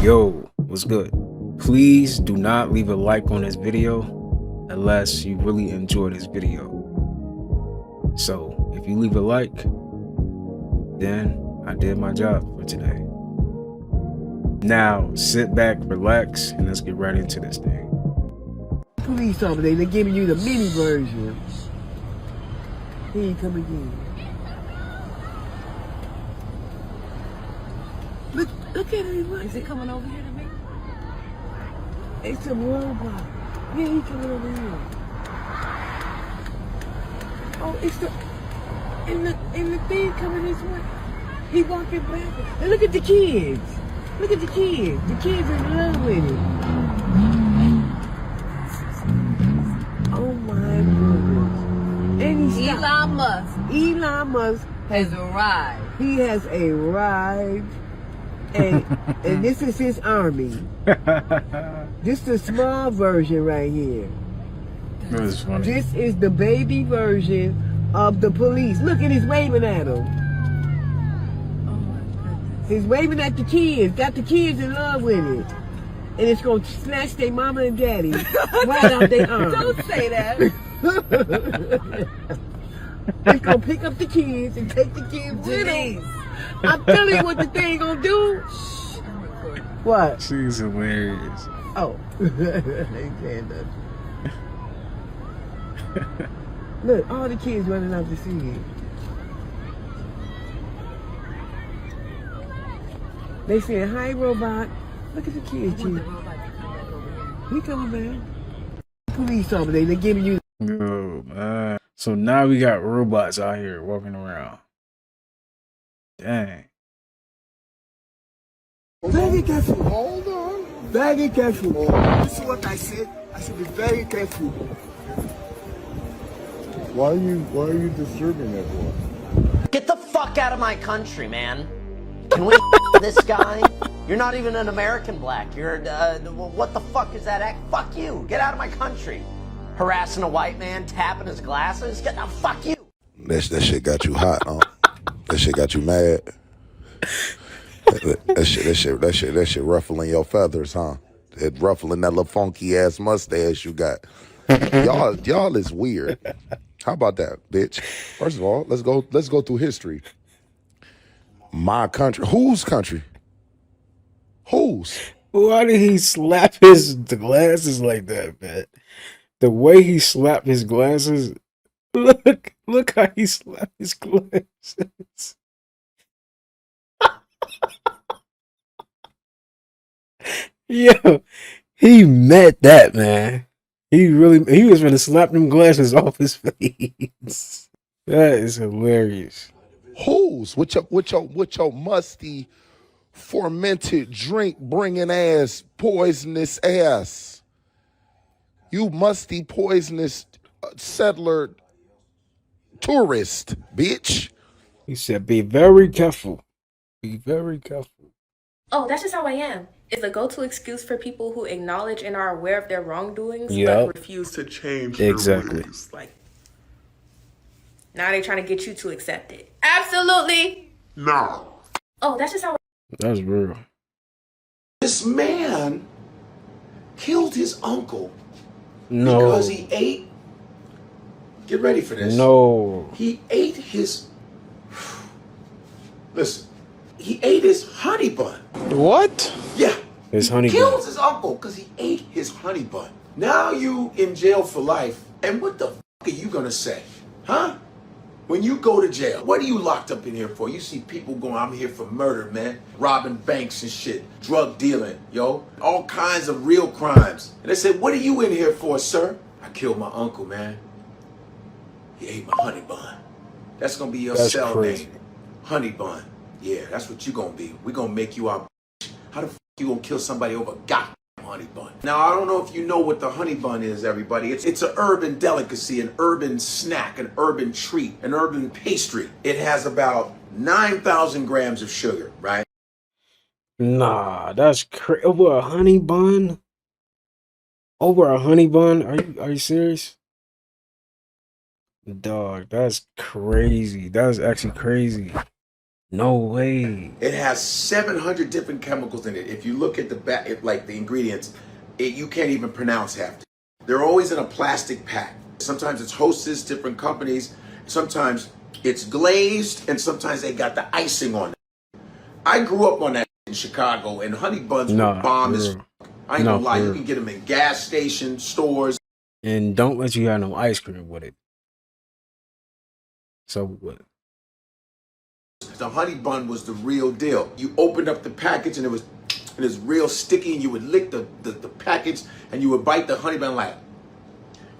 Yo, what's good? Please do not leave a like on this video unless you really enjoy this video. So if you leave a like, then I did my job for today. Now sit back, relax, and let's get right into this thing. Police officer, they're giving you the mini version. Here you come again. Look at him. Is he coming over here to me? It's a robot. Yeah, he coming over here. Oh, it's the and the thing coming this way. He walking backwards. And look at the kids. Look at the kids. The kids are in love with it. Oh my goodness. And he Elon Musk has arrived. He has arrived. And this is his army. This is the small version right here. That's funny. This is the baby version of the police. Look at he's waving at them. Oh my goodness. He's waving at the kids. Got the kids in love with it. And it's going to snatch their mama and daddy right out their arms. Don't say that. It's going to pick up the kids and take the kids with them. I'm telling you what the thing going to do. Shh, I'm recording. What? She's hilarious. Oh. Ain't saying nothing. Look, all the kids running out to see it. They saying, hi, robot. Look at the kids, I want the Chief. robot to come back over here. He coming back. Police officer, they're giving you. Oh man. So now we got robots out here walking around. Dang. Very careful. Hold on. Very careful. This is what I said. I should be very careful. Why are you disturbing everyone? Get the fuck out of my country, man. Can we this guy? You're not even an American black. You're, what the fuck is that act? Fuck you. Get out of my country. Harassing a white man, tapping his glasses. Get the fuck you. That shit got you hot, huh? That shit got you mad. That shit ruffling your feathers, huh? It ruffling that little funky ass mustache you got. Y'all is weird. How about that, bitch? First of all, let's go through history. My country. Whose country? Whose? Why did he slap his glasses like that, man? The way he slapped his glasses. Look how he slapped his glasses. Yo, he met that, man. He was gonna slap them glasses off his face. That is hilarious. Whose? With your musty, fermented drink bringing ass, poisonous ass. You musty, poisonous settler tourist, bitch. He said, be very careful. Be very careful. Oh, that's just how I am. It's a go-to excuse for people who acknowledge and are aware of their wrongdoings, Yep. but refuse to Change Exactly. their ways. like. Now they're trying to get you to accept it. Absolutely. No. Oh, that's just how. That's real. This man killed his uncle No. because he ate. Get ready for this. No. He ate his. Listen, he ate his honey bun. What? Yeah. His honey Killed bun. his uncle because he ate his honey bun. Now you in jail for life. And what the fuck are you gonna say? Huh? When you go to jail, what are you locked up in here for? You see people going, I'm here for murder, man. Robbing banks and shit. Drug dealing, yo. All kinds of real crimes. And they said, what are you in here for, sir? I killed my uncle, man. He ate my honey bun. That's gonna be your That's cell crazy. name. Honey bun. Yeah, that's what you gonna be. We gonna make you our bitch. How the fuck you gonna kill somebody over a goddamn honey bun? Now, I don't know if you know what the honey bun is, everybody. It's an urban delicacy, an urban snack, an urban treat, an urban pastry. It has about 9,000 grams of sugar, right? Nah, that's crazy. Over a honey bun? Over a honey bun? Are you serious? Dog, that's crazy. That's actually crazy. No way. It has 700 different chemicals in it. If you look at the back, like the ingredients, you can't even pronounce half. They're always in a plastic pack. Sometimes it's Hostess, different companies. Sometimes it's glazed, and sometimes they got the icing on it. I grew up on that in Chicago, and honey buns were bomb as fuck. I ain't gonna lie, you can get them in gas stations, stores. And don't let you have no ice cream with it. So what? The honey bun was the real deal. You opened up the package and it was real sticky, and you would lick the package and you would bite the honey bun like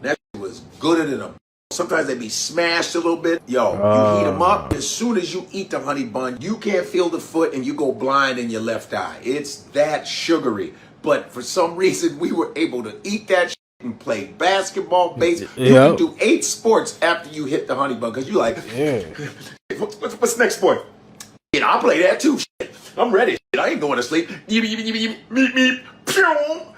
that was gooder than a. Sometimes they'd be smashed a little bit. Yo, you heat them up. As soon as you eat the honey bun, you can't feel the foot and you go blind in your left eye. It's that sugary. But for some reason, we were able to eat that shit and play basketball, baseball. You can do 8 sports after you hit the honey bun because you're like, what's the next sport? You know, I'll play that too. Shit. I'm ready. Shit. I ain't going to sleep.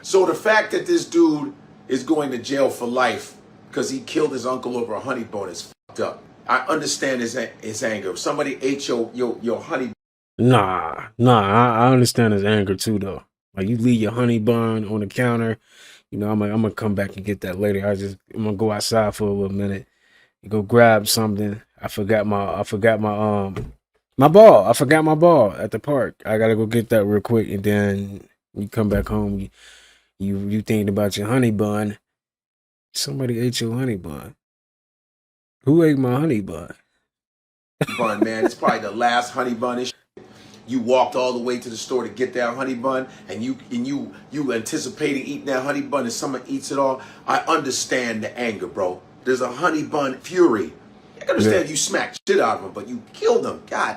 So the fact that this dude is going to jail for life because he killed his uncle over a honey bun is fucked up. I understand his anger. If somebody ate your honey. Nah, I understand his anger too, though. Like, you leave your honey bun on the counter. You know, I'm gonna come back and get that later. I'm gonna go outside for a little minute, go grab something. I forgot my ball. I forgot my ball at the park. I gotta go get that real quick, and then you come back home. You thinking about your honey bun. Somebody ate your honey bun. Who ate my honey bun? Bun, man. It's probably the last honey bun. You walked all the way to the store to get that honey bun, and you anticipating eating that honey bun, and someone eats it all. I understand the anger, bro. There's a honey bun fury. I can understand you smacked shit out of him, but you killed him. God,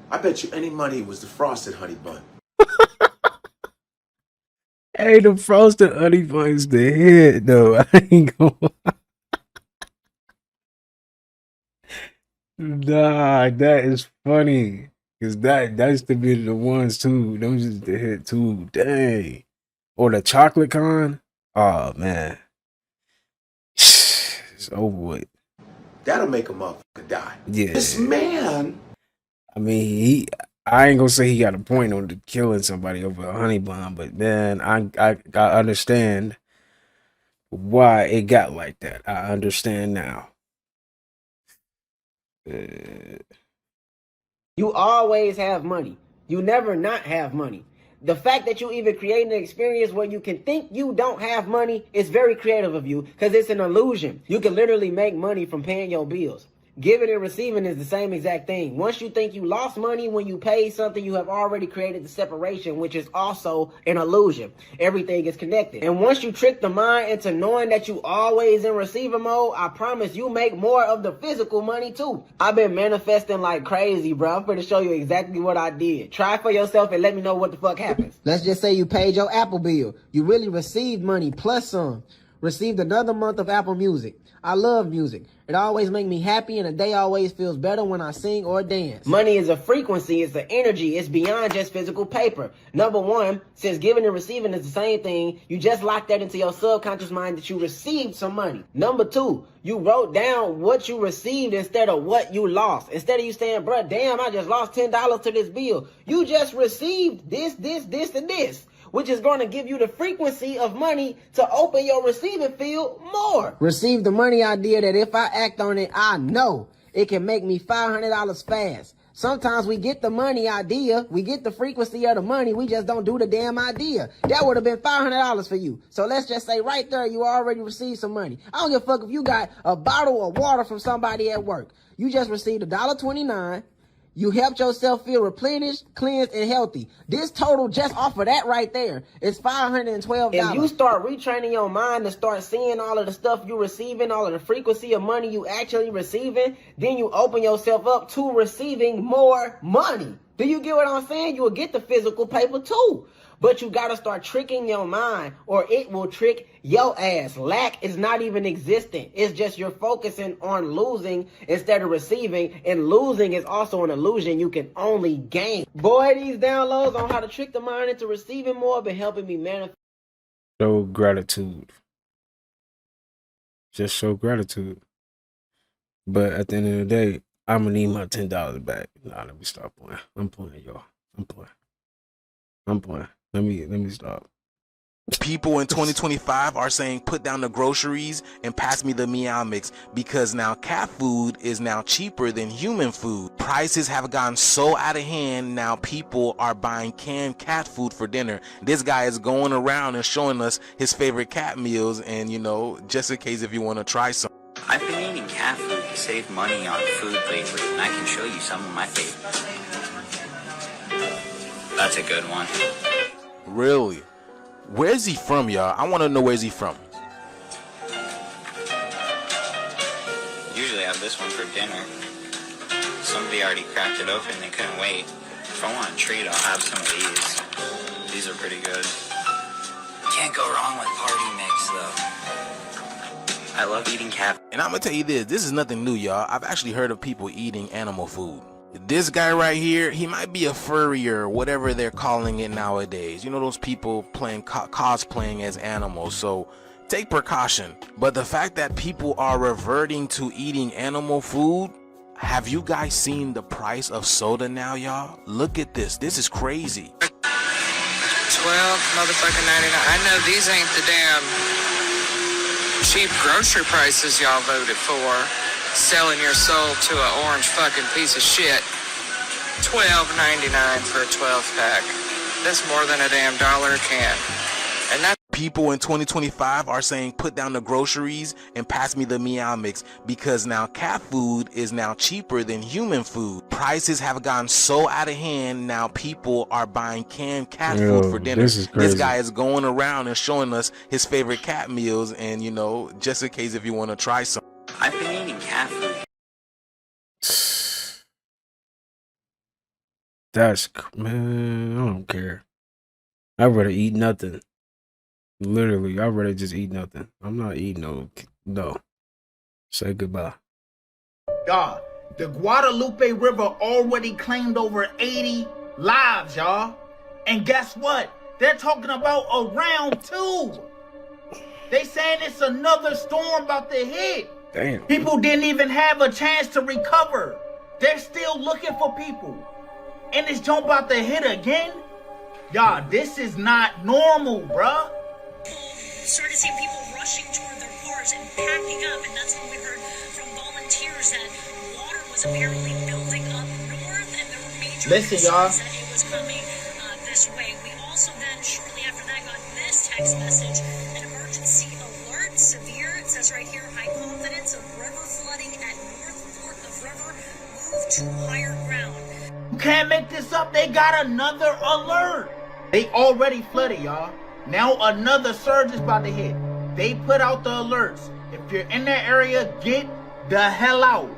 I bet you any money it was the frosted honey bun. Hey, the frosted honey bun's the hit, though. I ain't gonna. Nah, that is funny. Cause that's the bit of the ones too. Those is the hit too. Dang. Or the chocolate con. Oh man. It's over with. That'll make a motherfucker die. Yeah. This man. I mean, I ain't gonna say he got a point on killing somebody over a honey bun, but man, I understand why it got like that. I understand now. You always have money. You never not have money. The fact that you even create an experience where you can think you don't have money is very creative of you because it's an illusion. You can literally make money from paying your bills. Giving and receiving is the same exact thing. Once you think you lost money when you pay something, you have already created the separation, which is also an illusion. Everything is connected. And once you trick the mind into knowing that you always in receiver mode, I promise you make more of the physical money too. I've been manifesting like crazy, bro. I'm going to show you exactly what I did. Try for yourself and let me know what the fuck happens. Let's just say you paid your Apple bill. You really received money plus some. Received another month of Apple Music. I love music. It always makes me happy, and the day always feels better when I sing or dance. Money is a frequency, it's an energy, it's beyond just physical paper. Number one, since giving and receiving is the same thing, you just lock that into your subconscious mind that you received some money. Number two, you wrote down what you received instead of what you lost. Instead of you saying, bruh, damn, I just lost $10 to this bill. You just received this, and this, which is going to give you the frequency of money to open your receiving field more. Receive the money idea that if I act on it, I know it can make me $500 fast. Sometimes we get the money idea, we get the frequency of the money, we just don't do the damn idea. That would have been $500 for you. So let's just say right there, you already received some money. I don't give a fuck if you got a bottle of water from somebody at work. You just received $1.29. You helped yourself feel replenished, cleansed, and healthy. This total just off of that right there is $512. If you start retraining your mind to start seeing all of the stuff you're receiving, all of the frequency of money you actually receiving, then you open yourself up to receiving more money. Do you get what I'm saying? You will get the physical paper too. But you gotta start tricking your mind or it will trick your ass. Lack is not even existent. It's just you're focusing on losing instead of receiving. And losing is also an illusion you can only gain. Boy, these downloads on how to trick the mind into receiving more have been helping me manifest. Show gratitude. Just show gratitude. But at the end of the day, I'm gonna need my $10 back. Nah, let me stop playing. I'm playing, y'all. I'm playing. Let me stop. People in 2025 are saying put down the groceries and pass me the meow mix because now cat food is now cheaper than human food. Prices have gotten so out of hand, now people are buying canned cat food for dinner. This guy is going around and showing us his favorite cat meals, and you know, just in case if you want to try some. I've been eating cat food to save money on food lately, and I can show you some of my favorites. That's a good one. Really? Where's he from, y'all? I want to know where's he from. Usually I have this one for dinner. Somebody already cracked it open, they couldn't wait. If I want a treat, I'll have some of these. These are pretty good. Can't go wrong with party mix, though. I love eating cat. And I'm gonna tell you this is nothing new, y'all. I've actually heard of people eating animal food. This guy right here, he might be a furry or whatever they're calling it nowadays. You know, those people playing cosplaying as animals. So take precaution. But the fact that people are reverting to eating animal food, have you guys seen the price of soda now, y'all? Look at this. This is crazy. 12 motherfucking 99. I know these ain't the damn cheap grocery prices y'all voted for. Selling your soul to an orange fucking piece of shit. $12.99 for a 12-pack. That's more than a damn $1 a can. And that's People in 2025 are saying put down the groceries and pass me the meow mix because now cat food is now cheaper than human food. Prices have gotten so out of hand, now people are buying canned cat food for dinner. This guy is going around and showing us his favorite cat meals, and you know, just in case if you want to try some. I've been eating cat food. Man, I don't care. I'd rather eat nothing. Literally, I'd rather just eat nothing. I'm not eating no. Say goodbye. Y'all, the Guadalupe River already claimed over 80 lives, y'all. And guess what? They're talking about a round 2. They saying it's another storm about to hit. Damn. People didn't even have a chance to recover. They're still looking for people. And it's jump about to hit again? Y'all, this is not normal, bruh. Started seeing people rushing toward their cars and packing up, and that's when we heard from volunteers that water was apparently building up north, and there were major concerns that it was coming this way. We also then, shortly after that, got this text message: an emergency alert, severe. It says right here, high confidence of river flooding at North Fork of River. Move to higher ground. You can't make this up. They got another alert. They already flooded, y'all. Now another surge is about to hit. They put out the alerts. If you're in that area, get the hell out.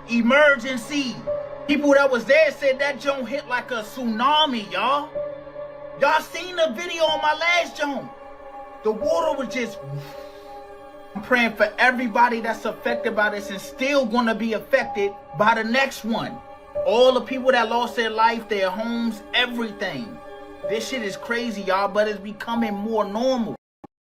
Emergency. People that was there said that jump hit like a tsunami, y'all. Y'all seen the video on my last jump. The water was just... I'm praying for everybody that's affected by this and still gonna be affected by the next one. All the people that lost their life, their homes, everything. This shit is crazy, y'all, but it's becoming more normal.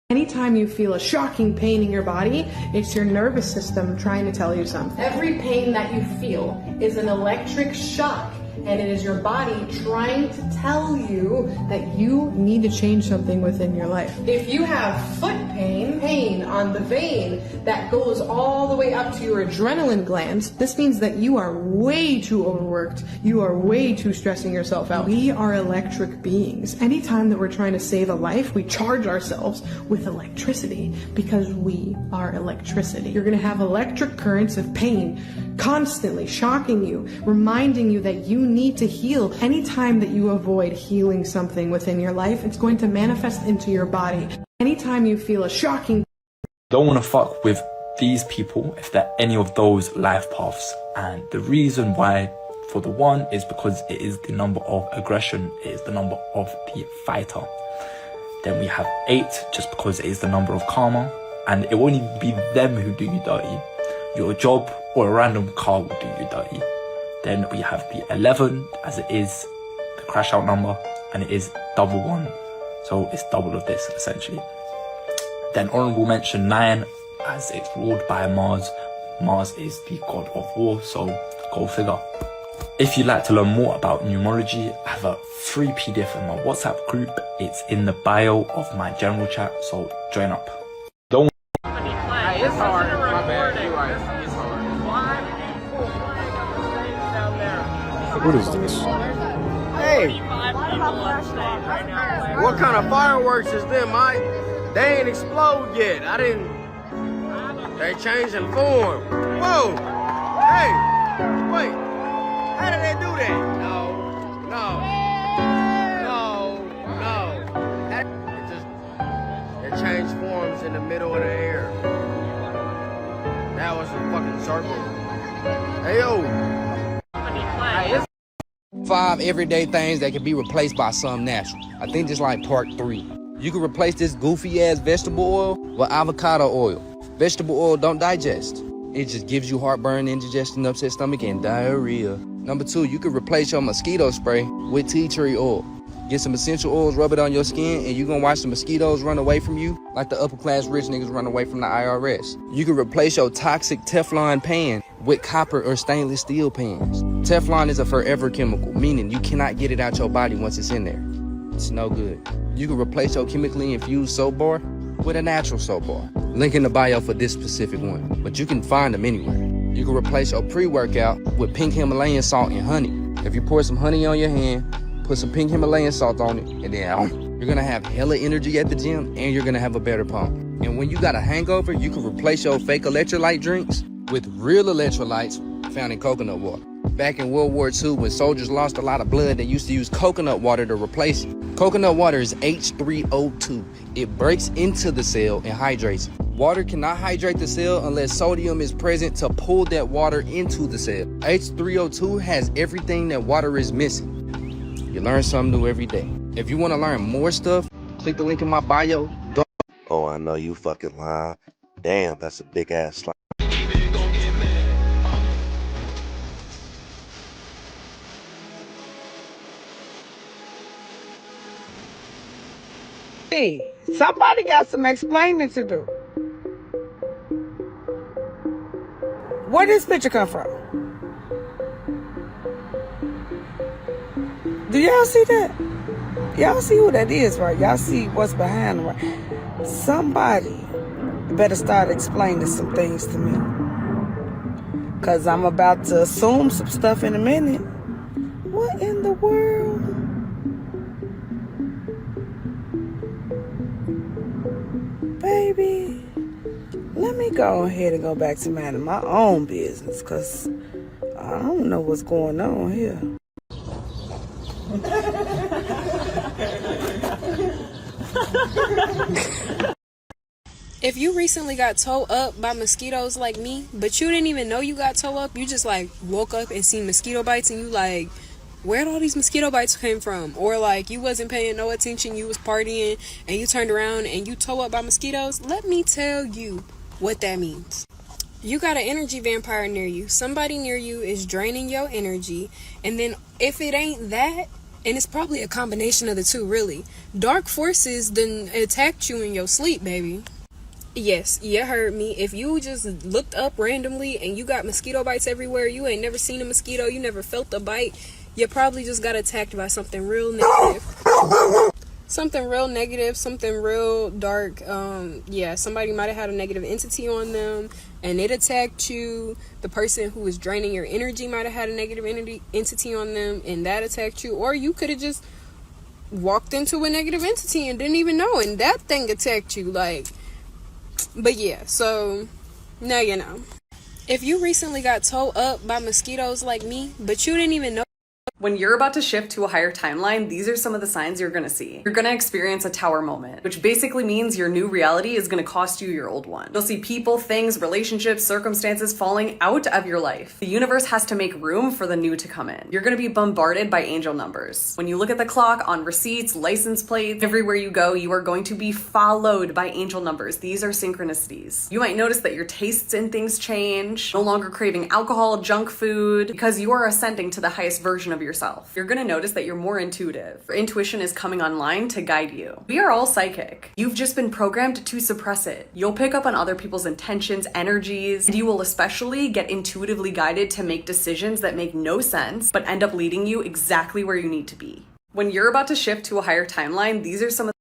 Anytime you feel a shocking pain in your body, it's your nervous system trying to tell you something. Every pain that you feel is an electric shock, and it is your body trying to tell you that you need to change something within your life. If you have foot pain on the vein that goes all the way up to your adrenaline glands, this means that you are way too overworked. You are way too stressing yourself out. We are electric beings. Anytime that we're trying to save a life, we charge ourselves with electricity because we are electricity. You're going to have electric currents of pain constantly shocking you, reminding you that you need to heal. Anytime that you avoid healing something within your life, it's going to manifest into your body. Anytime you feel a shocking... Don't want to fuck with these people if they're any of those life paths. And the reason why, for the one, is because it is the number of aggression, it is the number of the fighter. Then we have 8, just because it is the number of karma, and it won't even be them who do you dirty. Your job or a random car will do you dirty. Then we have the 11, as it is the crash out number, and it is double 1. So it's double of this, essentially. Then honorable mention 9, as it's ruled by Mars. Mars is the god of war, so Go figure. If you'd like to learn more about numerology, I have a free PDF in my WhatsApp group. It's in the bio of my general chat, so join up. Don't. Hey, it's hard. My bad. You're right. It's hard. What is this? Hey, what kind of fireworks is them, Mike? They ain't explode yet. They changing form. Whoa! Hey! Wait! How did they do that? No. It changed forms in the middle of the air. That was a fucking circle. Hey, yo! 5 everyday things that can be replaced by some natural. I think this like part 3. You can replace this goofy ass vegetable oil with avocado oil. Vegetable oil don't digest. It just gives you heartburn, indigestion, upset stomach, and diarrhea. Number 2, you can replace your mosquito spray with tea tree oil. Get some essential oils, rub it on your skin, and you're gonna watch the mosquitoes run away from you like the upper class rich niggas run away from the IRS. You can replace your toxic Teflon pan with copper or stainless steel pans. Teflon is a forever chemical, meaning you cannot get it out your body once it's in there. It's no good. You can replace your chemically infused soap bar with a natural soap bar. Link in the bio for this specific one, but you can find them anywhere. You can replace your pre-workout with pink Himalayan salt and honey. If you pour some honey on your hand, put some pink Himalayan salt on it, and then you're gonna have hella energy at the gym, and you're gonna have a better pump. And when you got a hangover, you can replace your fake electrolyte drinks with real electrolytes found in coconut water. Back in World War II, when soldiers lost a lot of blood, they used to use coconut water to replace it. Coconut water is H3O2. It breaks into the cell and hydrates it. Water cannot hydrate the cell unless sodium is present to pull that water into the cell. H3O2 has everything that water is missing. You learn something new every day. If you want to learn more stuff, click the link in my bio. Oh, I know you fucking lying. Damn, that's a big ass slime. Hey, somebody got some explaining to do. Where this picture come from? Do y'all see that? Y'all see who that is, right? Y'all see what's behind them, right? Somebody better start explaining some things to me. Because I'm about to assume some stuff in a minute. What in the world? Baby, let me go ahead and go back to minding my own business, because I don't know what's going on here. If you recently got towed up by mosquitoes like me, but you didn't even know you got towed up, you just like woke up and seen mosquito bites and you like, where'd all these mosquito bites came from? Or like you wasn't paying no attention, you was partying and you turned around and you towed up by mosquitoes, let me tell you what that means. You got an energy vampire near you. Somebody near you is draining your energy, and then if it ain't that, and it's probably a combination of the two really, dark forces then attacked you in your sleep, baby. Yes, you heard me. If you just looked up randomly and you got mosquito bites everywhere, you ain't never seen a mosquito, you never felt a bite, you probably just got attacked by something real negative. Something real negative, something real dark. Yeah, somebody might have had a negative entity on them and it attacked you. The person who was draining your energy might have had a negative entity on them and that attacked you. Or you could have just walked into a negative entity and didn't even know and that thing attacked you. Like, but yeah, so now you know. If you recently got towed up by mosquitoes like me, but you didn't even know. When you're about to shift to a higher timeline, these are some of the signs you're gonna see. You're gonna experience a tower moment, which basically means your new reality is gonna cost you your old one. You'll see people, things, relationships, circumstances falling out of your life. The universe has to make room for the new to come in. You're gonna be bombarded by angel numbers. When you look at the clock, on receipts, license plates, everywhere you go, you are going to be followed by angel numbers. These are synchronicities. You might notice that your tastes in things change, no longer craving alcohol, junk food, because you are ascending to the highest version of yourself. You're gonna notice that you're more intuitive. Your intuition is coming online to guide you. We are all psychic. You've just been programmed to suppress it. You'll pick up on other people's intentions, energies, and you will especially get intuitively guided to make decisions that make no sense, but end up leading you exactly where you need to be. When you're about to shift to a higher timeline, these are some of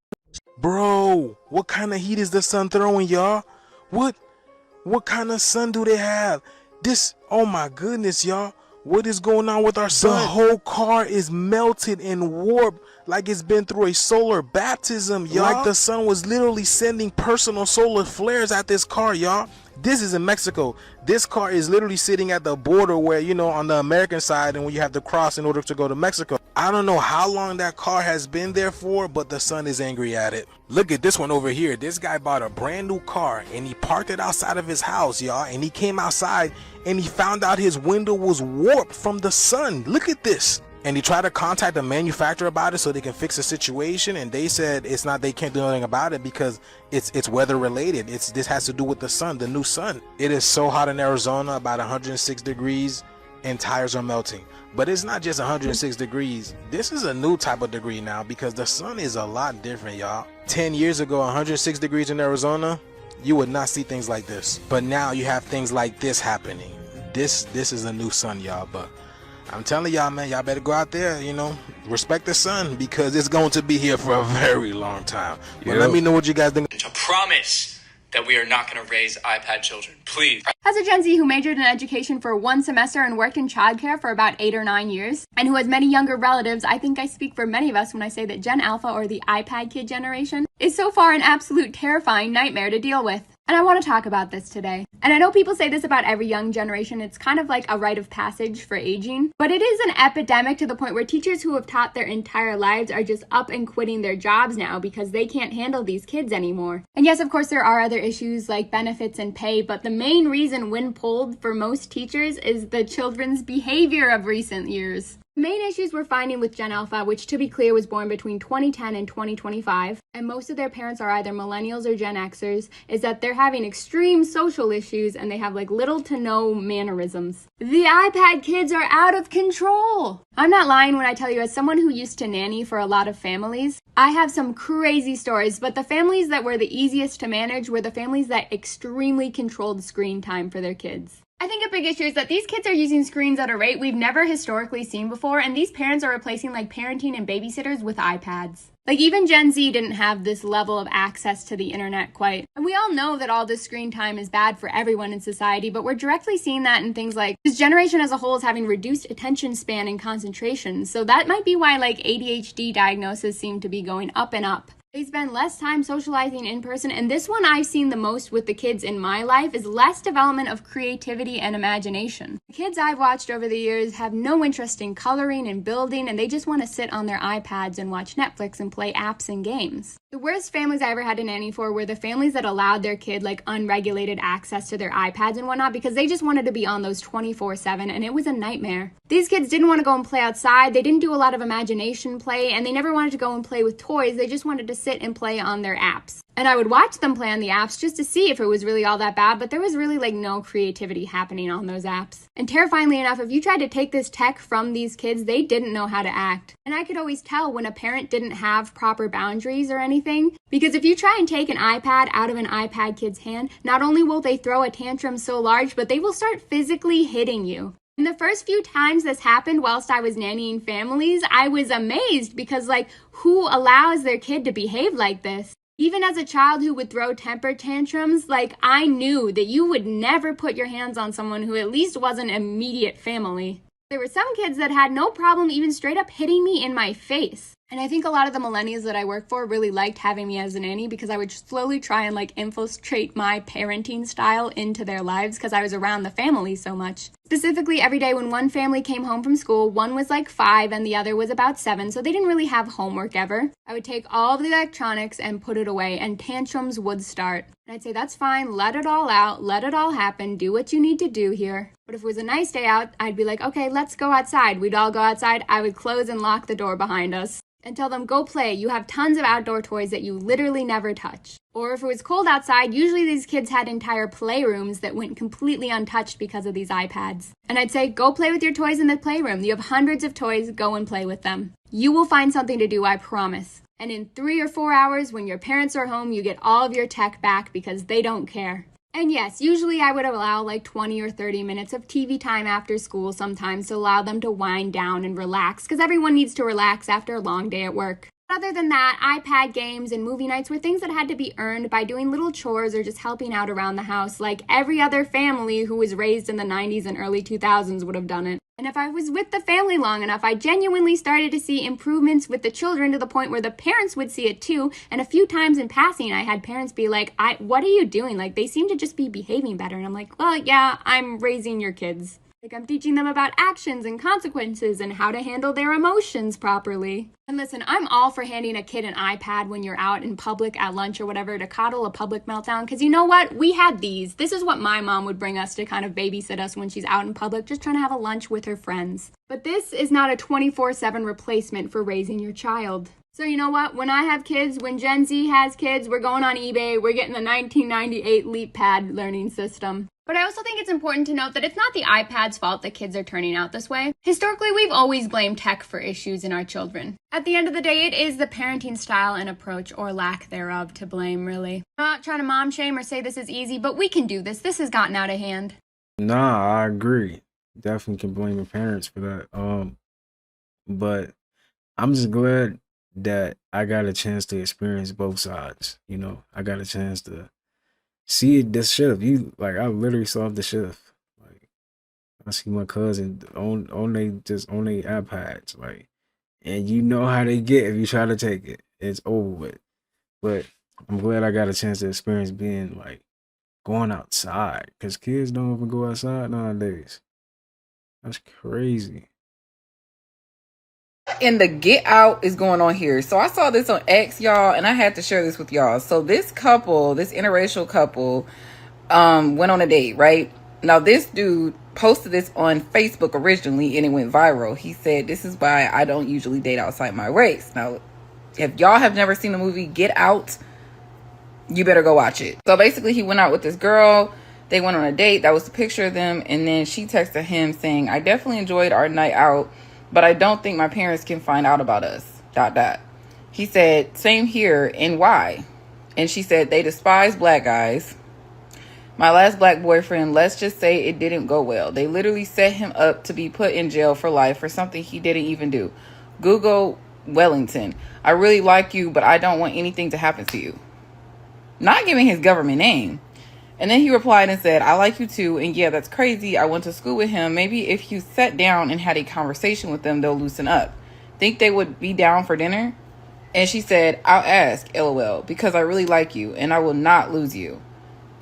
Bro, what kind of heat is the sun throwing, y'all? What kind of sun do they have? This, oh my goodness, y'all. What is going on with our sun? The whole car is melted and warped like it's been through a solar baptism, y'all. Like the sun was literally sending personal solar flares at this car, y'all. This is in Mexico. This car is literally sitting at the border where, you know, on the American side and when you have to cross in order to go to Mexico. I don't know how long that car has been there for, but the sun is angry at it. Look at this one over here. This guy bought a brand new car and he parked it outside of his house, y'all. And he came outside and he found out his window was warped from the sun. Look at this. And he tried to contact the manufacturer about it so they can fix the situation, and they said it's not, they can't do anything about it because it's weather related. This has to do with the sun, the new sun. It is so hot in Arizona, about 106 degrees, and tires are melting. But it's not just 106 degrees. This is a new type of degree now because the sun is a lot different, y'all. 10 years ago, 106 degrees in Arizona, you would not see things like this. But now you have things like this happening. This is a new sun, y'all. But I'm telling y'all, man, y'all better go out there, you know, respect the sun because it's going to be here for a very long time. But let me know what you guys think. To promise that we are not going to raise iPad children, please. As a Gen Z who majored in education for 1 semester and worked in childcare for about 8 or 9 years, and who has many younger relatives, I think I speak for many of us when I say that Gen Alpha, or the iPad kid generation, is so far an absolute terrifying nightmare to deal with. And I want to talk about this today. And I know people say this about every young generation. It's kind of like a rite of passage for aging. But it is an epidemic to the point where teachers who have taught their entire lives are just up and quitting their jobs now because they can't handle these kids anymore. And yes, of course, there are other issues like benefits and pay, but the main reason when polled for most teachers is the children's behavior of recent years. The main issues we're finding with Gen Alpha, which to be clear was born between 2010 and 2025, and most of their parents are either millennials or Gen Xers, is that they're having extreme social issues and they have like little to no mannerisms. The iPad kids are out of control! I'm not lying when I tell you, as someone who used to nanny for a lot of families, I have some crazy stories, but the families that were the easiest to manage were the families that extremely controlled screen time for their kids. I think a big issue is that these kids are using screens at a rate we've never historically seen before, and these parents are replacing like parenting and babysitters with iPads. Like even Gen Z didn't have this level of access to the internet quite. And we all know that all this screen time is bad for everyone in society, but we're directly seeing that in things like this generation as a whole is having reduced attention span and concentration. So that might be why like ADHD diagnoses seem to be going up and up. They spend less time socializing in person, and this one I've seen the most with the kids in my life is less development of creativity and imagination. The kids I've watched over the years have no interest in coloring and building, and they just want to sit on their iPads and watch Netflix and play apps and games. The worst families I ever had to nanny for were the families that allowed their kid like unregulated access to their iPads and whatnot because they just wanted to be on those 24/7, and it was a nightmare. These kids didn't want to go and play outside, they didn't do a lot of imagination play, and they never wanted to go and play with toys, they just wanted to sit and play on their apps. And I would watch them play on the apps just to see if it was really all that bad, but there was really like no creativity happening on those apps. And terrifyingly enough, if you tried to take this tech from these kids, they didn't know how to act. And I could always tell when a parent didn't have proper boundaries or anything, because if you try and take an iPad out of an iPad kid's hand, not only will they throw a tantrum so large, but they will start physically hitting you. And the first few times this happened whilst I was nannying families, I was amazed because like, who allows their kid to behave like this? Even as a child who would throw temper tantrums, like I knew that you would never put your hands on someone who at least wasn't immediate family. There were some kids that had no problem even straight up hitting me in my face. And I think a lot of the millennials that I work for really liked having me as a nanny because I would slowly try and like infiltrate my parenting style into their lives because I was around the family so much. Specifically, every day when one family came home from school, one was like 5 and the other was about 7, so they didn't really have homework ever. I would take all of the electronics and put it away, and tantrums would start. And I'd say, that's fine, let it all out, let it all happen, do what you need to do here. But if it was a nice day out, I'd be like, okay, let's go outside. We'd all go outside. I would close and lock the door behind us. and tell them, go play. You have tons of outdoor toys that you literally never touch. Or if it was cold outside, usually these kids had entire playrooms that went completely untouched because of these iPads. And I'd say, go play with your toys in the playroom. You have hundreds of toys, go and play with them. You will find something to do, I promise. And in 3 or 4 hours, when your parents are home, you get all of your tech back because they don't care. And yes, usually I would allow like 20 or 30 minutes of TV time after school sometimes to allow them to wind down and relax, because everyone needs to relax after a long day at work. Other than that, iPad games and movie nights were things that had to be earned by doing little chores or just helping out around the house, like every other family who was raised in the 90s and early 2000s would have done it. And if I was with the family long enough, I genuinely started to see improvements with the children to the point where the parents would see it too. And a few times in passing, I had parents be like, what are you doing? Like, they seem to just be behaving better. And I'm like, well, yeah, I'm raising your kids. Like, I'm teaching them about actions and consequences and how to handle their emotions properly. And listen, I'm all for handing a kid an iPad when you're out in public at lunch or whatever to coddle a public meltdown. Because you know what? We had these. This is what my mom would bring us to kind of babysit us when she's out in public, just trying to have a lunch with her friends. But this is not a 24/7 replacement for raising your child. So you know what? When I have kids, when Gen Z has kids, we're going on eBay, we're getting the 1998 LeapPad learning system. But I also think it's important to note that it's not the iPad's fault that kids are turning out this way. Historically, we've always blamed tech for issues in our children. At the end of the day, it is the parenting style and approach, or lack thereof, to blame, really. I'm not trying to mom shame or say this is easy, but we can do this. This has gotten out of hand. Nah, I agree. Definitely can blame the parents for that. But I'm just glad that I got a chance to experience both sides. You know, I got a chance to see the shift. I literally saw the shift. Like, I see my cousin on their iPads, like, and you know how they get if you try to take it. It's over with. But I'm glad I got a chance to experience being like going outside, because kids don't even go outside nowadays. That's crazy. And the get out is going on here. So I saw this on X, y'all, and I had to share this with y'all. So this couple, this interracial couple, went on a date, right? Now this dude posted this on Facebook originally and it went viral. He said, "This is why I don't usually date outside my race." Now, if y'all have never seen the movie Get Out, you better go watch it. So basically he went out with this girl. They went on a date. That was the picture of them. And then she texted him saying, "I definitely enjoyed our night out, but I don't think my parents can find out about us, ... He said, "Same here, and why?" And she said, "They despise black guys. My last black boyfriend, let's just say it didn't go well. They literally set him up to be put in jail for life for something he didn't even do. Google Wellington. I really like you, but I don't want anything to happen to you." Not giving his government name. And then he replied and said, "I like you too. And yeah, that's crazy. I went to school with him. Maybe if you sat down and had a conversation with them, they'll loosen up. Think they would be down for dinner?" And she said, "I'll ask, LOL, because I really like you and I will not lose you."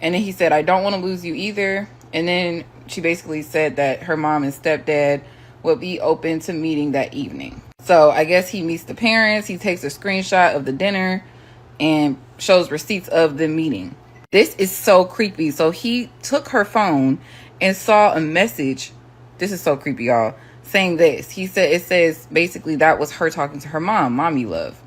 And then he said, "I don't want to lose you either." And then she basically said that her mom and stepdad would be open to meeting that evening. So I guess he meets the parents. He takes a screenshot of the dinner and shows receipts of the meeting. This is so creepy. So he took her phone and saw a message. This is so creepy, y'all. Saying this. He said, it says basically that was her talking to her mom, "Mommy love."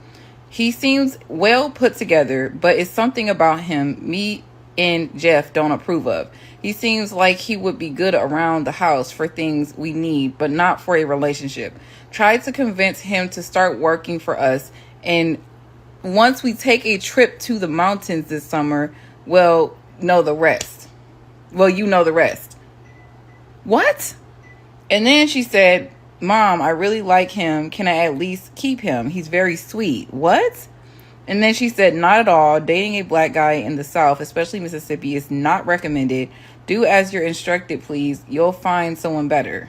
He seems well put together, but it's something about him me and Jeff don't approve of. He seems like he would be good around the house for things we need, but not for a relationship. Tried to convince him to start working for us, and once we take a trip to the mountains this summer, well, know the rest. Well, you know the rest. What? And then she said, "Mom, I really like him. Can I at least keep him? He's very sweet." What? And then she said, "Not at all. Dating a black guy in the South, especially Mississippi, is not recommended. Do as you're instructed, please. You'll find someone better."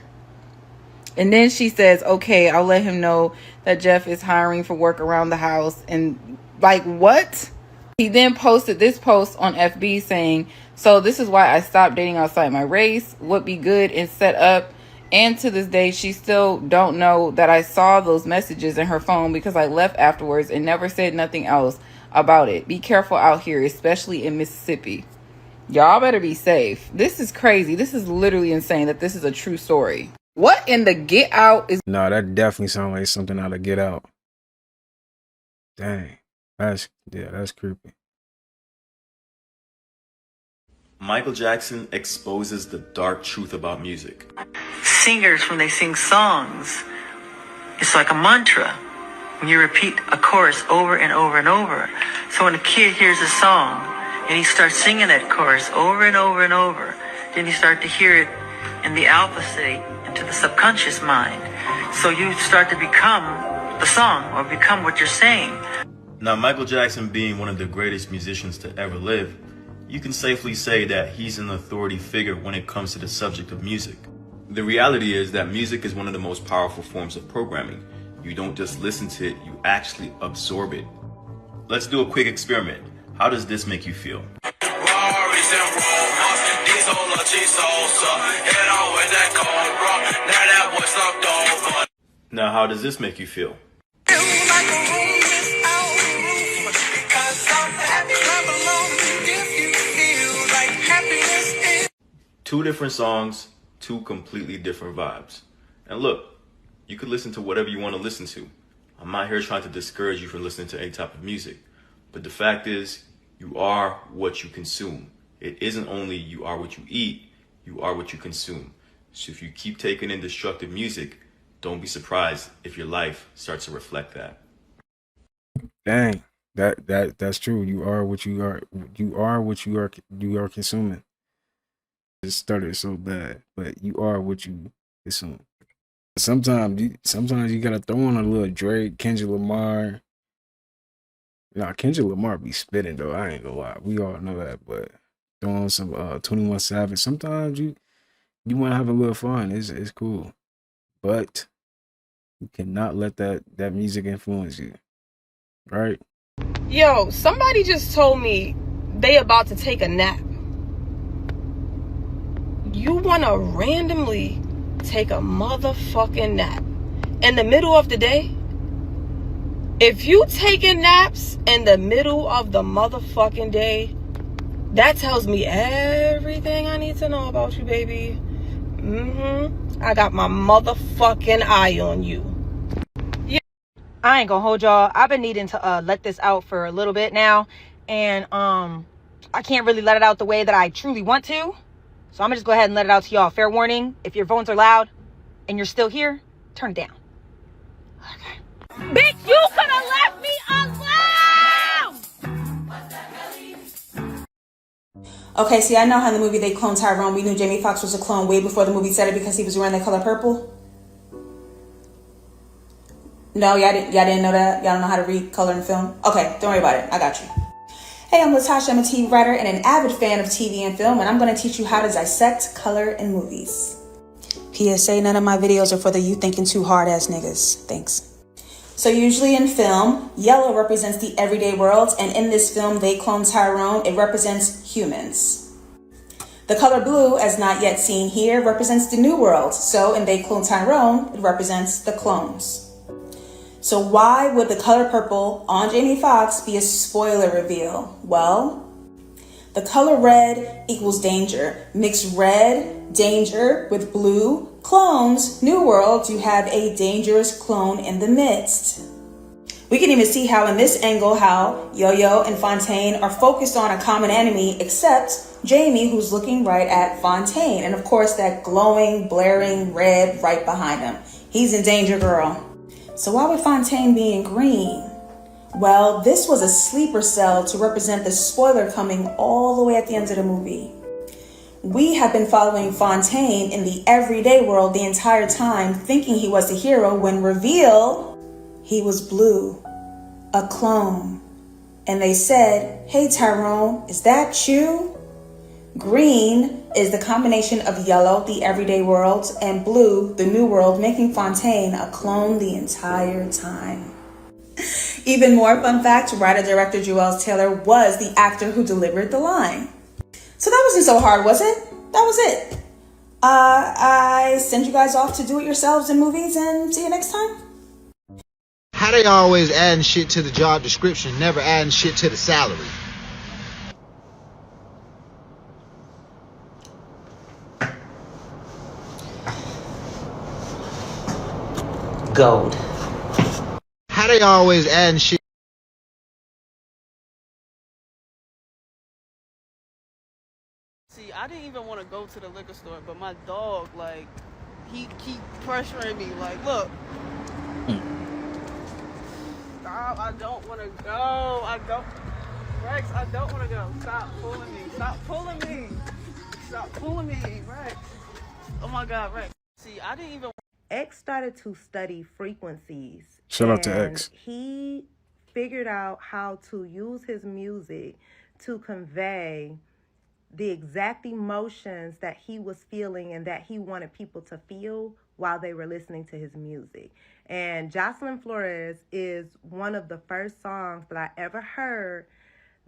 And then she says, "Okay, I'll let him know that Jeff is hiring for work around the house." And like, what? He then posted this post on FB saying, "So this is why I stopped dating outside my race. Would be good and set up. And to this day, she still don't know that I saw those messages in her phone because I left afterwards and never said nothing else about it. Be careful out here, especially in Mississippi." Y'all better be safe. This is crazy. This is literally insane that this is a true story. What in the Get Out is... No, that definitely sounds like something out of Get Out. Dang. That's creepy. Michael Jackson exposes the dark truth about music. Singers, when they sing songs, it's like a mantra. When you repeat a chorus over and over and over. So when a kid hears a song and he starts singing that chorus over and over and over, then you start to hear it in the alpha state, into the subconscious mind. So you start to become the song or become what you're saying. Now, Michael Jackson being one of the greatest musicians to ever live, you can safely say that he's an authority figure when it comes to the subject of music. The reality is that music is one of the most powerful forms of programming. You don't just listen to it, you actually absorb it. Let's do a quick experiment. How does this make you feel? Now, how does this make you feel? Two different songs, two completely different vibes. And look, you could listen to whatever you want to listen to. I'm not here trying to discourage you from listening to any type of music. But the fact is, you are what you consume. It isn't only you are what you eat, you are what you consume. So if you keep taking in destructive music, don't be surprised if your life starts to reflect that. Dang. That's true. You are what you are. You are what you are consuming. It started so bad, but you are what you consume. Sometimes you gotta throw on a little Drake, Kendrick Lamar. Nah, Kendrick Lamar be spitting though. I ain't gonna lie. We all know that, but throw on some 21 Savage. Sometimes you wanna have a little fun. It's cool. But you cannot let that music influence you. Right? Yo, somebody just told me they about to take a nap. You wanna randomly take a motherfucking nap in the middle of the day? If you taking naps in the middle of the motherfucking day, that tells me everything I need to know about you, baby. I got my motherfucking eye on you. Yeah. I ain't gonna hold y'all. I've been needing to let this out for a little bit now, and I can't really let it out the way that I truly want to. So I'm gonna just go ahead and let it out to y'all. Fair warning, if your phones are loud and you're still here, turn it down. Okay. Bitch, you could have left me alone! Okay, see, I know how in the movie they cloned Tyrone. We knew Jamie Foxx was a clone way before the movie said it because he was wearing the color purple. No, y'all didn't know that? Y'all don't know how to read color in film? Okay, don't worry about it. I got you. Hey, I'm Latasha. I'm a TV writer and an avid fan of TV and film, and I'm going to teach you how to dissect color in movies. PSA, none of my videos are for the you thinking too hard ass niggas. Thanks. So usually in film, yellow represents the everyday world, and in this film, they clone Tyrone. It represents humans. The color blue, as not yet seen here, represents the new world. So in They Clone Tyrone, it represents the clones. So why would the color purple on Jamie Foxx be a spoiler reveal? Well, the color red equals danger. Mix red, danger, with blue, clones, new world, you have a dangerous clone in the midst. We can even see how in this angle how Yo-Yo and Fontaine are focused on a common enemy, except Jamie, who's looking right at Fontaine. And of course that glowing, blaring red right behind him. He's in danger, girl. So why would Fontaine be in green? Well, this was a sleeper cell to represent the spoiler coming all the way at the end of the movie. We have been following Fontaine in the everyday world the entire time, thinking he was the hero, when reveal, he was blue, a clone. And they said, hey Tyrone, is that you? Green is the combination of yellow, the everyday world, and blue, the new world, making Fontaine a clone the entire time. Even more fun fact, writer-director Juelz Taylor was the actor who delivered the line. So that wasn't so hard, was it? That was it. I send you guys off to do it yourselves in movies, and see you next time. How they always adding shit to the job description, never adding shit to the salary? GAWD. How they always adding shit See, I didn't even want to go to the liquor store, but my dog, like, he keep pressuring me. Like, look. Stop, I don't want to go. Rex, I don't want to go. Stop pulling me. Stop pulling me. Stop pulling me, Rex. Oh my God, Rex. See, I didn't even. X started to study frequencies. Shout out to X. He figured out how to use his music to convey the exact emotions that he was feeling and that he wanted people to feel while they were listening to his music. And Jocelyn Flores is one of the first songs that I ever heard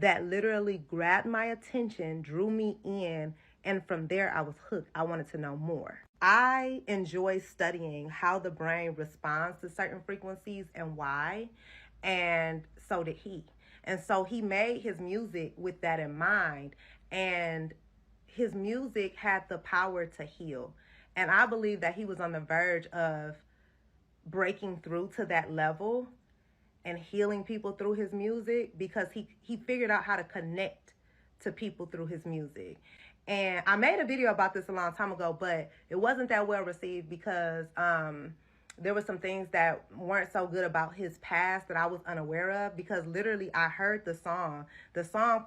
that literally grabbed my attention, drew me in, and from there I was hooked. I wanted to know more. I enjoy studying how the brain responds to certain frequencies and why, and so did he. And so he made his music with that in mind, and his music had the power to heal. And I believe that he was on the verge of breaking through to that level and healing people through his music because he figured out how to connect to people through his music. And I made a video about this a long time ago, but it wasn't that well received because there were some things that weren't so good about his past that I was unaware of, because literally I heard the song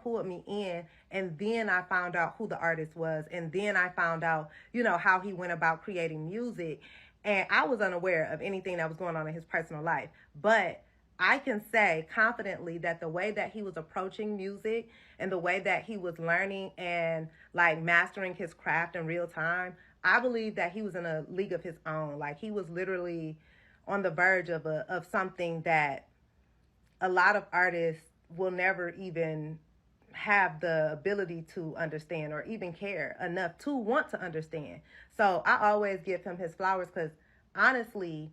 pulled me in, and then I found out who the artist was, and then I found out, how he went about creating music, and I was unaware of anything that was going on in his personal life. But I can say confidently that the way that he was approaching music and the way that he was learning and like mastering his craft in real time, I believe that he was in a league of his own. Like, he was literally on the verge of something that a lot of artists will never even have the ability to understand or even care enough to want to understand. So I always give him his flowers because honestly,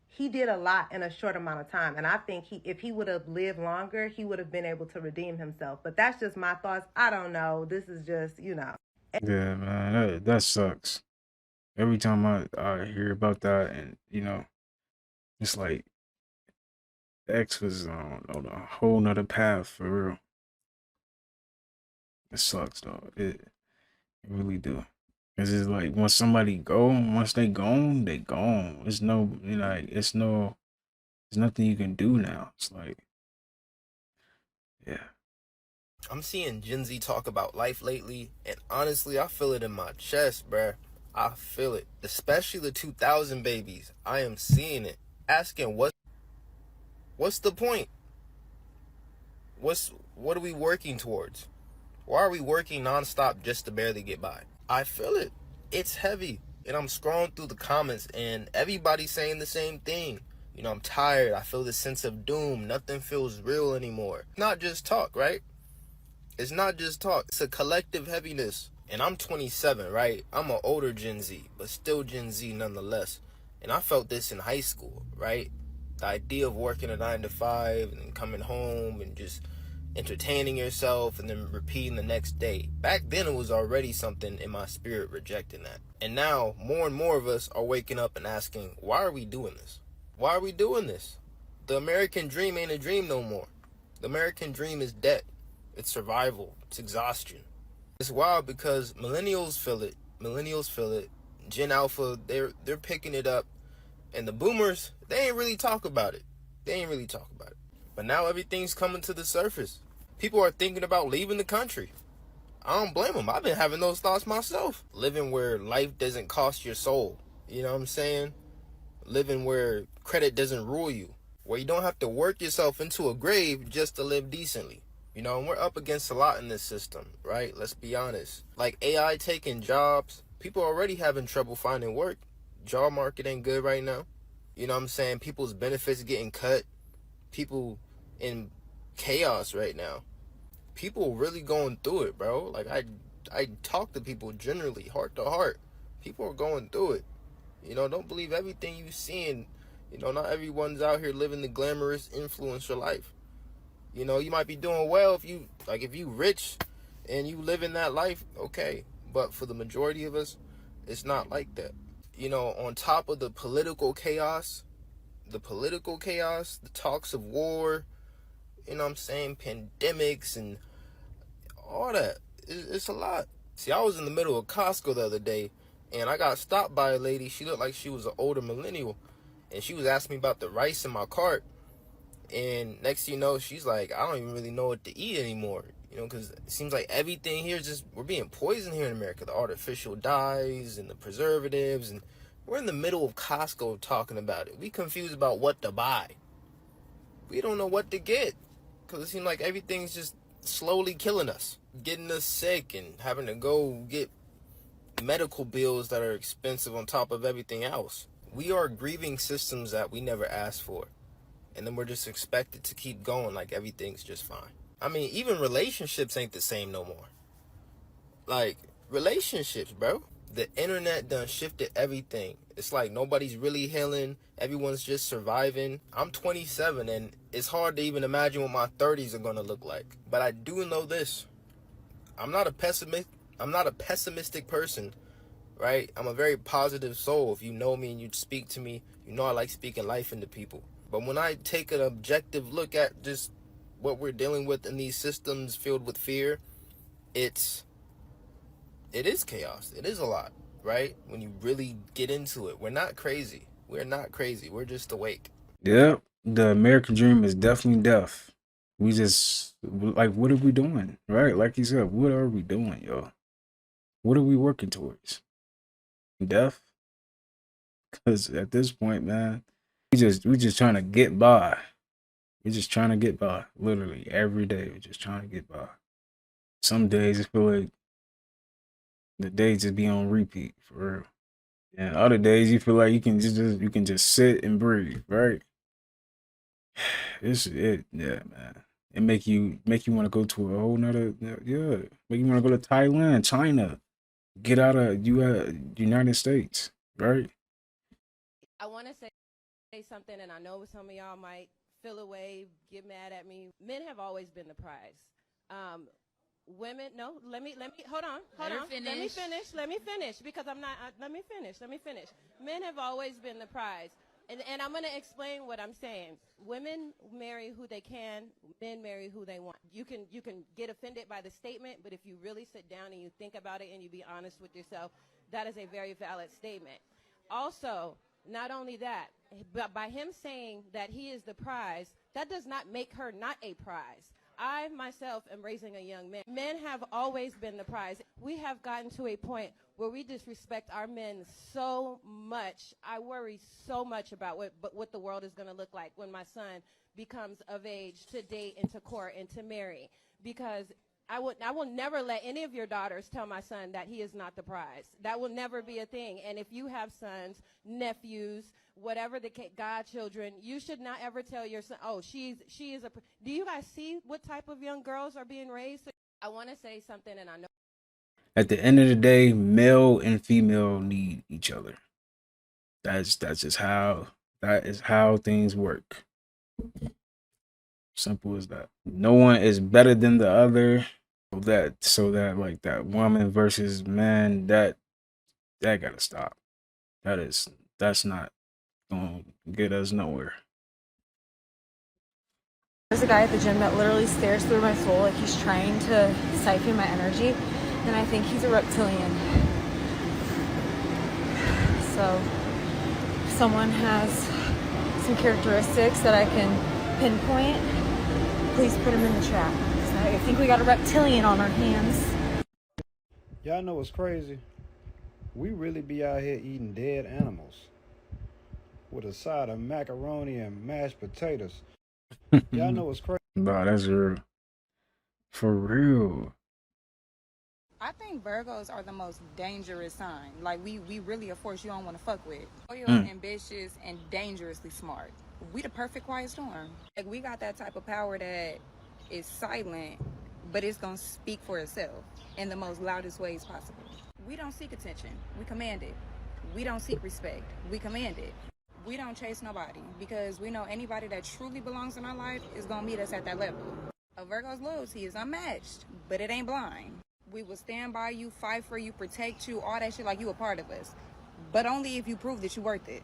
he did a lot in a short amount of time. And I think if he would have lived longer, he would have been able to redeem himself. But that's just my thoughts. I don't know. This is just, Yeah, man, that sucks. Every time I hear about that, and it's like X was on a whole nother path for real. It sucks though. It really do. Cause it's like once they gone, they gone. There's nothing you can do now. It's like, yeah. I'm seeing Gen Z talk about life lately, and honestly, I feel it in my chest, bruh. I feel it. Especially the 2000 babies. I am seeing it. Asking what's the point? What are we working towards? Why are we working nonstop just to barely get by? I feel it. It's heavy. And I'm scrolling through the comments and everybody's saying the same thing. I'm tired. I feel this sense of doom. Nothing feels real anymore. Not just talk, right? It's not just talk. It's a collective heaviness. And I'm 27, right? I'm an older Gen Z, but still Gen Z nonetheless. And I felt this in high school, right? The idea of working a 9 to 5 and then coming home and just entertaining yourself and then repeating the next day. Back then, it was already something in my spirit rejecting that. And now, more and more of us are waking up and asking, why are we doing this? Why are we doing this? The American dream ain't a dream no more. The American dream is dead. It's survival. It's exhaustion. It's wild because millennials feel it. Gen Alpha, they're picking it up. And the boomers, they ain't really talk about it. But now everything's coming to the surface. People are thinking about leaving the country. I don't blame them. I've been having those thoughts myself. Living where life doesn't cost your soul. You know what I'm saying? Living where credit doesn't rule you. Where you don't have to work yourself into a grave just to live decently. And we're up against a lot in this system, right? Let's be honest. Like AI taking jobs. People are already having trouble finding work. Job market ain't good right now. You know what I'm saying? People's benefits getting cut. People in chaos right now. People really going through it, bro. Like I talk to people generally, heart to heart. People are going through it. Don't believe everything you seeing. Not everyone's out here living the glamorous influencer life. You might be doing well if you rich and you live in that life, okay. But for the majority of us, it's not like that. On top of the political chaos, the talks of war, pandemics and all that. It's a lot. See, I was in the middle of Costco the other day, and I got stopped by a lady. She looked like she was an older millennial, and she was asking me about the rice in my cart. And next thing you know, she's like, I don't even really know what to eat anymore. You know, because it seems like everything here is just, we're being poisoned here in America. The artificial dyes and the preservatives, and we're in the middle of Costco talking about it. We confused about what to buy. We don't know what to get, because it seems like everything's just slowly killing us, getting us sick, and having to go get medical bills that are expensive on top of everything else. We are grieving systems that we never asked for. And then we're just expected to keep going like everything's just fine. I mean, even relationships ain't the same no more. Like, relationships, bro. The internet done shifted everything. It's like nobody's really healing. Everyone's just surviving. I'm 27, and it's hard to even imagine what my 30s are going to look like. But I do know this. I'm not a pessimistic person, right? I'm a very positive soul. If you know me and you speak to me, you know I like speaking life into people. But when I take an objective look at just what we're dealing with in these systems filled with fear, it is chaos. It is a lot, right? When you really get into it, we're not crazy. We're not crazy. We're just awake. Yep, the American dream is definitely death. We just, like, what are we doing, right? Like you said, what are we doing, yo? What are we working towards? Death? Because at this point, man, we just trying to get by. We're just trying to get by. Literally every day, we're just trying to get by. Some days it feel like the days just be on repeat for real. And other days you feel like you can just sit and breathe, right? Yeah, man. It make you want to go to a whole nother, yeah. Make you want to go to Thailand, China, get out of United States, right? I want to say something, and I know some of y'all might feel away, get mad at me. Men have always been the prize. Women, no, let me hold on. Let me finish because I'm not. Let me finish. Men have always been the prize, and I'm gonna explain what I'm saying. Women marry who they can. Men marry who they want. You can get offended by the statement, but if you really sit down and you think about it and you be honest with yourself, that is a very valid statement. Also, not only that, but by him saying that he is the prize, that does not make her not a prize. I myself am raising a young man. Men have always been the prize. We have gotten to a point where we disrespect our men so much. I worry so much about what the world is going to look like when my son becomes of age to date and to court and to marry, because I will never let any of your daughters tell my son that he is not the prize. That will never be a thing. And if you have sons, nephews, whatever the godchildren, you should not ever tell your son, oh, she is a. Do you guys see what type of young girls are being raised? I want to say something, and I know. At the end of the day, male and female need each other. That's just how things work. Simple as that. No one is better than the other. So that like that woman versus man, that gotta stop. That's not gonna get us nowhere. There's a guy at the gym that literally stares through my soul like he's trying to siphon my energy, and I think he's a reptilian. So if someone has some characteristics that I can pinpoint, please put him in the chat. I think we got a reptilian on our hands. Y'all know what's crazy? We really be out here eating dead animals with a side of macaroni and mashed potatoes. Y'all know what's crazy? Nah, that's real. For real. I think Virgos are the most dangerous sign. Like, we really a force you don't want to fuck with. Loyal, ambitious, and dangerously smart. We the perfect quiet storm. Like, we got that type of power that is silent, but it's gonna speak for itself in the most loudest ways possible. We don't seek attention, we command it. We don't seek respect, we command it. We don't chase nobody because we know anybody that truly belongs in our life is gonna meet us at that level. A Virgo's loyalty is unmatched, but it ain't blind. We will stand by you, fight for you, protect you, all that shit like you a part of us. But only if you prove that you're worth it.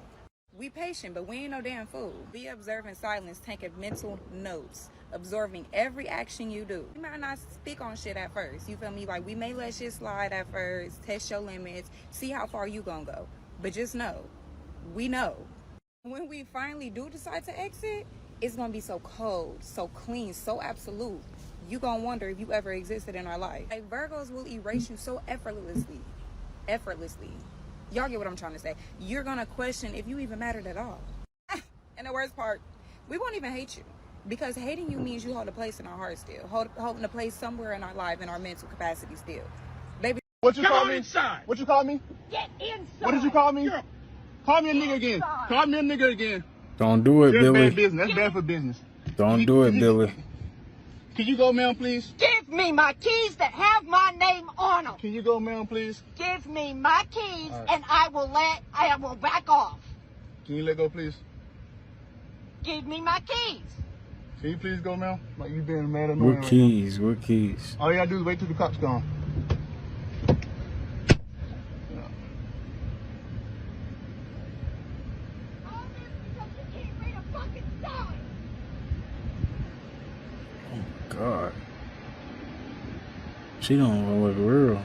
We patient, but we ain't no damn fool. Be observing silence, taking mental notes, absorbing every action you do. You might not speak on shit at first, you feel me? Like, we may let shit slide at first, test your limits, see how far you gonna go. But just know, we know. When we finally do decide to exit, it's gonna be so cold, so clean, so absolute. You gonna wonder if you ever existed in our life. Like, Virgos will erase you so effortlessly. Y'all get what I'm trying to say. You're gonna question if you even mattered at all. And the worst part, we won't even hate you. Because hating you means you hold a place in our heart still. Holding a place somewhere in our life, in our mental capacity still. Baby, what you call me? Inside. What you call me? Get inside. What did you call me? Girl. Call me a nigga again. Call me a nigga again. Don't do it, That's Billy. bad business. That's bad for business. Don't do it, Billy. Can you go, ma'am, please? Give me my keys that have my name on them. Can you go, ma'am, please? Give me my keys, right. and I will back off. Can you let go, please? Give me my keys. Can you please go, ma'am? Like, you being mad at me. What keys? Right, what keys? All you gotta do is wait till the cop's gone. All this because you can't read a fucking sign. God. She don't look real.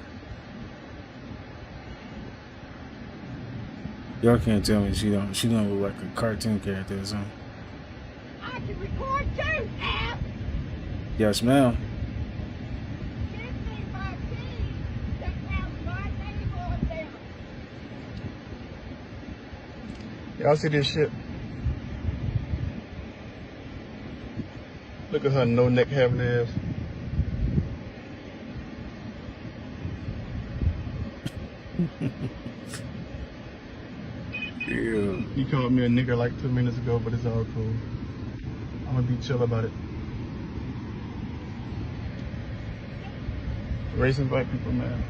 Y'all can't tell me she don't look like a cartoon character or something. I can record too, ass. Yes, ma'am. Give me my keys that have my name on them. Y'all see this shit? Look at her no neck having ass. Yeah. You called me a nigger like 2 minutes ago, but it's all cool. I'm gonna be chill about it. Racing white people, man.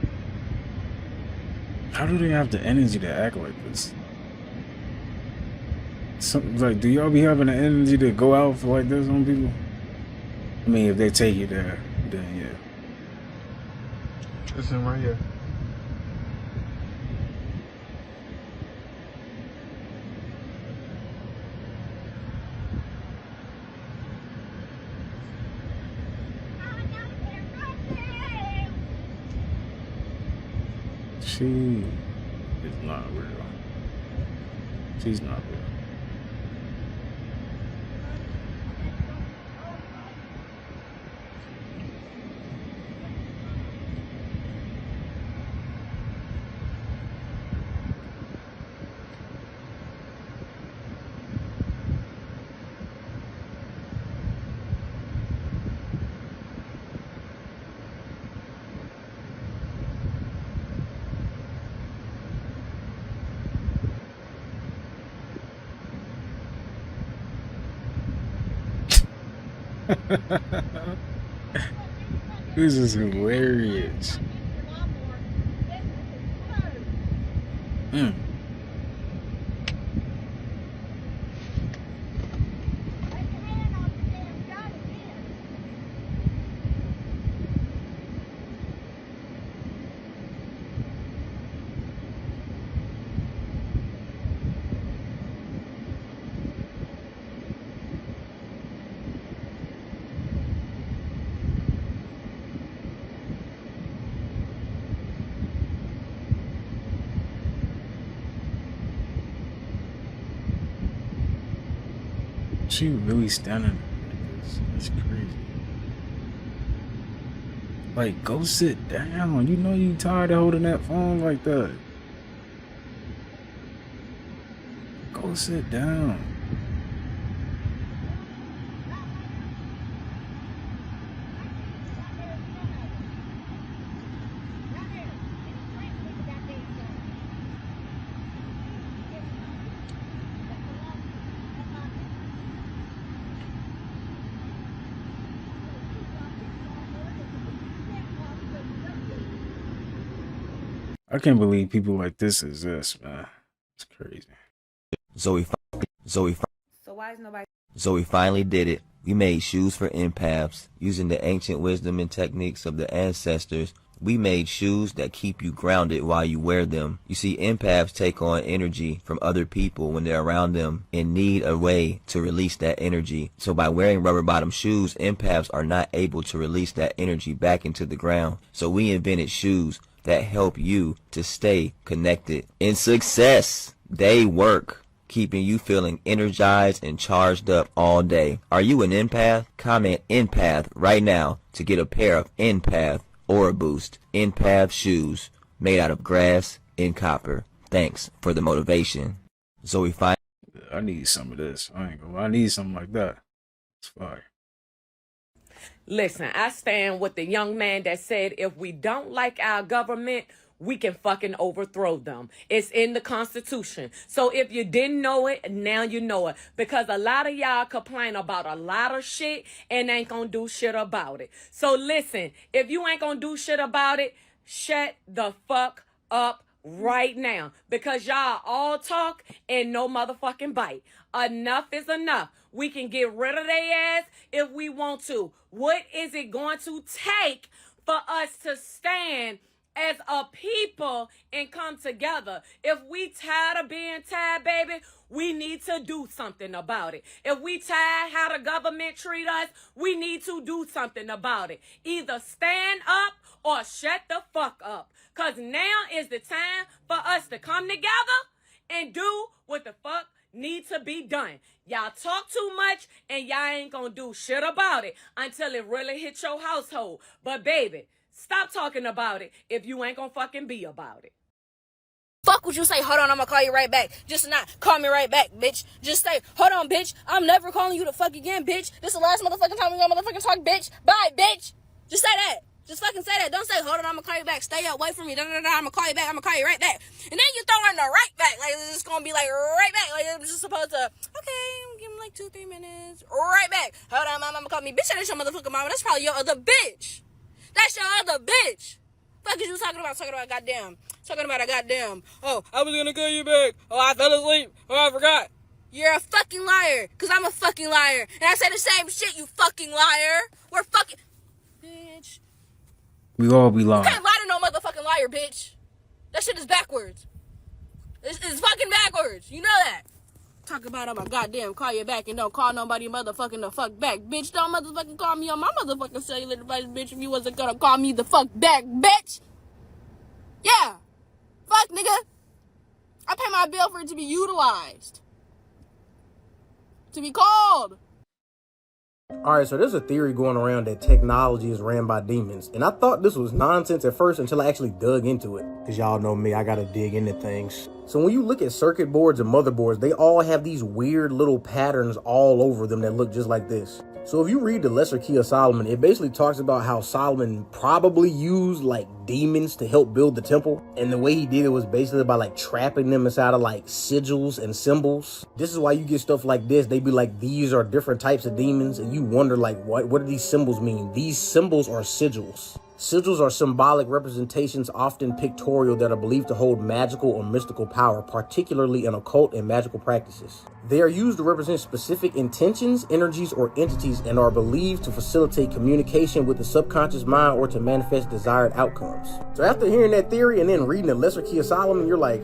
How do they have the energy to act like this? Like, do y'all be having the energy to go out for like this on people? I mean, if they take you there, then yeah. Listen right here. She is not real. She's not real. This is hilarious. She really standing like this. That's crazy. Like, go sit down. You know you tired of holding that phone like that. Go sit down. I can't believe people like this exist, man. It's crazy. Zoe finally did it. We made shoes for empaths using the ancient wisdom and techniques of the ancestors We made shoes that keep you grounded while you wear them. You see, empaths take on energy from other people when they're around them and need a way to release that energy. So by wearing rubber bottom shoes, empaths are not able to release that energy back into the ground. So we invented shoes that help you to stay connected. In success, they work, keeping you feeling energized and charged up all day. Are you an empath? Comment empath right now to get a pair of empath Aura Boost empath shoes made out of grass and copper. Thanks for the motivation. Zoe Fine. I need some of this. I ain't gonna lie. I need something like that. It's fire. Listen, I stand with the young man that said if we don't like our government, we can fucking overthrow them. It's in the Constitution. So if you didn't know it, now you know it. Because a lot of y'all complain about a lot of shit and ain't gonna do shit about it. So listen, if you ain't gonna do shit about it, shut the fuck up right now. Because y'all all talk and no motherfucking bite. Enough is enough. We can get rid of their ass if we want to. What is it going to take for us to stand as a people and come together? If we tired of being tired, baby, we need to do something about it. If we tired how the government treat us, we need to do something about it. Either stand up or shut the fuck up. Because now is the time for us to come together and do what the fuck need to be done. Y'all talk too much and y'all ain't gonna do shit about it until it really hit your household. But baby, stop talking about it if you ain't gonna fucking be about it. Fuck what you say, hold on, I'm gonna call you right back. Just not call me right back, bitch. Just say, hold on, bitch. I'm never calling you the fuck again, bitch. This the last motherfucking time we gonna motherfucking talk, bitch. Bye, bitch. Just say that. Just fucking say that. Don't say, hold on, I'm gonna call you back. Stay up, wait for me. I'm gonna call you back. I'm gonna call you right back. And then you throw in the right back. Like, it's just gonna be like right back. Like, I'm just supposed to, okay, give him like 2-3 minutes. Right back. Hold on, mama call me. Bitch, that ain't your motherfucking mama. That's probably your other bitch. That's your other bitch. Fuck is you talking about? Talking about goddamn. Talking about a goddamn. Oh, I was gonna call you back. Oh, I fell asleep. Oh, I forgot. You're a fucking liar. Cause I'm a fucking liar. And I say the same shit, you fucking liar. We're fucking... Bitch. We all be lying. You can't lie to no motherfucking liar, bitch. That shit is backwards. It's fucking backwards. You know that. Talk about I'm a goddamn call you back and don't call nobody motherfucking the fuck back. Bitch, don't motherfucking call me on my motherfucking cellular device, bitch, if you wasn't gonna call me the fuck back, bitch. Yeah. Fuck, nigga. I pay my bill for it to be utilized. To be called. Alright, so there's a theory going around that technology is ran by demons. And I thought this was nonsense at first until I actually dug into it. Because y'all know me, I gotta dig into things. So when you look at circuit boards and motherboards, they all have these weird little patterns all over them that look just like this. So if you read the Lesser Key of Solomon, it basically talks about how Solomon probably used like demons to help build the temple. And the way he did it was basically by like trapping them inside of like sigils and symbols. This is why you get stuff like this. They be like, these are different types of demons. And you wonder like, what do these symbols mean? These symbols are sigils. Sigils are symbolic representations, often pictorial, that are believed to hold magical or mystical power, particularly in occult and magical practices. They are used to represent specific intentions, energies, or entities, and are believed to facilitate communication with the subconscious mind or to manifest desired outcomes. So after hearing that theory and then reading the Lesser Key of Solomon, you're like,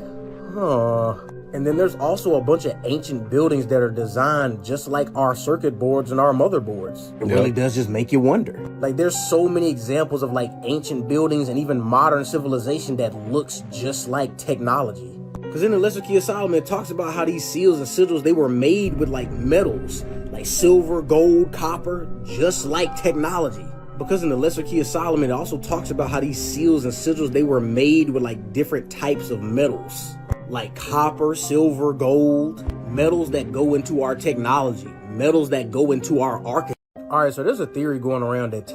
huh. And then there's also a bunch of ancient buildings that are designed just like our circuit boards and our motherboards. It really does just make you wonder. Like, there's so many examples of like ancient buildings and even modern civilization that looks just like technology. Because in the Lesser Key of Solomon, it talks about how these seals and sigils, they were made with like metals, like silver, gold, copper, just like technology. Because in the Lesser Key of Solomon, it also talks about how these seals and sigils, they were made with like different types of metals. Like copper, silver, gold, metals that go into our technology, metals that go into our architecture. All right, so there's a theory going around that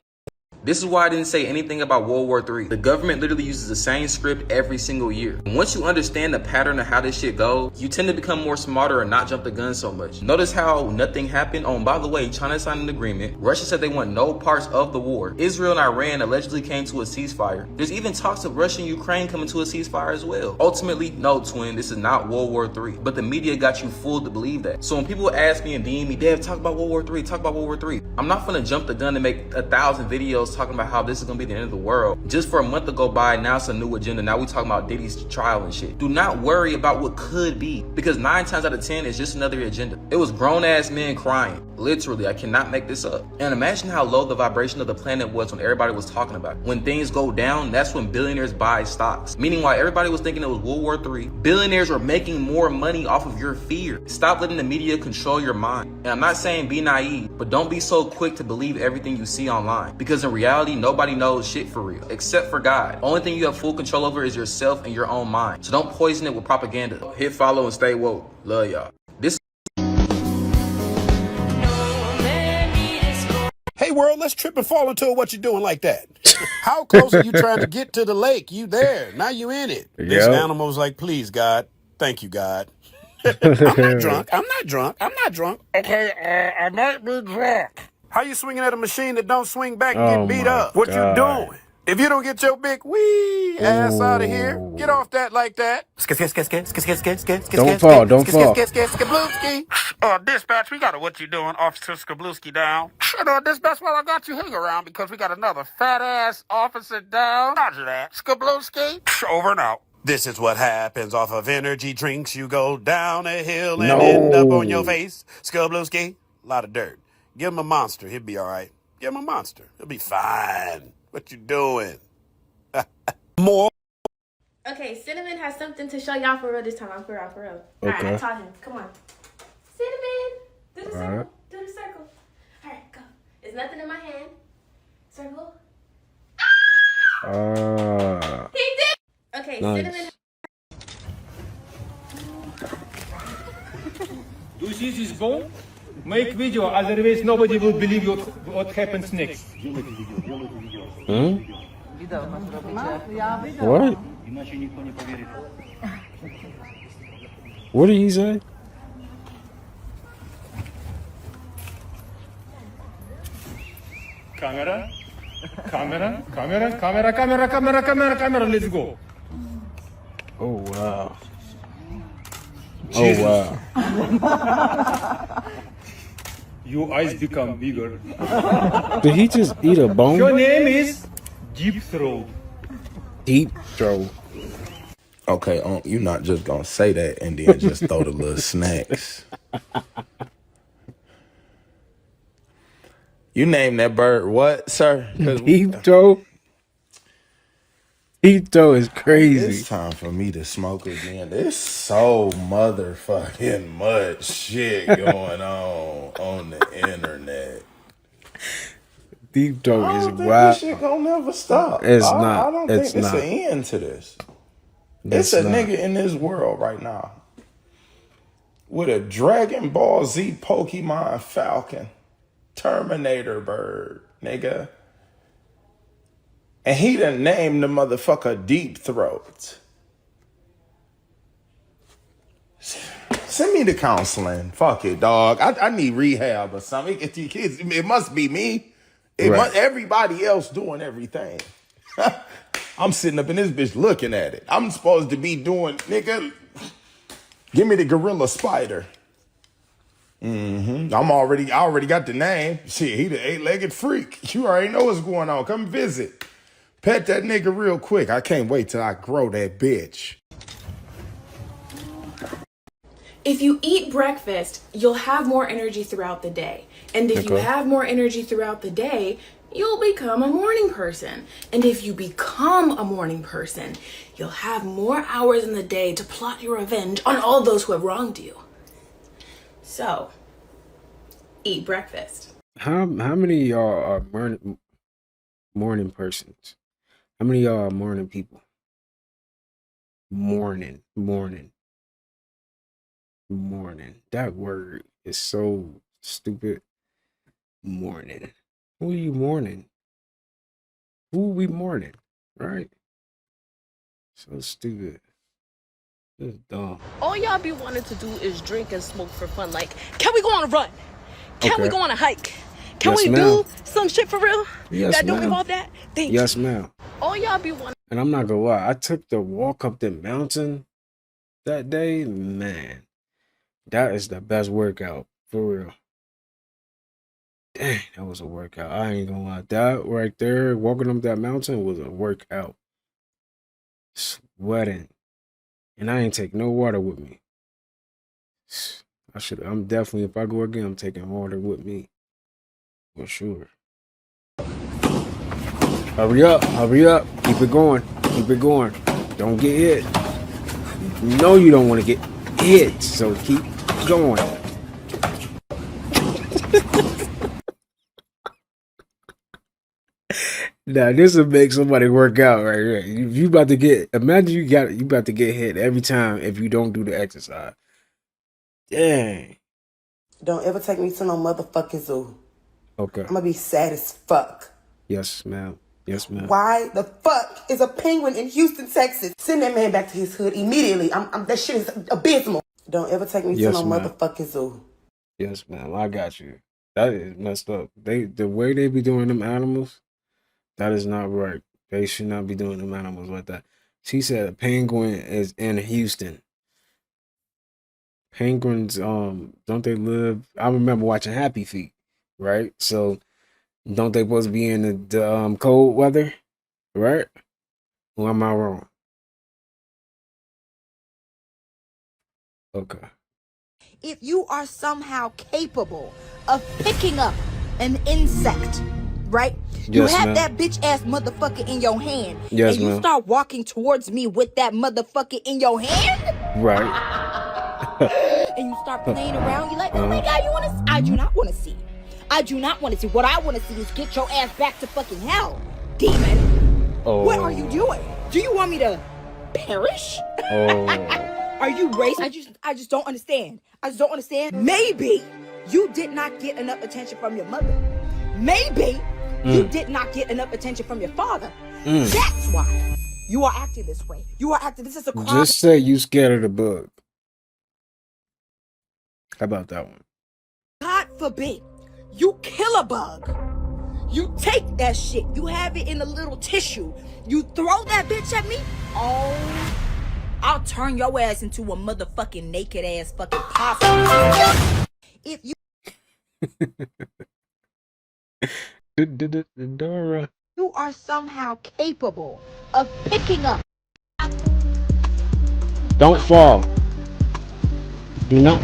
This is why I didn't say anything about World War III. The government literally uses the same script every single year. And once you understand the pattern of how this shit goes, you tend to become more smarter and not jump the gun so much. Notice how nothing happened. Oh, and by the way, China signed an agreement. Russia said they want no parts of the war. Israel and Iran allegedly came to a ceasefire. There's even talks of Russia and Ukraine coming to a ceasefire as well. Ultimately, no, twin, this is not World War III. But the media got you fooled to believe that. So when people ask me and DM me, Dev, talk about World War III, talk about World War III. I'm not gonna jump the gun and make 1,000 videos talking about how this is gonna be the end of the world. Just for a month to go by, now it's a new agenda. Now we talking about Diddy's trial and shit. Do not worry about what could be, because 9 times out of 10 is just another agenda. It was grown ass men crying. Literally, I cannot make this up. And imagine how low the vibration of the planet was when everybody was talking about it. When things go down, that's when billionaires buy stocks. Meaning while everybody was thinking it was World War III, billionaires were making more money off of your fear. Stop letting the media control your mind. And I'm not saying be naive, but don't be so quick to believe everything you see online. Because in reality, nobody knows shit for real, except for God. Only thing you have full control over is yourself and your own mind. So don't poison it with propaganda. Hit follow and stay woke. Love y'all. Hey world, let's trip and fall into it. What you doing like that? How close are you trying to get to the lake? You there. Now you in it. This Yep. animal was like, please, God. Thank you, God. I'm not drunk. Okay, I might be drunk. How you swinging at a machine that don't swing back and Oh get beat my up? What you God. doing? If you don't get your big wee ass out of here, get off that like that. Don't fall. Don't fall. Skabluski. Dispatch, we got a what you doing, Officer Skabluski down. Dispatch, well, I got you hang around because we got another fat ass officer down. Roger that. Skabluski. Over and out. This is what happens off of energy drinks. You go down a hill and end up on your No. face. Skabluski. A lot of dirt. Give him a monster. He'll be all right. Give him a monster. He'll be fine. What you doing? More. Okay, Cinnamon has something to show y'all for real this time. I'm for real, for real. All right, I Okay. taught him. Come on. Cinnamon, do the circle. Alright. Do the circle. All right, go. There's nothing in my hand. Circle. He did. Okay, Nice. Cinnamon. Do you see this bone? Make video, otherwise nobody will believe what happens next. Hmm? What? What did he say? Camera, let's go. Oh wow. Oh wow. Your eyes become bigger. Did he just eat a bone? Your name is Deep Throat. Deep Throat. Okay, you're not just gonna say that and then just throw the little snacks. You name that bird what, sir? Deep Throat. Deep Throat is crazy. It's time for me to smoke again. There's so motherfucking much shit going on the internet. Deep Throat I is don't think wild. this shit gonna never stop. It's I not. don't It's think it's not. an end to this. It's It's a not. nigga in this world right now with a Dragon Ball Z Pokemon Falcon Terminator bird, nigga. And he done named the motherfucker Deep Throat. Send me to counseling. Fuck it, dog. I need rehab or something. Get these kids. It must be me. Right. Everybody else doing everything. I'm sitting up in this bitch looking at it. I'm supposed to be doing, nigga. Give me the gorilla spider. I already got the name. Shit, he the 8-legged freak. You already know what's going on. Come visit. Pet that nigga real quick. I can't wait till I grow that bitch. If you eat breakfast, you'll have more energy throughout the day. And if you Okay. have more energy throughout the day, you'll become a morning person. And if you become a morning person, you'll have more hours in the day to plot your revenge on all those who have wronged you. So, eat breakfast. How many of y'all are morning persons? How many of y'all are morning people? Morning. That word is so stupid. Morning. Who are you mourning? Who we mourning? Right? So stupid. Just dumb. All y'all be wanting to do is drink and smoke for fun. Like, can we go on a run? Can we Okay. go on a hike? Can Yes, we ma'am. do some shit for real? Yes, That don't ma'am. involve that? Thank Yes, you. ma'am. All y'all be wanting. And I'm not gonna lie, I took the walk up the mountain that day. Man, that is the best workout for real. Dang, that was a workout. I ain't gonna lie. That right there, walking up that mountain was a workout. Sweating. And I ain't take no water with me. I'm definitely, if I go again, I'm taking water with me. For sure. Hurry up, hurry up. Keep it going. Keep it going. Don't get hit. You know you don't want to get hit, so keep going. Now this will make somebody work out right here. You about to get, imagine you about to get hit every time if you don't do the exercise. Dang. Don't ever take me to no motherfucking zoo. Okay. I'm gonna be sad as fuck. Yes, ma'am. Yes, ma'am. Why the fuck is a penguin in Houston, Texas? Send that man back to his hood immediately. That shit is abysmal. Don't ever take me to no motherfucking zoo. Yes, ma'am. I got you. That is messed up. The way they be doing them animals, that is not right. They should not be doing them animals like that. She said a penguin is in Houston. Penguins, don't they live? I remember watching Happy Feet, right? So don't they supposed to be in the cold weather, right? Or am I wrong? Okay. If you are somehow capable of picking up an insect, right? You Yes, have ma'am. that bitch ass motherfucker in your hand, Yes, and you ma'am. start walking towards me with that motherfucker in your hand, Right. and you start playing around. You're like, oh my god, you want to? I do not want to see. I do not want to see. What I want to see is get your ass back to fucking hell, demon. Oh. What are you doing? Do you want me to perish? Oh. Are you racist? I just don't understand. I just don't understand. Maybe you did not get enough attention from your mother. Maybe you did not get enough attention from your father. That's why you are acting this way. You are acting. This is a crime. Just say you scared of the bug. How about that one? God forbid you kill a bug. You take that shit. You have it in a little tissue. You throw that bitch at me. Oh, I'll turn your ass into a motherfucking naked ass fucking possum. If you Dora. you are somehow capable of picking up. Don't fall. Do not.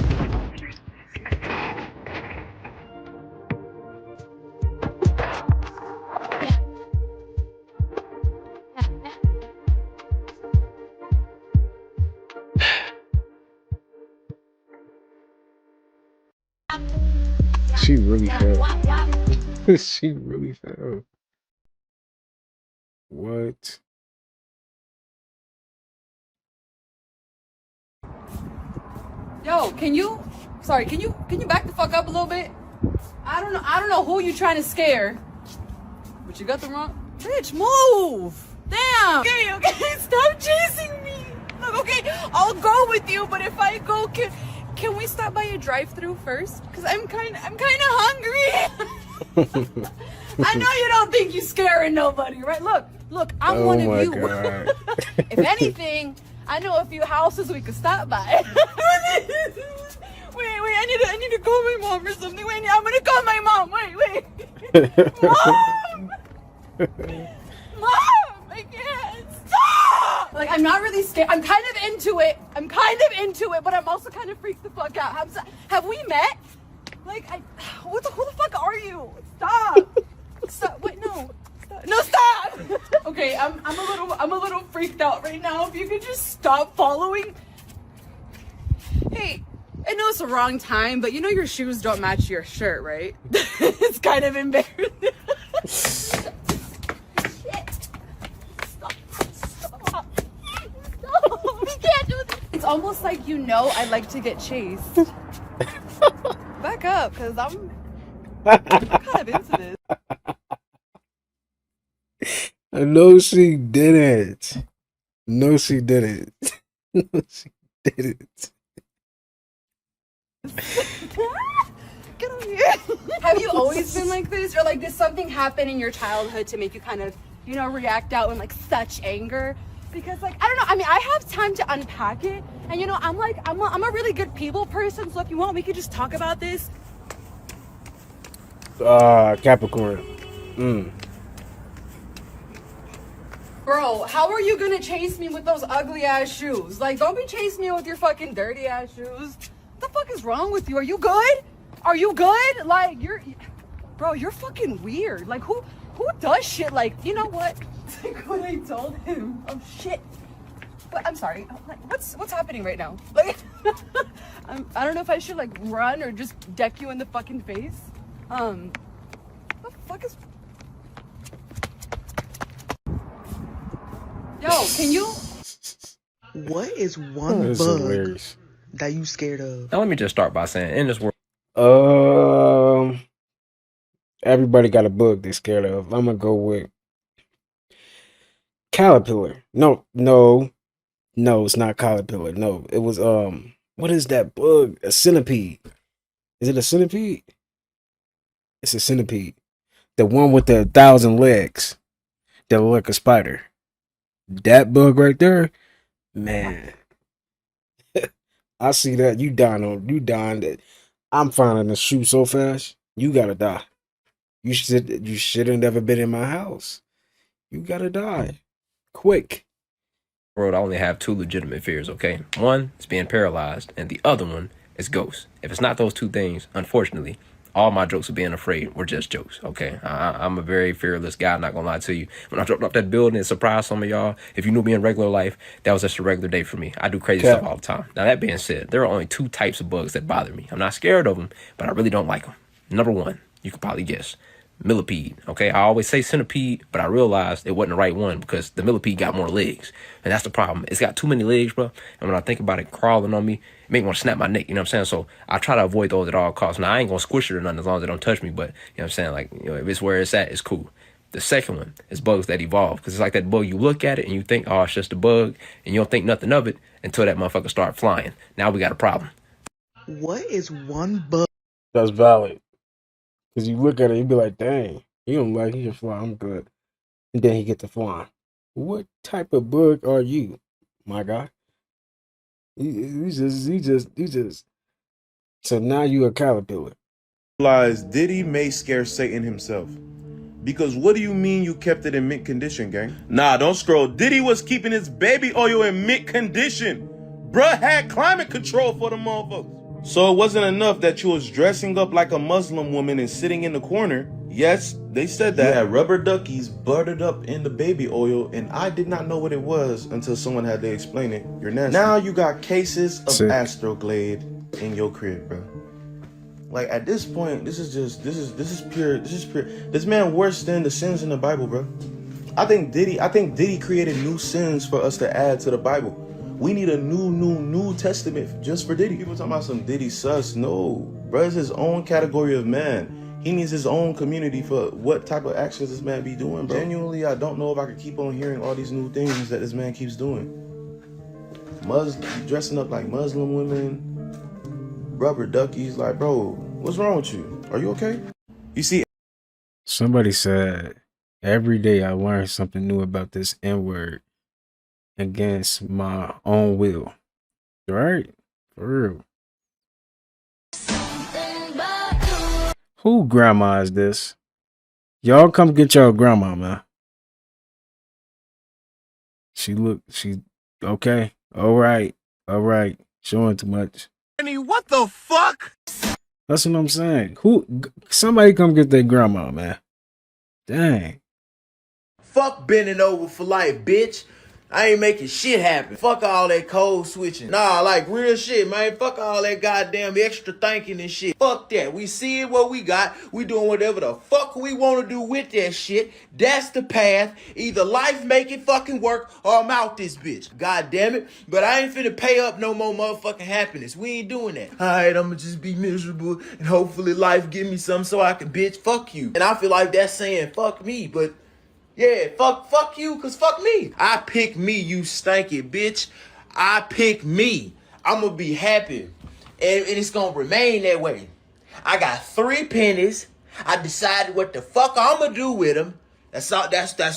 She really fell. She really fell. What? Yo, can you back the fuck up a little bit? I don't know who you trying to scare, but you got the wrong bitch. Move. Damn. Okay, stop chasing me. Look, okay, I'll go with you, but if I go, can we stop by a drive-thru first? Cause I'm kind of hungry. I know you don't think you're scaring nobody, right? Look, I'm one of you. God. If anything, I know a few houses we could stop by. Wait, I need to call my mom or something. Wait, I'm gonna call my mom. Wait. Mom! Mom! I can't. Stop! Like, I'm not really scared. I'm kind of into it, but I'm also kind of freaked the fuck out. Have we met? Like, who the fuck are you? Stop! Stop! Wait, no. Stop. No, stop! Okay, I'm a little freaked out right now. If you could just stop following. Hey, I know it's the wrong time, but you know your shoes don't match your shirt, right? It's kind of embarrassing. Shit. Stop. We can't do this. It's almost like you know I like to get chased. Back up, because I'm kind of into this. No, she didn't. No, she didn't. No, she didn't. Get over here. Have you always been like this? Or like did something happen in your childhood to make you kind of, react out in like such anger? Because like, I don't know, I mean, I have time to unpack it. And I'm a really good people person. So if you want, we could just talk about this. Capricorn. Bro, how are you gonna chase me with those ugly ass shoes? Like, don't be chasing me with your fucking dirty ass shoes. What the fuck is wrong with you? Are you good? Are you good? Like, bro, you're fucking weird. Like, who does shit like, you know what? It's like what I told him. Oh shit. But I'm sorry. Like, what's happening right now? Like, I don't know if I should like run or just deck you in the fucking face. What the fuck is? Yo, can you? What is one That's bug hilarious. that you scared of? Now let me just start by saying, in this world, Everybody got a bug they're scared of. I'm gonna go with caterpillar. No, it's not caterpillar. No, it was what is that bug? A centipede. Is it a centipede? It's a centipede. The one with the 1,000 legs that look like a spider. That bug right there, man. I see that. You dying that. I'm finding the shoe so fast. You gotta die. You shouldn't ever been in my house. You gotta die. Quick. I only have two legitimate fears, okay? One is being paralyzed, and the other one is ghosts. If it's not those two things, unfortunately, all my jokes of being afraid were just jokes, okay? I'm a very fearless guy, not gonna lie to you. When I dropped off that building and surprised some of y'all, if you knew me in regular life, that was just a regular day for me. I do crazy stuff all the time. Now, that being said, there are only two types of bugs that bother me. I'm not scared of them, but I really don't like them. Number one, you could probably guess, millipede, okay? I always say centipede, but I realized it wasn't the right one because the millipede got more legs. And that's the problem. It's got too many legs, bro. And when I think about it crawling on me, it make me want to snap my neck, you know what I'm saying? So I try to avoid those at all costs. Now, I ain't going to squish it or nothing as long as they don't touch me, but, you know what I'm saying? Like, you know, if it's where it's at, it's cool. The second one is bugs that evolve because it's like that bug, you look at it and you think, oh, it's just a bug, and you don't think nothing of it until that motherfucker start flying. Now we got a problem. What is one bug? That's valid. Because you look at it, you be like, dang, you don't like he can fly, I'm good. And then he get to flying. What type of bug are you, my guy? He just. So now you a caterpillar. Diddy may scare Satan himself. Because what do you mean you kept it in mint condition, gang? Nah, don't scroll. Diddy was keeping his baby oil in mint condition. Bruh had climate control for the motherfuckers. So it wasn't enough that you was dressing up like a Muslim woman and sitting in the corner. Yes, they said that. You had rubber duckies buttered up in the baby oil, and I did not know what it was until someone had to explain it. You're nasty. Now you got cases of Astroglade in your crib, bro. Like at this point, this is pure. This man worse than the sins in the Bible, bro. I think Diddy created new sins for us to add to the Bible. We need a new testament just for Diddy. People talking about some Diddy sus. No, bro, it's his own category of man. He needs his own community for what type of actions this man be doing, bro. Genuinely, I don't know if I could keep on hearing all these new things that this man keeps doing. Dressing up like Muslim women, rubber duckies. Like, bro, what's wrong with you? Are you okay? You see, somebody said, every day I learn something new about this N-word against my own will. Right? For real. Who grandma is this? Y'all come get your grandma, man. She okay. All right. Showing too much. What the fuck? That's what I'm saying. Somebody come get their grandma, man. Dang. Fuck bending over for life, bitch. I ain't making shit happen. Fuck all that code switching. Nah, like real shit, man. Fuck all that goddamn extra thinking and shit. Fuck that. We see what we got. We doing whatever the fuck we want to do with that shit. That's the path. Either life make it fucking work or I'm out this bitch. God damn it. But I ain't finna pay up no more motherfucking happiness. We ain't doing that. Alright, I'ma just be miserable and hopefully life give me something so I can bitch fuck you. And I feel like that's saying fuck me, but yeah, fuck you, cause fuck me. I pick me, you stanky bitch. I pick me. I'ma be happy. And it's gonna remain that way. I got 3 pennies. I decided what the fuck I'ma do with them. That's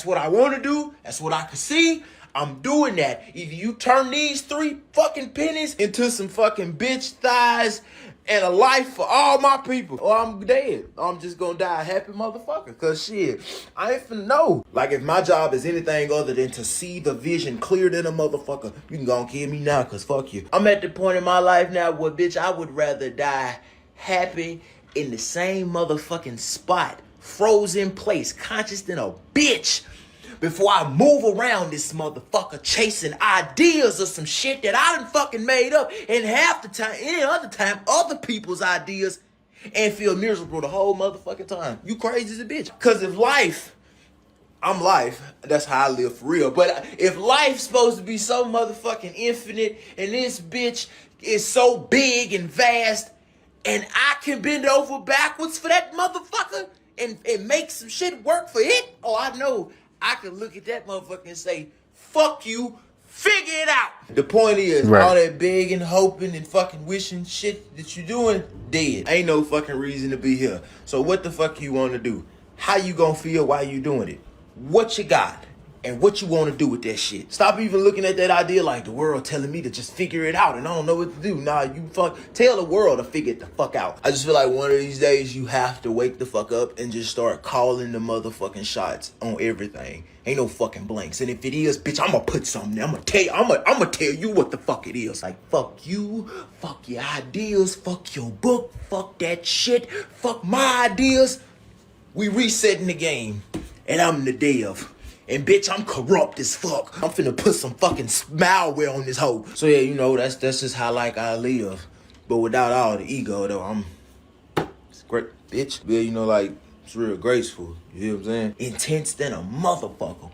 what I wanna do. That's what I can see. I'm doing that. Either you turn these 3 fucking pennies into some fucking bitch thighs and a life for all my people, or I'm dead. I'm just gonna die a happy motherfucker. Cause shit, I ain't finna know. Like, if my job is anything other than to see the vision clear than a motherfucker, you can go and kill me now, cause fuck you. I'm at the point in my life now where, bitch, I would rather die happy in the same motherfucking spot, frozen in place, conscious than a bitch, before I move around this motherfucker chasing ideas or some shit that I done fucking made up, and half the time, any other time, other people's ideas, and feel miserable the whole motherfucking time. You crazy as a bitch. Cause if life, I'm life, that's how I live for real. But if life's supposed to be so motherfucking infinite, and this bitch is so big and vast, and I can bend over backwards for that motherfucker and make some shit work for it, oh, I know I can look at that motherfucker and say, fuck you, figure it out. The point is, all that begging, hoping, and fucking wishing shit that you doing, dead. Ain't no fucking reason to be here. So what the fuck you want to do? How you gonna feel while you doing it? What you got? And what you want to do with that shit. Stop even looking at that idea like the world telling me to just figure it out and I don't know what to do. Nah, you tell the world to figure it the fuck out. I just feel like one of these days you have to wake the fuck up and just start calling the motherfucking shots on everything. Ain't no fucking blanks. And if it is, bitch, I'm gonna put something there. I'm gonna tell you what the fuck it is. Like, fuck you, fuck your ideas, fuck your book, fuck that shit, fuck my ideas. We resetting the game and I'm the dev. And bitch, I'm corrupt as fuck. I'm finna put some fucking malware on this hoe. So yeah, you know, that's just how like I live. But without all the ego though, it's great, bitch. Yeah, you know, like, it's real graceful. You hear what I'm saying? Intense than a motherfucker.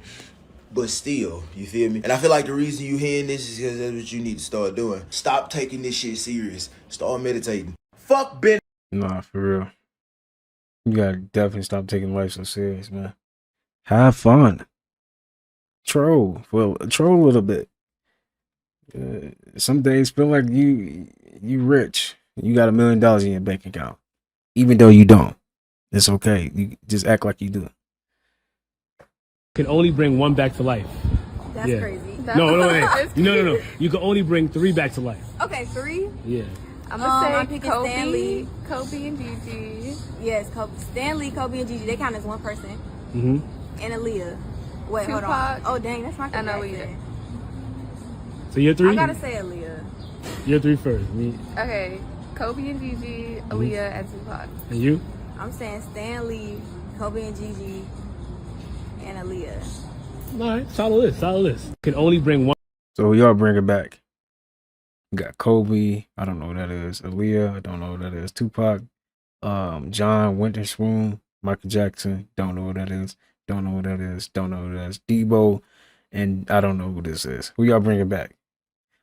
But still, you feel me? And I feel like the reason you hearing this is because that's what you need to start doing. Stop taking this shit serious. Start meditating. Fuck Ben. Nah, for real. You gotta definitely stop taking life so serious, man. Have fun. Troll a little bit. Some days feel like you rich. You got $1 million in your bank account, even though you don't. It's okay. You just act like you do. Can only bring one back to life. That's crazy. No. You can only bring 3 back to life. Okay, 3. Yeah. I'm gonna say Kobe, Stanley, Kobe and Gigi. Yes, Stanley, Kobe, and Gigi. They count as one person. Mm-hmm. And Aaliyah. Wait, hold on. Oh dang, that's my favorite. And Aaliyah. So you're 3? I gotta say Aaliyah. You're 3 first. Okay, Kobe and Gigi, Aaliyah, and Tupac. And you? I'm saying Stanley, Kobe and Gigi, and Aaliyah. All right, solid list. Can only bring one. So y'all bring it back. You got Kobe, I don't know what that is. Aaliyah, I don't know what that is. Tupac, John Winterspoon, Michael Jackson, don't know what that is. Don't know what that is. Don't know what that is. Debo, and I don't know who this is. Who y'all bringing back?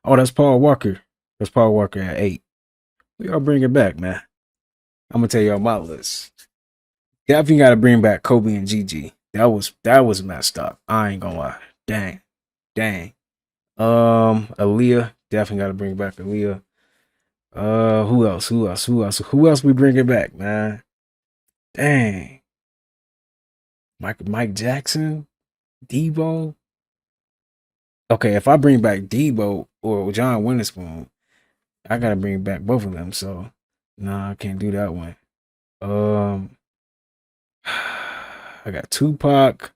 Oh, that's Paul Walker. That's Paul Walker at 8. Who y'all bringing back, man? I'm gonna tell y'all my list. Definitely gotta bring back Kobe and Gigi. That was messed up. I ain't gonna lie. Dang. Aaliyah, definitely gotta bring back Aaliyah. Who else we bringing back, man? Dang. Mike Jackson, Debo. Okay, if I bring back Debo or John Winterspoon, I gotta bring back both of them. So, nah, I can't do that one. I got Tupac.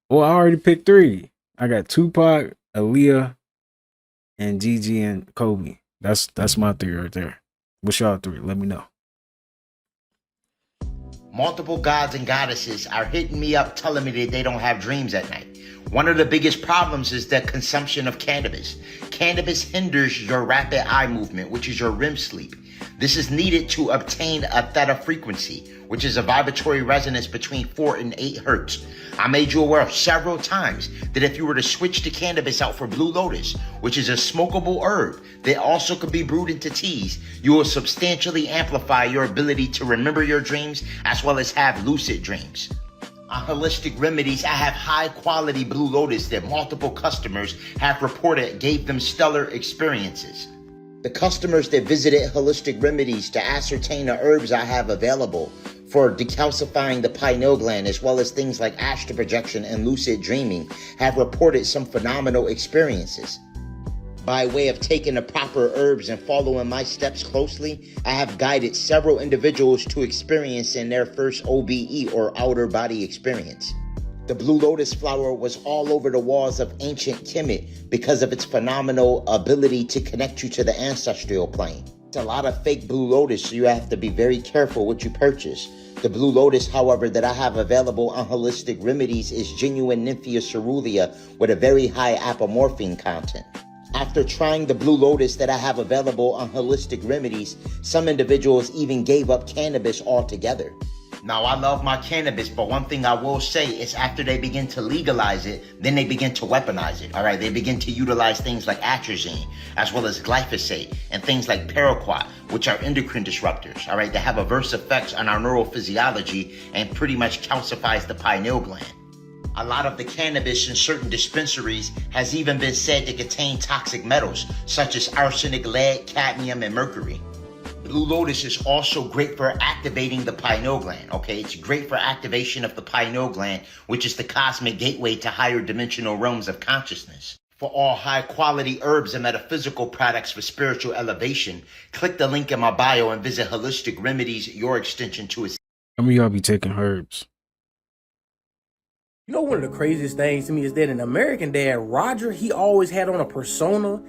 Well, I already picked 3. I got Tupac, Aaliyah, and Gigi and Kobe. That's my 3 right there. What's y'all 3? Let me know. Multiple gods and goddesses are hitting me up telling me that they don't have dreams at night. One of the biggest problems is the consumption of cannabis. Cannabis hinders your rapid eye movement, which is your REM sleep. This is needed to obtain a theta frequency, which is a vibratory resonance between 4 and 8 hertz. I made you aware several times that if you were to switch the cannabis out for Blue Lotus, which is a smokable herb that also could be brewed into teas, you will substantially amplify your ability to remember your dreams as well as have lucid dreams. On Holistic Remedies, I have high quality Blue Lotus that multiple customers have reported gave them stellar experiences. The customers that visited Holistic Remedies to ascertain the herbs I have available for decalcifying the pineal gland, as well as things like astral projection and lucid dreaming, have reported some phenomenal experiences. By way of taking the proper herbs and following my steps closely, I have guided several individuals to experiencing their first OBE or outer body experience. The blue lotus flower was all over the walls of ancient Kemet because of its phenomenal ability to connect you to the ancestral plane. It's a lot of fake blue lotus, so you have to be very careful what you purchase. The blue lotus, however, that I have available on Holistic Remedies is genuine Nymphia cerulea with a very high apomorphine content. After trying the blue lotus that I have available on Holistic Remedies, some individuals even gave up cannabis altogether. Now, I love my cannabis, but one thing I will say is after they begin to legalize it, then they begin to weaponize it, all right? They begin to utilize things like atrazine, as well as glyphosate, and things like paraquat, which are endocrine disruptors, all right? They have adverse effects on our neurophysiology and pretty much calcifies the pineal gland. A lot of the cannabis in certain dispensaries has even been said to contain toxic metals, such as arsenic, lead, cadmium, and mercury. Blue lotus is also great for activating the pineal gland, okay? It's great for activation of the pineal gland, which is the cosmic gateway to higher dimensional realms of consciousness. For all high-quality herbs and metaphysical products for spiritual elevation, click the link in my bio and visit Holistic Remedies, your extension to its... How many of y'all be taking herbs? You know, one of the craziest things to me is that in American Dad, Roger, he always had on a persona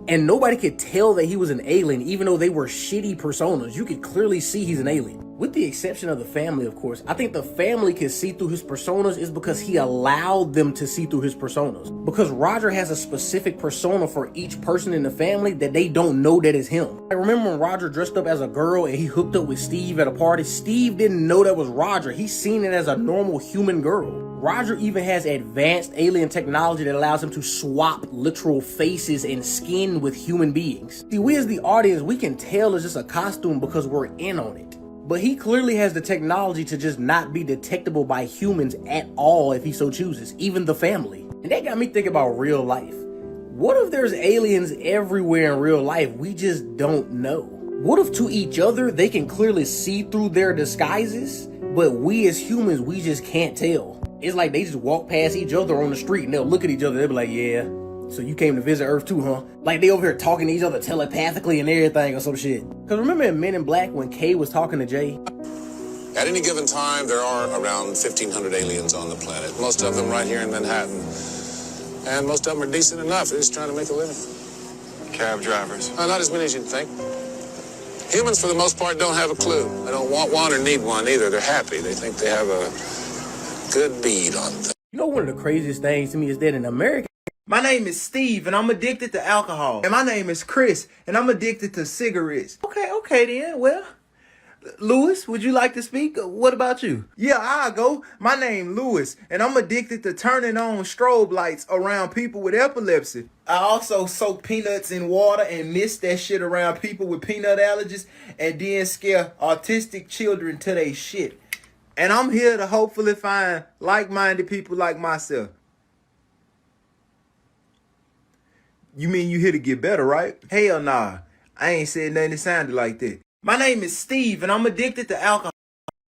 and nobody could tell that he was an alien, even though they were shitty personas. You could clearly see he's an alien. With the exception of the family, of course. I think the family can see through his personas is because he allowed them to see through his personas. Because Roger has a specific persona for each person in the family that they don't know that is him. I remember when Roger dressed up as a girl and he hooked up with Steve at a party. Steve didn't know that was Roger. He seen it as a normal human girl. Roger even has advanced alien technology that allows him to swap literal faces and skin with human beings. See, we as the audience, we can tell it's just a costume because we're in on it. But he clearly has the technology to just not be detectable by humans at all if he so chooses, even the family. And that got me thinking about real life. What if there's aliens everywhere in real life we just don't know? What if to each other they can clearly see through their disguises, but we as humans, we just can't tell? It's like they just walk past each other on the street and they'll look at each other, they'll be like, yeah, so you came to visit Earth too, huh? Like they over here talking to each other telepathically and everything or some shit. Cause remember in Men in Black when Kay was talking to Jay? At any given time, there are around 1,500 aliens on the planet. Most of them right here in Manhattan. And most of them are decent enough. They're just trying to make a living. Cab drivers. Not as many as you'd think. Humans, for the most part, don't have a clue. They don't want one or need one either. They're happy. They think they have a good bead on them. You know, one of the craziest things to me is that in America, my name is Steve, and I'm addicted to alcohol. And my name is Chris, and I'm addicted to cigarettes. Okay then, well, Lewis, would you like to speak? What about you? Yeah, I'll go. My name Lewis, and I'm addicted to turning on strobe lights around people with epilepsy. I also soak peanuts in water and mist that shit around people with peanut allergies, and then scare autistic children to they shit. And I'm here to hopefully find like-minded people like myself. You mean you here to get better, right? Hell nah. I ain't said nothing that sounded like that. My name is Steve, and I'm addicted to alcohol.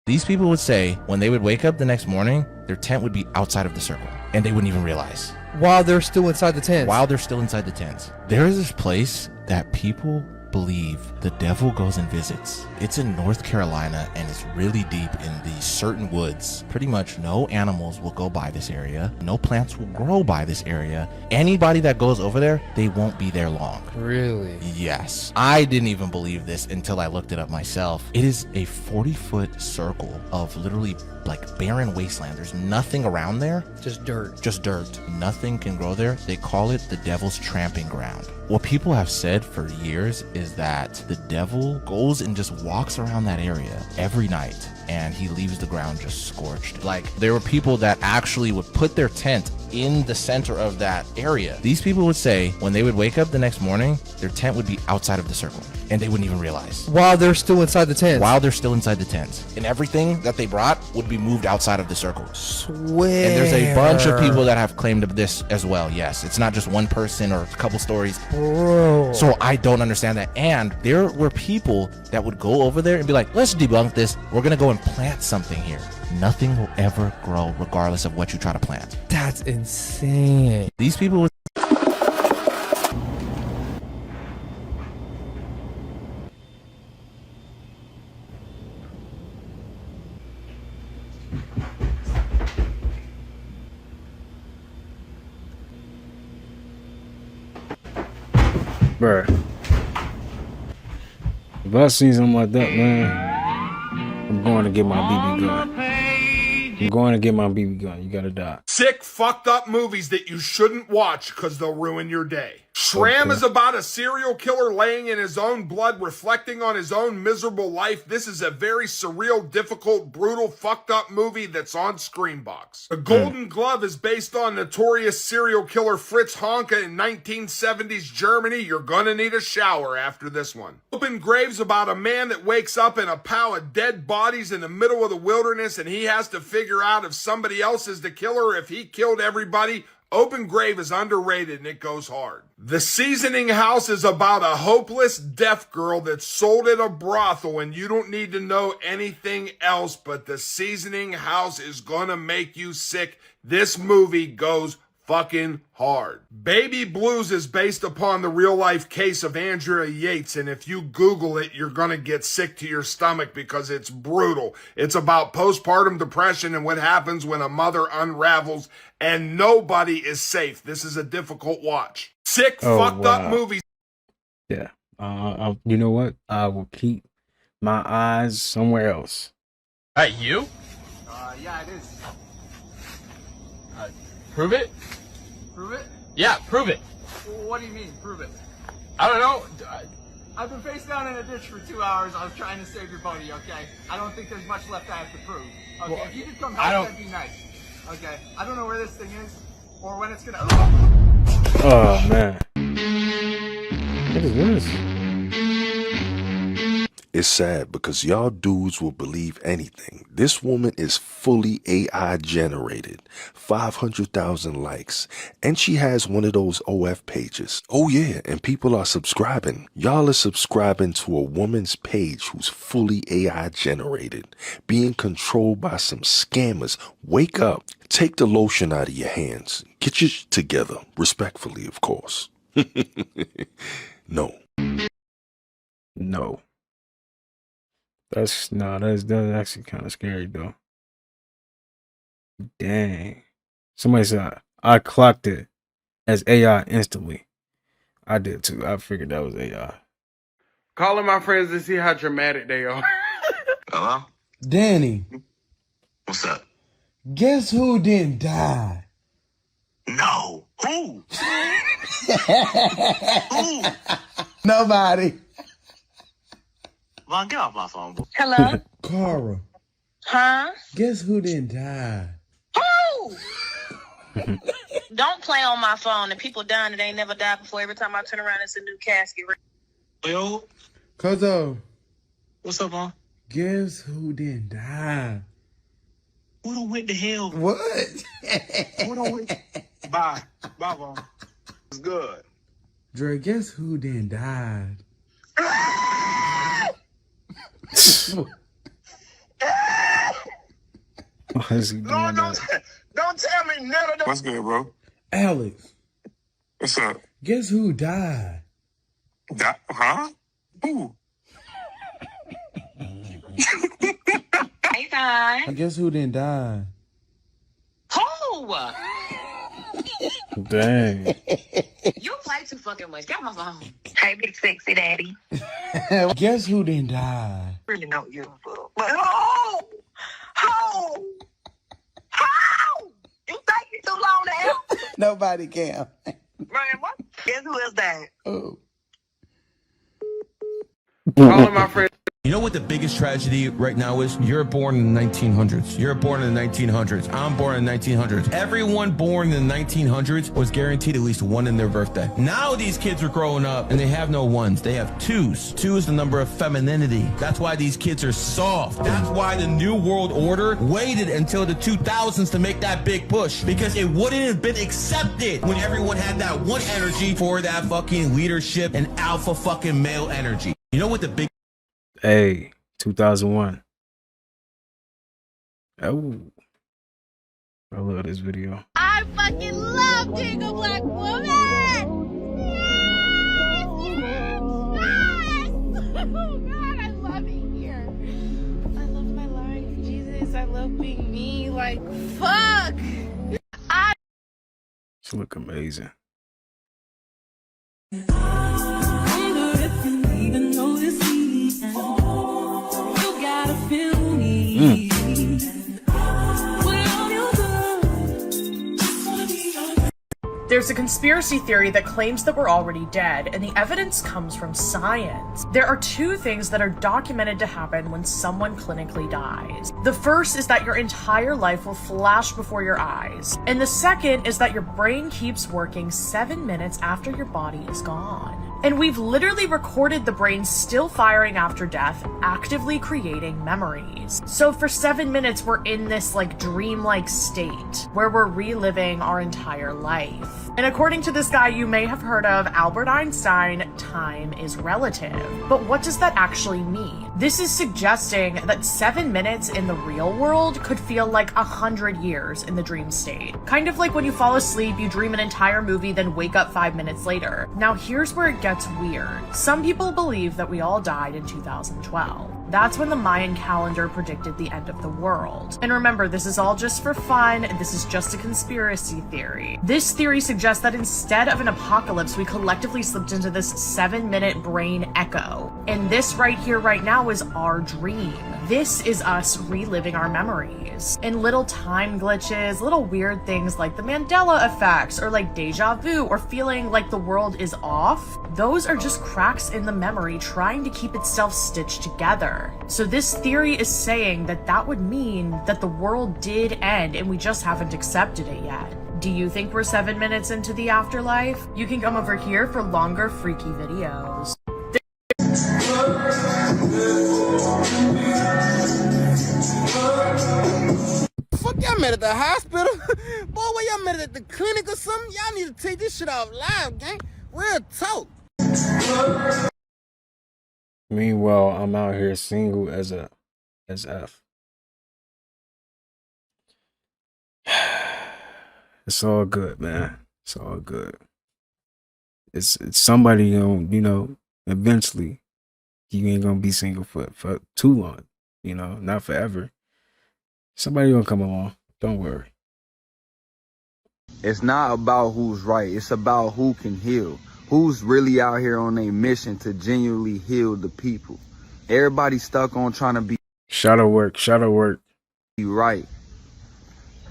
These people would say when they would wake up the next morning, their tent would be outside of the circle, and they wouldn't even realize. While they're still inside the tent. While they're still inside the tent. There is this place that people believe the devil goes and visits. It's in North Carolina and it's really deep in these certain woods. Pretty much no animals will go by this area. No plants will grow by this area. Anybody that goes over there, they won't be there long. Really? Yes. I didn't even believe this until I looked it up myself. It is a 40-foot circle of literally like barren wasteland. There's nothing around there. Just dirt. Just dirt. Nothing can grow there. They call it the devil's tramping ground. What people have said for years is that the devil goes and just walks around that area every night and he leaves the ground just scorched. Like there were people that actually would put their tent in the center of that area. These people would say when they would wake up the next morning, their tent would be outside of the circle and they wouldn't even realize. While they're still inside the tent. While they're still inside the tent. And everything that they brought would be moved outside of the circle. Swear. And there's a bunch of people that have claimed this as well. Yes, it's not just one person or a couple stories. Bro. So I don't understand that. And there were people that would go over there and be like, let's debunk this. We're going to go and plant something here. Nothing will ever grow regardless of what you try to plant. That's insane. These people would... Bruh. If I see something like that, man, I'm going to get my BB gun. I'm going to get my BB gun. You gotta die. Sick, fucked up movies that you shouldn't watch because they'll ruin your day. Shram is about a serial killer laying in his own blood, reflecting on his own miserable life. This is a very surreal, difficult, brutal, fucked up movie that's on Screenbox. The Golden Glove is based on notorious serial killer Fritz Honka in 1970s Germany. You're gonna need a shower after this one. Open Grave's about a man that wakes up in a pile of dead bodies in the middle of the wilderness, and he has to figure out if somebody else is the killer, if he killed everybody. Open Grave is underrated and it goes hard. The Seasoning House is about a hopeless deaf girl that's sold at a brothel, and you don't need to know anything else, but The Seasoning House is gonna make you sick. This movie goes fucking hard. Baby Blues is based upon the real life case of Andrea Yates, and if you Google it, you're gonna get sick to your stomach because it's brutal. It's about postpartum depression and what happens when a mother unravels, and nobody is safe. This is a difficult watch. Sick, fucked up movies. Yeah. You know what? I will keep my eyes somewhere else. Hey, you? Yeah, it is. Prove it? Prove it? Yeah, prove it. What do you mean, prove it? I don't know. I've been face down in a ditch for 2 hours. I was trying to save your buddy, okay? I don't think there's much left I have to prove. Okay, Well, if you could come I help, don't- that'd be nice. Okay, I don't know where this thing is or when it's gonna. Oh, man. What is this? It's sad because y'all dudes will believe anything. This woman is fully AI generated, 500,000 likes, and she has one of those OF pages. Oh yeah, and people are subscribing. Y'all are subscribing to a woman's page who's fully AI generated, being controlled by some scammers. Wake up. Take the lotion out of your hands. Get your shit together. Respectfully, of course. No. No. That's actually kind of scary though. Dang. Somebody said I clocked it as AI instantly. I did too. I figured that was AI. Calling my friends to see how dramatic they are. Hello? Danny, What's up? guess who didn't die? No. Who? Who? Nobody. Vaughn, get off my phone, boy. Hello? Cara, Huh? guess who didn't die? Who? Don't play on my phone. The people dying that ain't never died before. Every time I turn around, it's a new casket. Yo, Cuzzo, what's up, Vaughn? guess who didn't die? Who done went to hell? What? Who done went? Bye. Bye, Vaughn. It's good. Dre, guess who didn't die? Why is he doing that? Don't tell me none of that. What's good, bro? Alex, What's up? guess who died? Huh? Who? Hey, guys. Guess who didn't die? Who? Dang. You play too fucking much. Get off my phone. Hey, big sexy daddy. Guess who didn't die? Really don't give a fuck. But who? You think you too long to help? Nobody can. Man, what? Guess who is that? Oh. Calling my friends. You know what the biggest tragedy right now is? You're born in the 1900s. You're born in the 1900s. I'm born in the 1900s. Everyone born in the 1900s was guaranteed at least one in their birthday. Now these kids are growing up and they have no ones. They have twos. Two is the number of femininity. That's why these kids are soft. That's why the New World Order waited until the 2000s to make that big push, because it wouldn't have been accepted when everyone had that one energy for that fucking leadership and alpha fucking male energy. You know what the big Hey, 2001. Oh, I love this video. I fucking love being a black woman! Yes! Oh God, I love it here. I love my life, Jesus. I love being me. Like, fuck! She look amazing. There's a conspiracy theory that claims that we're already dead, and the evidence comes from science. There are two things that are documented to happen when someone clinically dies. The first is that your entire life will flash before your eyes, and the second is that your brain keeps working 7 minutes after your body is gone. And we've literally recorded the brain still firing after death, actively creating memories. So for 7 minutes, we're in this like dreamlike state where we're reliving our entire life. And according to this guy you may have heard of, Albert Einstein, time is relative. But what does that actually mean? This is suggesting that 7 minutes in the real world could feel like 100 years in the dream state. Kind of like when you fall asleep, you dream an entire movie, then wake up 5 minutes later. Now here's where it gets weird. Some people believe that we all died in 2012. That's when the Mayan calendar predicted the end of the world. And remember, this is all just for fun, and this is just a conspiracy theory. This theory suggests that instead of an apocalypse, we collectively slipped into this 7-minute brain echo. And this right here, right now, is our dream. This is us reliving our memories. And little time glitches, little weird things like the Mandela effects, or like deja vu, or feeling like the world is off, those are just cracks in the memory trying to keep itself stitched together. So this theory is saying that that would mean that the world did end and we just haven't accepted it yet. Do you think we're 7 minutes into the afterlife? You can come over here for longer freaky videos. Fuck y'all met at the hospital? Boy, where y'all met at the clinic or something? Y'all need to take this shit off live, gang. Real talk. Meanwhile, I'm out here single as F. It's all good, man. It's all good. It's somebody gonna, you know, eventually you ain't gonna be single for too long, you know, not forever. Somebody gonna come along. Don't worry. It's not about who's right. It's about who can heal. Who's really out here on a mission to genuinely heal the people. Everybody's stuck on trying to be shadow work. Right.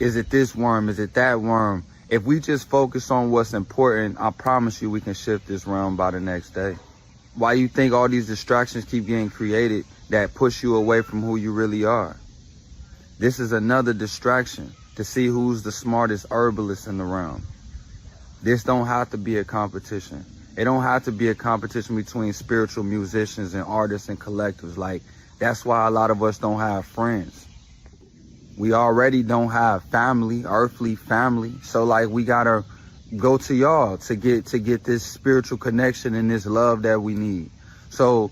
Is it this worm? Is it that worm? If we just focus on what's important, I promise you we can shift this realm by the next day. Why you think all these distractions keep getting created that push you away from who you really are? This is another distraction to see who's the smartest herbalist in the realm. This don't have to be a competition. It don't have to be a competition between spiritual musicians and artists and collectives. Like, that's why a lot of us don't have friends. We already don't have family, earthly family. So like, we gotta go to y'all to get this spiritual connection and this love that we need. So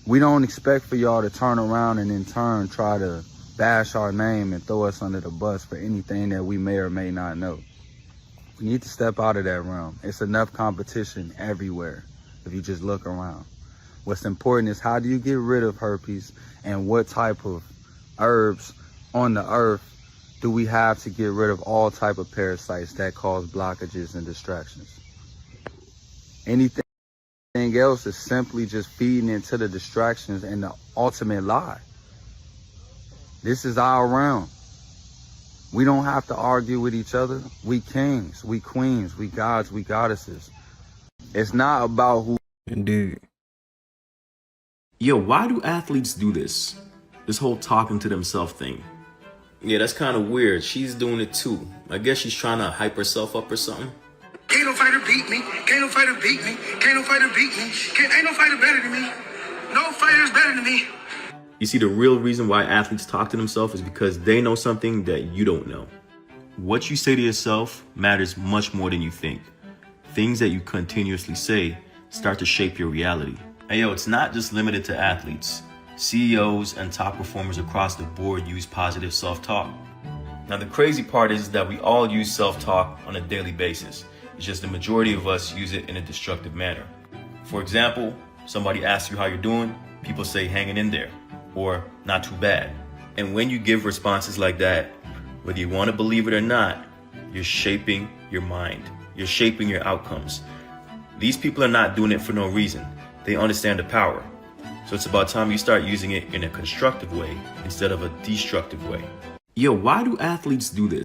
we don't expect for y'all to turn around and in turn try to bash our name and throw us under the bus for anything that we may or may not know. We need to step out of that realm. It's enough competition everywhere if you just look around. What's important is how do you get rid of herpes and what type of herbs on the earth do we have to get rid of all type of parasites that cause blockages and distractions. Anything else is simply just feeding into the distractions and the ultimate lie. This is our realm. We don't have to argue with each other. We kings, we queens, we gods, we goddesses. It's not about who. Indeed. Yo, why do athletes do this? This whole talking to themselves thing. Yeah, that's kind of weird. She's doing it too. I guess she's trying to hype herself up or something. Can't no fighter beat me. Can't no fighter beat me. Can't no fighter beat me. Ain't no fighter better than me. No fighter's better than me. You see, the real reason why athletes talk to themselves is because they know something that you don't know. What you say to yourself matters much more than you think. Things that you continuously say start to shape your reality. And yo, it's not just limited to athletes. CEOs and top performers across the board use positive self-talk. Now, the crazy part is that we all use self-talk on a daily basis. It's just the majority of us use it in a destructive manner. For example, somebody asks you how you're doing, people say hanging in there, or not too bad. And when you give responses like that, whether you want to believe it or not, you're shaping your mind. You're shaping your outcomes. These people are not doing it for no reason. They understand the power. So it's about time you start using it in a constructive way instead of a destructive way. Yo, why do athletes do this?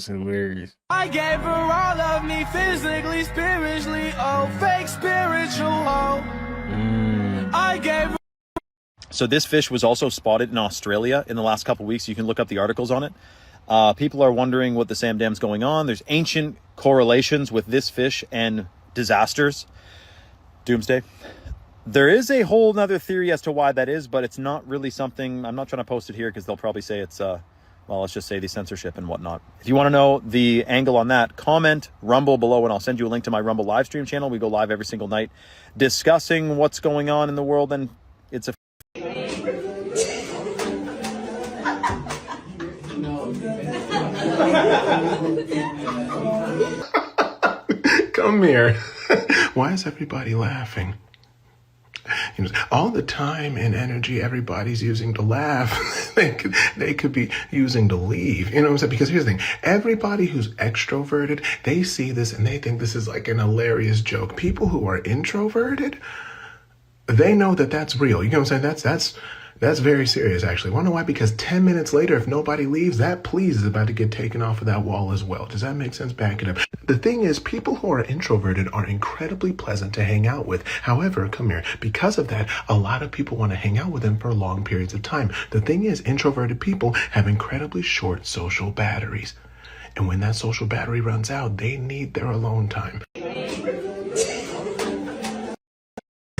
is hilarious. I gave her all of me physically, spiritually, oh, fake spiritual, oh. I gave her. So this fish was also spotted in Australia in the last couple of weeks. You can look up the articles on it. People are wondering what the Sam Dam's going on. There's ancient correlations with this fish and disasters. Doomsday. There is a whole nother theory as to why that is, but it's not really something. I'm not trying to post it here because they'll probably say it's, well, let's just say the censorship and whatnot. If you want to know the angle on that, comment Rumble below and I'll send you a link to my Rumble live stream channel. We go live every single night discussing what's going on in the world, and it's a Come here. Why is everybody laughing? You know, all the time and energy everybody's using to laugh, they could be using to leave. You know what I'm saying? Because here's the thing. Everybody who's extroverted, they see this and they think this is like an hilarious joke. People who are introverted, they know that that's real. You know what I'm saying? That's very serious, actually. Want to know why? Because 10 minutes later, if nobody leaves, that please is about to get taken off of that wall as well. Does that make sense? Back it up. The thing is, people who are introverted are incredibly pleasant to hang out with. However, come here, because of that, a lot of people want to hang out with them for long periods of time. The thing is, introverted people have incredibly short social batteries. And when that social battery runs out, they need their alone time.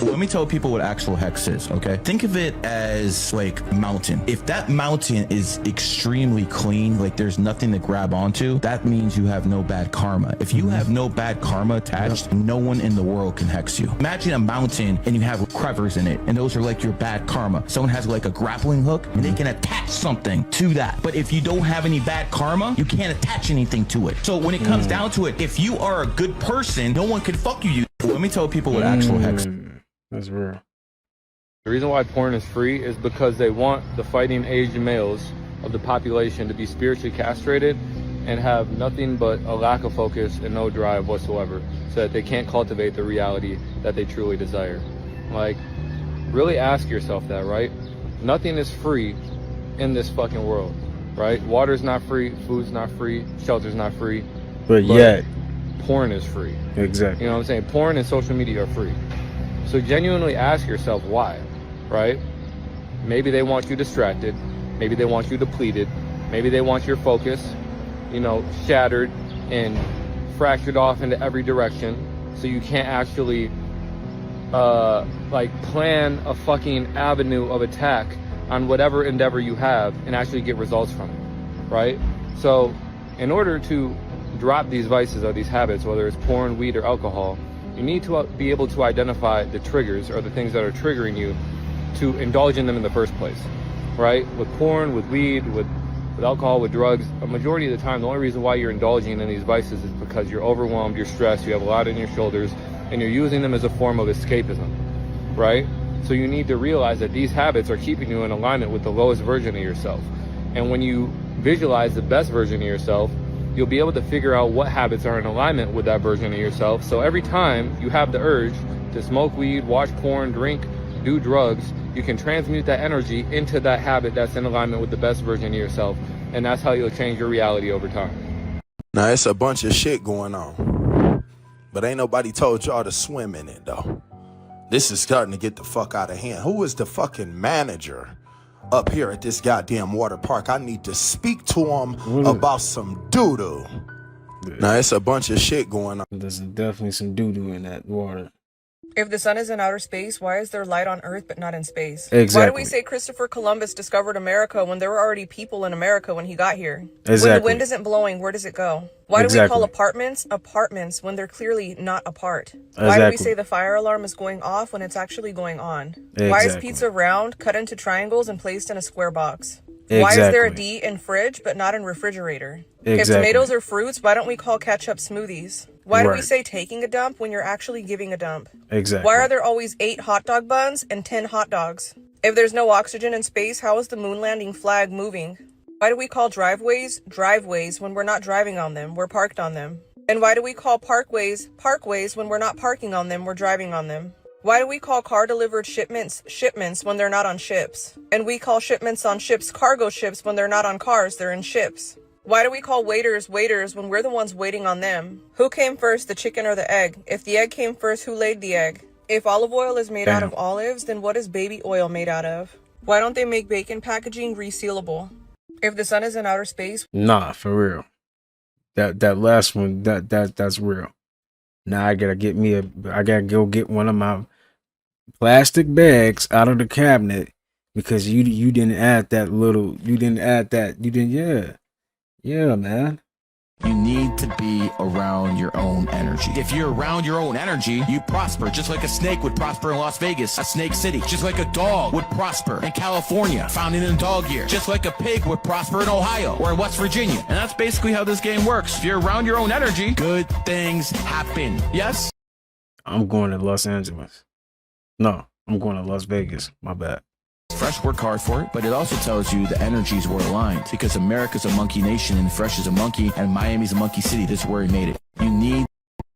Let me tell people what actual hex is, okay? Think of it as like a mountain. If that mountain is extremely clean, like there's nothing to grab onto, that means you have no bad karma. If you have no bad karma attached, no one in the world can hex you. Imagine a mountain and you have crevices in it, and those are like your bad karma. Someone has like a grappling hook and they can attach something to that. But if you don't have any bad karma, you can't attach anything to it. So when it comes down to it, if you are a good person, no one can fuck you. Let me tell people what actual hex is. That's real. The reason why porn is free is because they want the fighting age males of the population to be spiritually castrated and have nothing but a lack of focus and no drive whatsoever, so that they can't cultivate the reality that they truly desire. Like, really ask yourself that, right? Nothing is free in this fucking world, right? Water's not free, food's not free, shelter's not free. But yet, porn is free. Exactly. You know what I'm saying? Porn and social media are free. So genuinely ask yourself why, right? Maybe they want you distracted. Maybe they want you depleted. Maybe they want your focus, you know, shattered and fractured off into every direction. So you can't actually, like, plan a fucking avenue of attack on whatever endeavor you have and actually get results from it, right? So in order to drop these vices or these habits, whether it's porn, weed, or alcohol, you need to be able to identify the triggers or the things that are triggering you to indulge in them in the first place, right? With porn, with weed, with alcohol, with drugs, a majority of the time, the only reason why you're indulging in these vices is because you're overwhelmed, you're stressed, you have a lot on your shoulders, and you're using them as a form of escapism, right? So you need to realize that these habits are keeping you in alignment with the lowest version of yourself. And when you visualize the best version of yourself, you'll be able to figure out what habits are in alignment with that version of yourself. So every time you have the urge to smoke weed, watch porn, drink, do drugs, you can transmute that energy into that habit that's in alignment with the best version of yourself. And that's how you'll change your reality over time. Now, it's a bunch of shit going on, but ain't nobody told y'all to swim in it, though. This is starting to get the fuck out of hand. Who is the fucking manager up here at this goddamn water park? I need to speak to him about some doo-doo. Now, it's a bunch of shit going on. There's definitely some doo-doo in that water. If the sun is in outer space, why is there light on Earth but not in space? Exactly. Why do we say Christopher Columbus discovered America when there were already people in America when he got here? Exactly. When the wind isn't blowing, where does it go? Why do we call apartments apartments when they're clearly not apart? Why do we say the fire alarm is going off when it's actually going on? Why is pizza round, cut into triangles, and placed in a square box? Why is there a D in fridge but not in refrigerator? If tomatoes are fruits, why don't we call ketchup smoothies? Why do we say taking a dump when you're actually giving a dump? Exactly. Why are there always 8 hot dog buns and 10 hot dogs? If there's no oxygen in space, how is the moon landing flag moving? Why do we call driveways driveways when we're not driving on them, we're parked on them? And why do we call parkways parkways when we're not parking on them, we're driving on them? Why do we call car-delivered shipments shipments when they're not on ships? And we call shipments on ships cargo ships when they're not on cars, they're in ships. Why do we call waiters waiters when we're the ones waiting on them? Who came first, the chicken or the egg? If the egg came first, who laid the egg? If olive oil is made out of olives, then what is baby oil made out of? Why don't they make bacon packaging resealable? If the sun is in outer space... Nah, for real. That last one, that's real. Now I gotta go get one of my plastic bags out of the cabinet because you didn't add that yeah, man. You need to be around your own energy. If you're around your own energy, you prosper, just like a snake would prosper in Las Vegas, a snake city. Just like a dog would prosper in California, found in a dog year. Just like a pig would prosper in Ohio or in West Virginia. And that's basically how this game works. If you're around your own energy, good things happen. Yes? I'm going to Los Angeles. No, I'm going to Las Vegas. My bad. Fresh work hard for it, but it also tells you the energies were aligned because America's a monkey nation and Fresh is a monkey and Miami's a monkey city. This is where he made it. You need...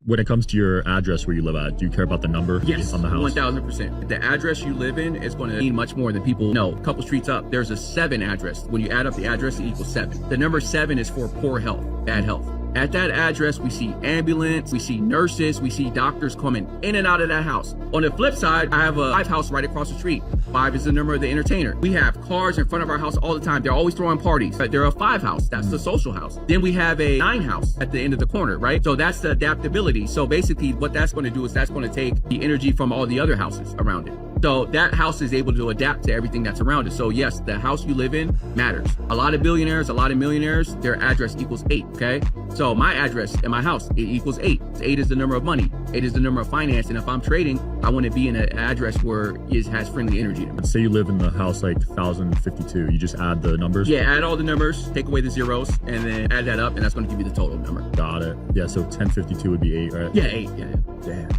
When it comes to your address where you live at, do you care about the number yes, on the house? 1000%. The address you live in is going to mean much more than people know. A couple streets up, there's a 7 address. When you add up the address, it equals 7. The number 7 is for poor health, bad health. At that address, we see ambulance, we see nurses, we see doctors coming in and out of that house. On the flip side, I have a 5 house right across the street. 5 is the number of the entertainer. We have cars in front of our house all the time. They're always throwing parties. But they're a 5 house. That's the social house. Then we have a 9 house at the end of the corner, right? So that's the adaptability. So basically what that's going to do is that's going to take the energy from all the other houses around it. So that house is able to adapt to everything that's around it. So yes, the house you live in matters. A lot of billionaires, a lot of millionaires, their address equals 8, okay? So my address in my house, it equals 8. 8 is the number of money. 8 is the number of finance. And if I'm trading, I want to be in an address where it has friendly energy. Let's say you live in the house like 1052. You just add the numbers? Yeah, add all the numbers, take away the zeros, and then add that up, and that's going to give you the total number. Got it. Yeah, so 1052 would be 8, right? Yeah, 8. Yeah. Damn.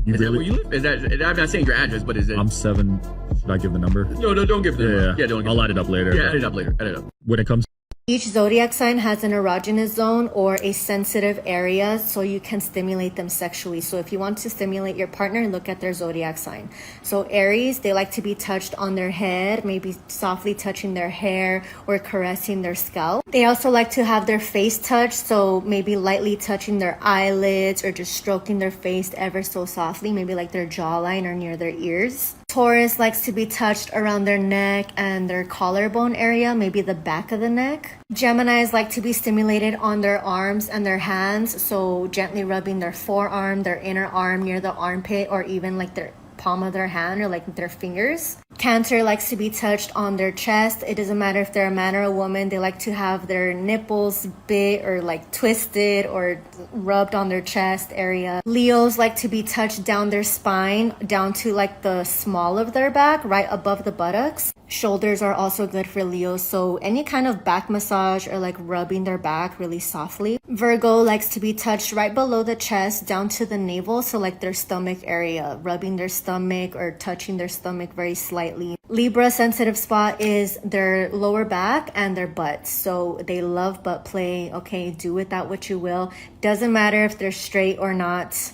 Is that where you live? Is that, I'm not saying your address, but is it? I'm 7. Should I give the number? No, don't give the number. Yeah, don't give I'll add it up later. Yeah, add it up later. Add it up. When it comes Each zodiac sign has an erogenous zone or a sensitive area so you can stimulate them sexually. So if you want to stimulate your partner, look at their zodiac sign. So Aries, they like to be touched on their head, maybe softly touching their hair or caressing their scalp. They also like to have their face touched, so maybe lightly touching their eyelids or just stroking their face ever so softly, maybe like their jawline or near their ears. Taurus likes to be touched around their neck and their collarbone area, maybe the back of the neck. Geminis like to be stimulated on their arms and their hands, so gently rubbing their forearm, their inner arm near the armpit, or even like their palm of their hand or like their fingers. Cancer likes to be touched on their chest. It doesn't matter if they're a man or a woman. They like to have their nipples bit or like twisted or rubbed on their chest area. Leos like to be touched down their spine, down to like the small of their back, right above the buttocks. Shoulders are also good for Leos, so any kind of back massage or like rubbing their back really softly. Virgo likes to be touched right below the chest down to the navel, so like their stomach area, rubbing their stomach or touching their stomach very slightly. Libra sensitive spot is their lower back and their butt, so they love butt play. Okay, do with that what you will. Doesn't matter if they're straight or not.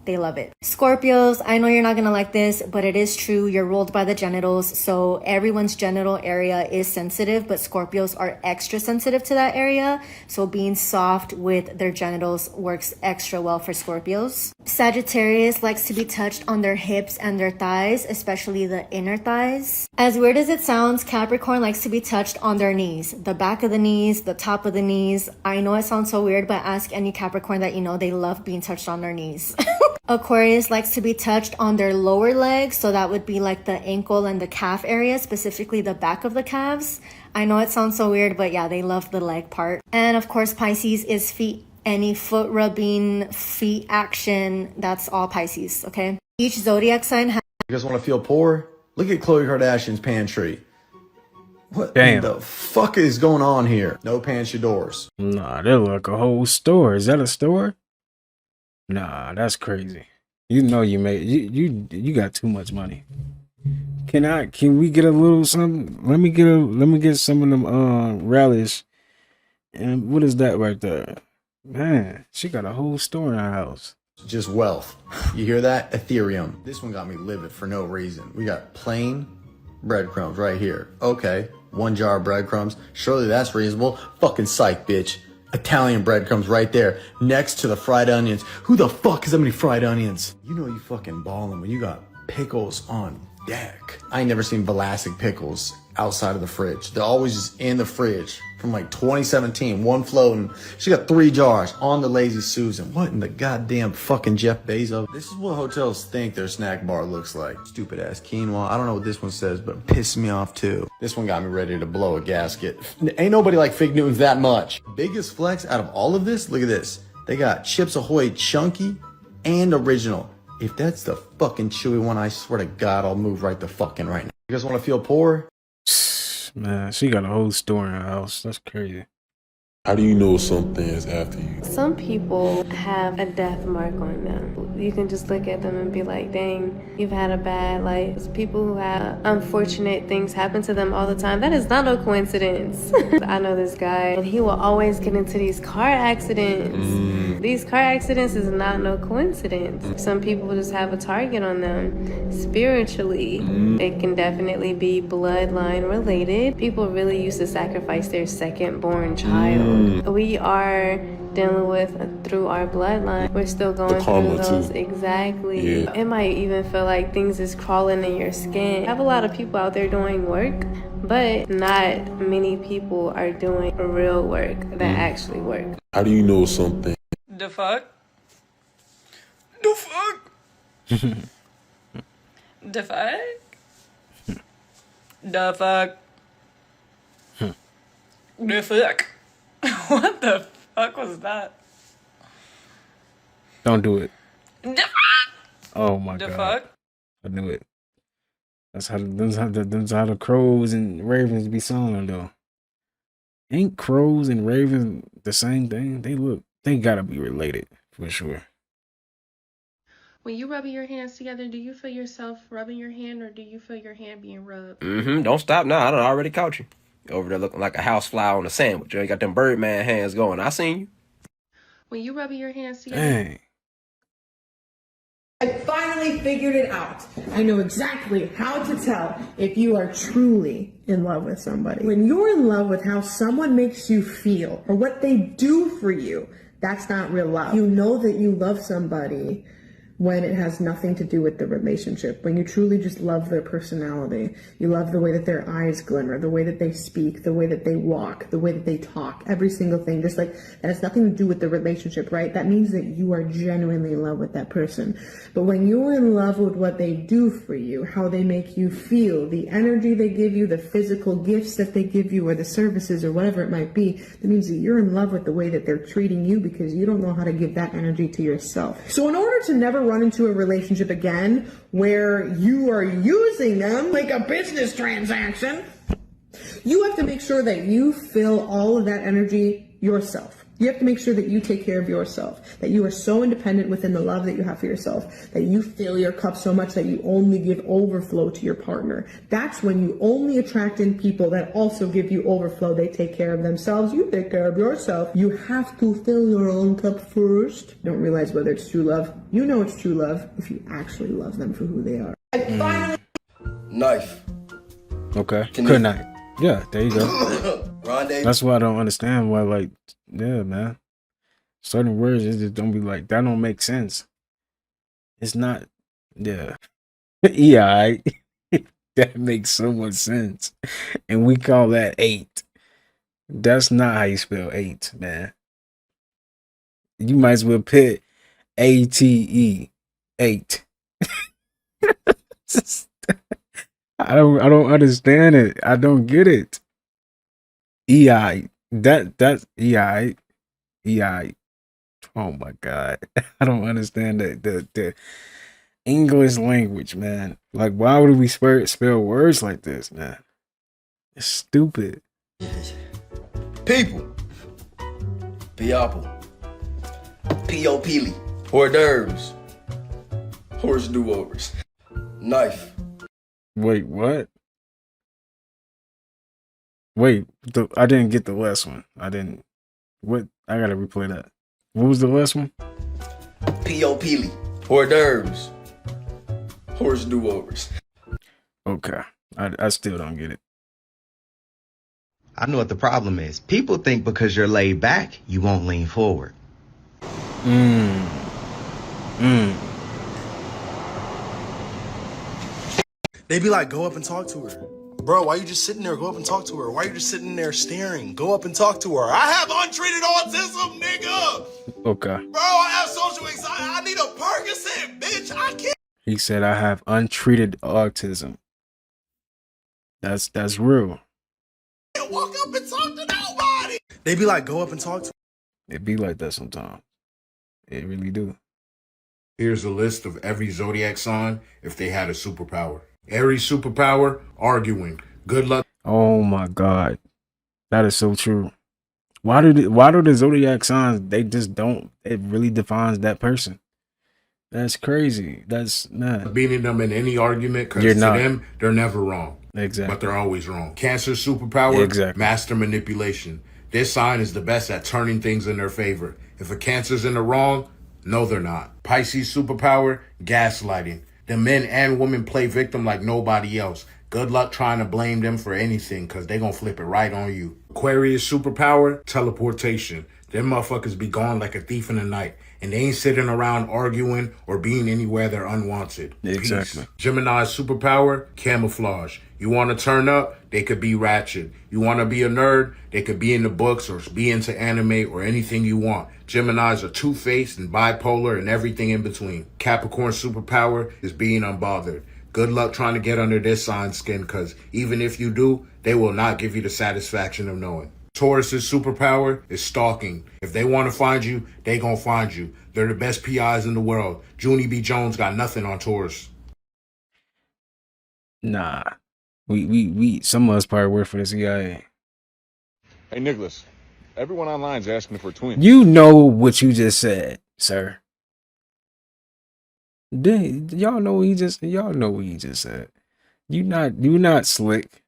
They love it. Scorpios, I know you're not gonna like this, but it is true. You're ruled by the genitals, so everyone's genital area is sensitive, but Scorpios are extra sensitive to that area. So being soft with their genitals works extra well for Scorpios. Sagittarius likes to be touched on their hips and their thighs, especially the inner thighs. As weird as it sounds, Capricorn likes to be touched on their knees, the back of the knees, the top of the knees. I know it sounds so weird, but ask any Capricorn that you know, they love being touched on their knees. Aquarius likes to be touched on their lower legs, so that would be like the ankle and the calf area, specifically the back of the calves. I know it sounds so weird, but yeah, they love the leg part. And of course, Pisces is feet. Any foot rubbing, feet action, that's all Pisces, okay? Each zodiac sign has... You guys want to feel poor? Look at Khloe Kardashian's pantry. What the fuck is going on here? No pantry doors. Nah, they look like a whole store. Is that a store? Nah, that's crazy. You know you made you got too much money. Can we get a little something? Let me get some of them rallies. And what is that right there? Man, she got a whole store in her house. Just wealth. You hear that? Ethereum. This one got me livid for no reason. We got plain breadcrumbs right here. Okay, 1 jar of breadcrumbs. Surely that's reasonable. Fucking psych, bitch. Italian breadcrumbs right there, next to the fried onions. Who the fuck has that many fried onions? You know you fucking ballin' when you got pickles on deck. I ain't never seen Vlasic pickles outside of the fridge. They're always just in the fridge from like 2017, one floating. She got 3 jars on the Lazy Susan. What in the goddamn fucking Jeff Bezos? This is what hotels think their snack bar looks like. Stupid ass quinoa. I don't know what this one says, but it pisses me off too. This one got me ready to blow a gasket. Ain't nobody like Fig Newtons that much. Biggest flex out of all of this, look at this. They got Chips Ahoy Chunky and Original. If that's the fucking chewy one, I swear to God, I'll move right the fucking right now. You guys want to feel poor? Man, she got a whole store in her house. That's crazy. How do you know something is after you? Some people have a death mark on them. You can just look at them and be like, dang, you've had a bad life. It's people who have unfortunate things happen to them all the time. That is not no coincidence. I know this guy, and he will always get into these car accidents. These car accidents is not no coincidence. Some people just have a target on them. Spiritually, it can definitely be bloodline related. People really used to sacrifice their second born child. We are dealing with through our bloodline. We're still going through those. Too. Exactly. Yeah. It might even feel like things is crawling in your skin. I have a lot of people out there doing work, but not many people are doing real work that actually work. How do you know something? The fuck? The fuck? The fuck? The fuck? The fuck? What the fuck was that? Don't do it. The fuck? Oh my The God. fuck? I knew it. That's how the crows and ravens be song though. Ain't crows and ravens the same thing? They gotta be related for sure. When you rubbing your hands together, do you feel yourself rubbing your hand, or do you feel your hand being rubbed? Don't stop now. I done already caught you. Over there looking like a housefly on a sandwich. You ain't got them Birdman hands going. I seen you. When you rubbing your hands together. Dang. I finally figured it out. I know exactly how to tell if you are truly in love with somebody. When you're in love with how someone makes you feel or what they do for you, that's not real love. You know that you love somebody when it has nothing to do with the relationship, when you truly just love their personality. You love the way that their eyes glimmer, the way that they speak, the way that they walk, the way that they talk, every single thing, just like that has nothing to do with the relationship, right? That means that you are genuinely in love with that person. But when you're in love with what they do for you, how they make you feel, the energy they give you, the physical gifts that they give you, or the services or whatever it might be, that means that you're in love with the way that they're treating you because you don't know how to give that energy to yourself. So in order to never run into a relationship again where you are using them like a business transaction, you have to make sure that you fill all of that energy yourself. You have to make sure that you take care of yourself, that you are so independent within the love that you have for yourself, that you fill your cup so much that you only give overflow to your partner. That's when you only attract in people that also give you overflow. They take care of themselves. You take care of yourself. You have to fill your own cup first. Don't realize whether it's true love. You know it's true love if you actually love them for who they are. And finally, Knife. Okay. Good night. Yeah, there you go. Rendezvous. That's why I don't understand why, like, yeah, man. Certain words just don't be like, that don't make sense. It's not, yeah. Yeah, that makes so much sense. And we call that 8. That's not how you spell 8, man. You might as well put ATE, 8. I don't understand it. I don't get it. EI. That's EI. EI. Oh my God. I don't understand the English language, man. Like, why would we spell words like this, man? It's stupid. People. Piapple. P.O.P.L.Y. Hors d'oeuvres. Horse do-overs. Knife. Wait, what? Wait, I didn't get the last one. What? I gotta replay that. What was the last one? P.O.P.L.Y. Hors d'oeuvres. Horse do-overs. Okay. I still don't get it. I know what the problem is. People think because you're laid back, you won't lean forward. They be like, go up and talk to her. Bro, why you just sitting there? Go up and talk to her. Why you just sitting there staring? Go up and talk to her. I have untreated autism, nigga. Okay. Bro, I have social anxiety. I need a Percocet, bitch. I can't. He said, I have untreated autism. That's real. Walk up and talk to nobody. They be like, go up and talk to her. It be like that sometimes. It really do. Here's a list of every zodiac sign if they had a superpower. Aries superpower, arguing. Good luck. Oh my God. That is so true. Why do the zodiac signs, they just don't, it really defines that person. That's crazy. That's not Beating them in any argument, because to them, they're never wrong. Exactly. But they're always wrong. Cancer superpower, Exactly. master manipulation. This sign is the best at turning things in their favor. If a Cancer's in the wrong, no, they're not. Pisces superpower, gaslighting. The men and women play victim like nobody else. Good luck trying to blame them for anything, because they're going to flip it right on you. Aquarius superpower, teleportation. Them motherfuckers be gone like a thief in the night. And they ain't sitting around arguing or being anywhere they're unwanted. Exactly. Peace. Gemini's superpower, camouflage. You want to turn up, they could be ratchet. You want to be a nerd, they could be in the books or be into anime or anything you want. Geminis are two-faced and bipolar and everything in between. Capricorn superpower is being unbothered. Good luck trying to get under this sign's skin, because even if you do, they will not give you the satisfaction of knowing. Taurus's superpower is stalking. If they want to find you, they gonna find you. They're the best PIs in the world. Junie B. Jones got nothing on Taurus. Nah. We some of us probably work for the CIA. Hey, Nicholas, everyone online is asking for twins. You know what you just said, sir. Y'all know what he just said. You not slick.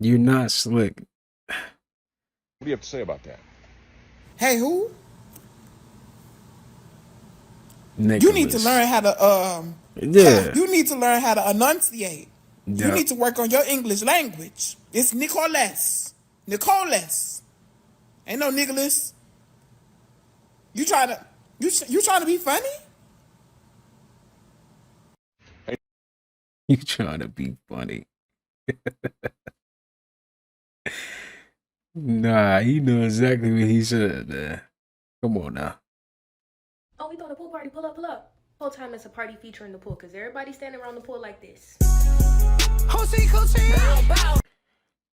You're not slick. What do you have to say about that? Hey, who? Nicholas. You need to learn how to you need to learn how to enunciate. Yeah. You need to work on your English language. It's Nicholas. Nicholas. Ain't no Nicholas. You trying to be funny? You trying to be funny. Nah, he knew exactly what he said, man. Come on now. Oh, we thought a pool party. Pull up, pull up. Whole time it's a party featuring the pool, because everybody's standing around the pool like this.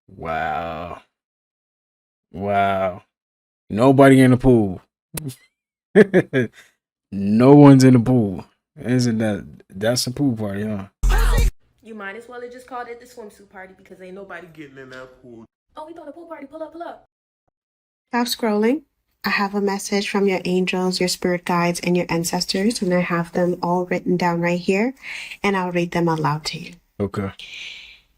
Wow. Wow. Nobody in the pool. No one's in the pool. Isn't that's a pool party, huh? You might as well have just called it the swimsuit party, because ain't nobody getting in that pool. Oh, we thought a pool party. Pull up, pull up. Stop scrolling. I have a message from your angels, your spirit guides, and your ancestors, and I have them all written down right here, and I'll read them aloud to you. Okay.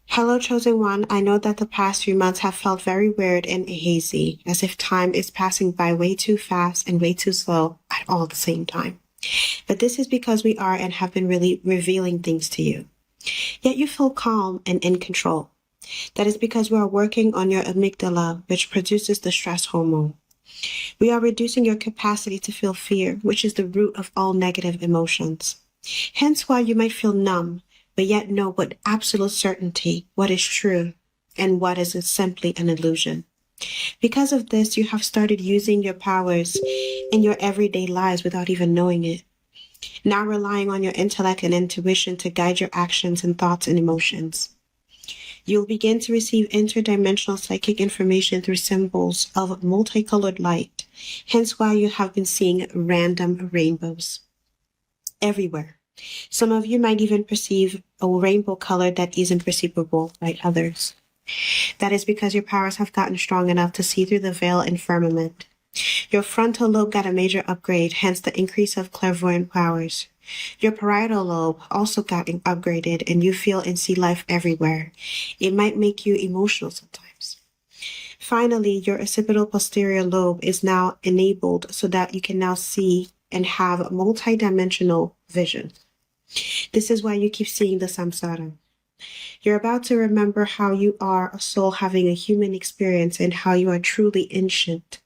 Hello, Chosen One. I know that the past few months have felt very weird and hazy, as if time is passing by way too fast and way too slow at all the same time. But this is because we are and have been really revealing things to you. Yet you feel calm and in control. That is because we are working on your amygdala, which produces the stress hormone. We are reducing your capacity to feel fear, which is the root of all negative emotions. Hence why you might feel numb, but yet know with absolute certainty what is true and what is simply an illusion. Because of this, you have started using your powers in your everyday lives without even knowing it. Now relying on your intellect and intuition to guide your actions and thoughts and emotions. You'll begin to receive interdimensional psychic information through symbols of multicolored light, hence why you have been seeing random rainbows everywhere. Some of you might even perceive a rainbow color that isn't perceivable by others. That is because your powers have gotten strong enough to see through the veil and firmament. Your frontal lobe got a major upgrade, hence the increase of clairvoyant powers. Your parietal lobe also got upgraded, and you feel and see life everywhere. It might make you emotional sometimes. Finally, your occipital posterior lobe is now enabled so that you can now see and have multidimensional vision. This is why you keep seeing the samsara. You're about to remember how you are a soul having a human experience and how you are truly ancient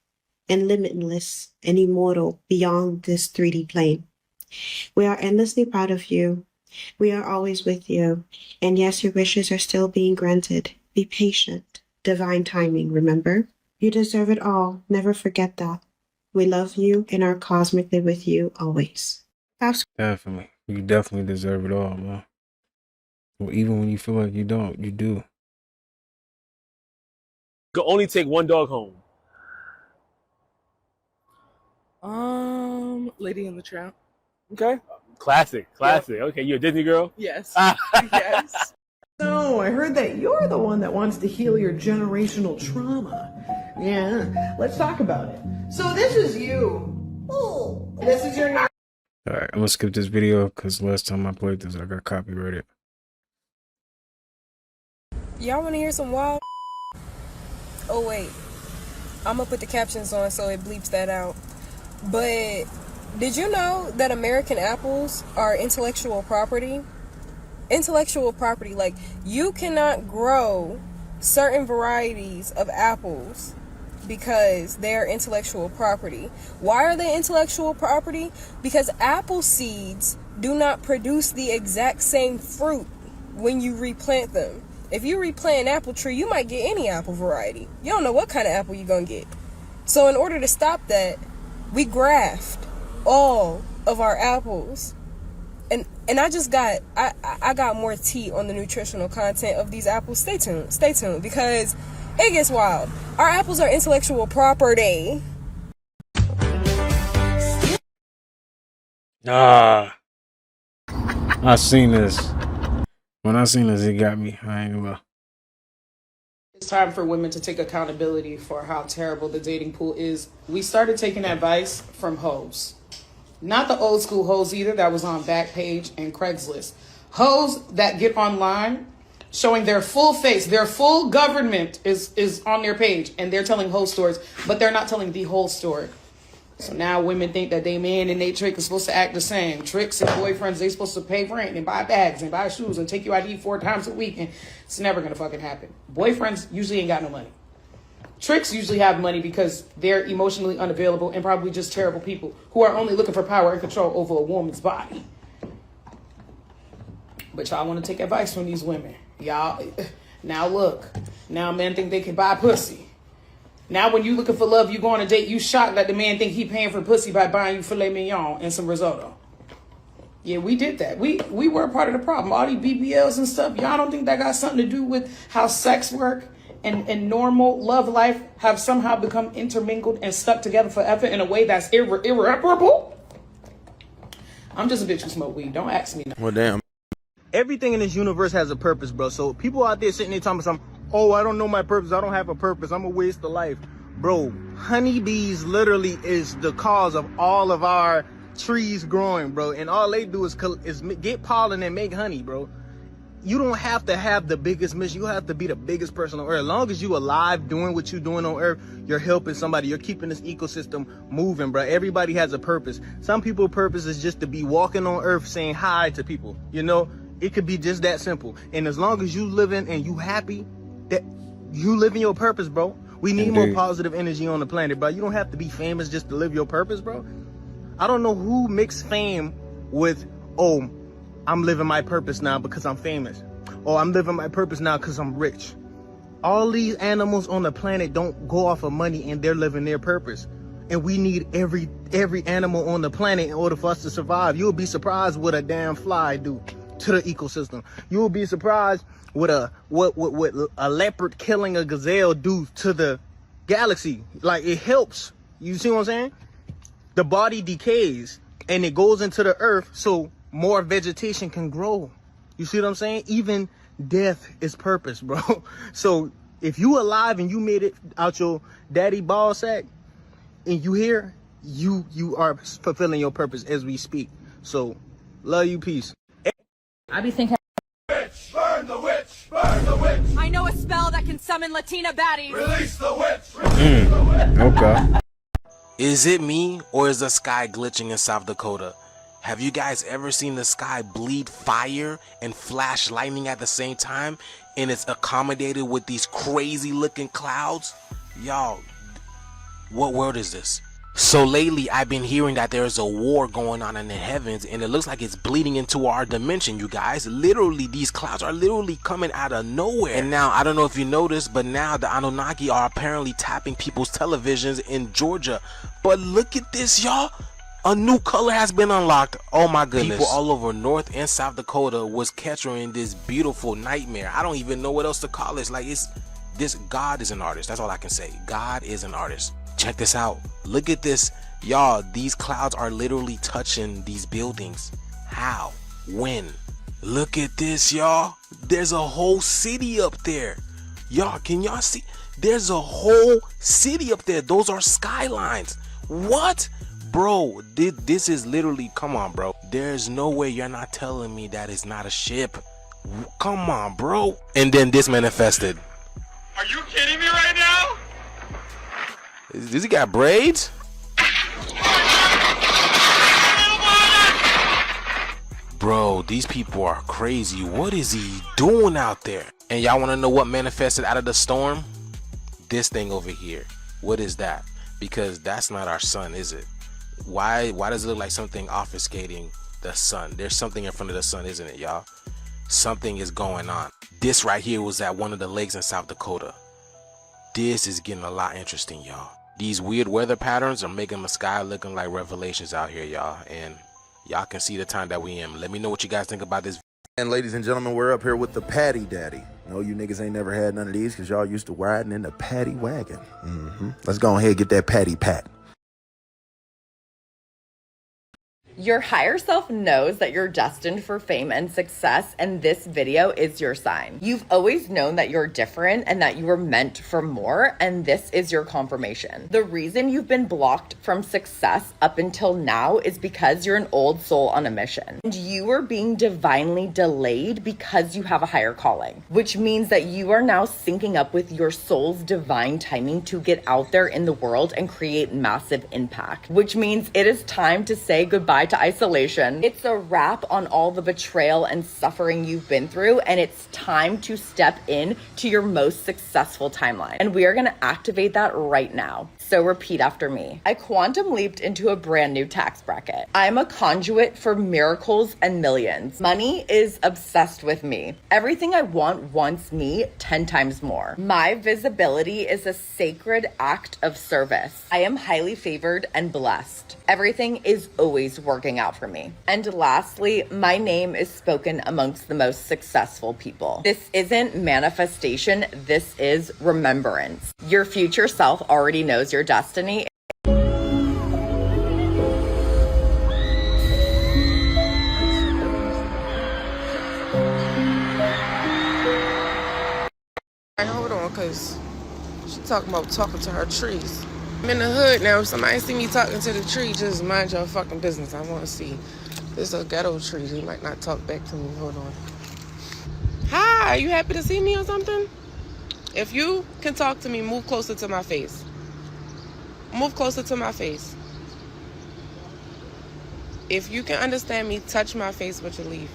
and limitless and immortal beyond this 3D plane. We are endlessly proud of you. We are always with you. And yes, your wishes are still being granted. Be patient. Divine timing, remember? You deserve it all. Never forget that. We love you and are cosmically with you always. Definitely. You definitely deserve it all, man. Well, even when you feel like you don't, you do. Could only take one dog home. Lady and the Tramp. Okay. Classic. Yep. Okay, you a Disney girl? Yes. Yes. So, I heard that you're the one that wants to heal your generational trauma. Yeah, let's talk about it. So this is you. Oh, this is your... Alright, I'm gonna skip this video because last time I played this, I got copyrighted. Y'all wanna hear some wild? Oh wait, I'm gonna put the captions on so it bleeps that out. But did you know that American apples are intellectual property? Intellectual property, like you cannot grow certain varieties of apples because they are intellectual property. Why are they intellectual property? Because apple seeds do not produce the exact same fruit when you replant them. If you replant an apple tree, you might get any apple variety. You don't know what kind of apple you're gonna get. So in order to stop that, we graft all of our apples. And I just got I got more tea on the nutritional content of these apples. Stay tuned because it gets wild. Our apples are intellectual property. I seen this. When I seen this, it got me. I ain't gonna lie. It's time for women to take accountability for how terrible the dating pool is. We started taking advice from hoes. Not the old school hoes either that was on Backpage and Craigslist. Hoes that get online showing their full face, their full government is on their page and they're telling whole stories, but they're not telling the whole story. So now women think that they man and they trick is supposed to act the same. Tricks and boyfriends, they supposed to pay rent and buy bags and buy shoes and take you out to eat 4 times a week, and it's never gonna fucking happen. Boyfriends usually ain't got no money. Tricks usually have money because they're emotionally unavailable and probably just terrible people who are only looking for power and control over a woman's body. But y'all want to take advice from these women. Y'all, now look, now men think they can buy pussy. Now when you looking for love, you go on a date, you shocked that the man think he paying for pussy by buying you filet mignon and some risotto. Yeah, we did that. We were a part of the problem. All these BBLs and stuff, y'all don't think that got something to do with how sex work and normal love life have somehow become intermingled and stuck together forever in a way that's irreparable? I'm just a bitch who smoke weed. Don't ask me nothing. Well, damn. Everything in this universe has a purpose, bro. So people out there sitting there talking about oh, I don't know my purpose. I don't have a purpose. I'm a waste of life. Bro, honeybees literally is the cause of all of our trees growing, bro. And all they do is get pollen and make honey, bro. You don't have to have the biggest mission. You have to be the biggest person on earth. As long as you alive doing what you're doing on earth, you're helping somebody. You're keeping this ecosystem moving, bro. Everybody has a purpose. Some people's purpose is just to be walking on earth saying hi to people. You know, it could be just that simple. And as long as you living and you happy, that you living your purpose, bro. We need more positive energy on the planet, bro. You don't have to be famous just to live your purpose, bro. I don't know who mixed fame with, oh, I'm living my purpose now because I'm famous. Or I'm living my purpose now because I'm rich. All these animals on the planet don't go off of money and they're living their purpose. And we need every animal on the planet in order for us to survive. You'll be surprised what a damn fly do to the ecosystem. You'll be surprised what a leopard killing a gazelle do to the galaxy. Like, it helps. You see what I'm saying? The body decays and it goes into the earth so more vegetation can grow. You see what I'm saying? Even death is purpose, bro. So if you alive and you made it out your daddy ball sack and you here, you are fulfilling your purpose as we speak. So love you, peace. I be thinking, Witch, burn the witch, burn the witch. I know a spell that can summon Latina baddies. Release the witch, release the witch. Okay. Is it me or is the sky glitching in South Dakota? Have you guys ever seen the sky bleed fire and flash lightning at the same time, and it's accommodated with these crazy looking clouds? Y'all, what world is this? So lately I've been hearing that there's a war going on in the heavens, and it looks like it's bleeding into our dimension, you guys. Literally, these clouds are literally coming out of nowhere. And now, I don't know if you noticed, but now the Anunnaki are apparently tapping people's televisions in Georgia. But look at this, y'all. A new color has been unlocked. Oh my goodness. People all over North and South Dakota was capturing this beautiful nightmare. I don't even know what else to call this. Like, God is an artist. That's all I can say. God is an artist. Check this out. Look at this. Y'all, these clouds are literally touching these buildings. How? When? Look at this, y'all. There's a whole city up there. Y'all, can y'all see? There's a whole city up there. Those are skylines. What? Bro, this is literally, come on, bro. There's no way you're not telling me that it's not a ship. Come on, bro. And then this manifested. Are you kidding me right now? Does he got braids? Bro, these people are crazy. What is he doing out there? And y'all want to know what manifested out of the storm? This thing over here. What is that? Because that's not our sun, is it? Why does it look like something obfuscating the sun? There's something in front of the sun, isn't it, y'all? Something is going on. This right here was at one of the lakes in South Dakota. This is getting a lot interesting, y'all. These weird weather patterns are making the sky looking like Revelations out here, y'all. And y'all can see the time that we in. Let me know what you guys think about this. And ladies and gentlemen, we're up here with the Patty Daddy. No, you niggas ain't never had none of these because y'all used to riding in the Patty wagon. Let's go ahead and get that Patty Pat. Your higher self knows that you're destined for fame and success, and this video is your sign. You've always known that you're different and that you were meant for more, and this is your confirmation. The reason you've been blocked from success up until now is because you're an old soul on a mission. And you are being divinely delayed because you have a higher calling, which means that you are now syncing up with your soul's divine timing to get out there in the world and create massive impact, which means it is time to say goodbye to isolation. It's a wrap on all the betrayal and suffering you've been through, and it's time to step in to your most successful timeline. And we are going to activate that right now. So repeat after me. I quantum leaped into a brand new tax bracket. I'm a conduit for miracles and millions. Money is obsessed with me. Everything I want wants me 10 times more. My visibility is a sacred act of service. I am highly favored and blessed. Everything is always working out for me. And lastly, my name is spoken amongst the most successful people. This isn't manifestation, this is remembrance. Your future self already knows your destiny. Hold on, cause she talking about talking to her trees. I'm in the hood now. If somebody see me talking to the tree, just mind your fucking business. I want to see. This is a ghetto tree. He might not talk back to me. Hold on. Hi, you happy to see me or something? If you can talk to me, move closer to my face. Move closer to my face. If you can understand me, touch my face with your leaf.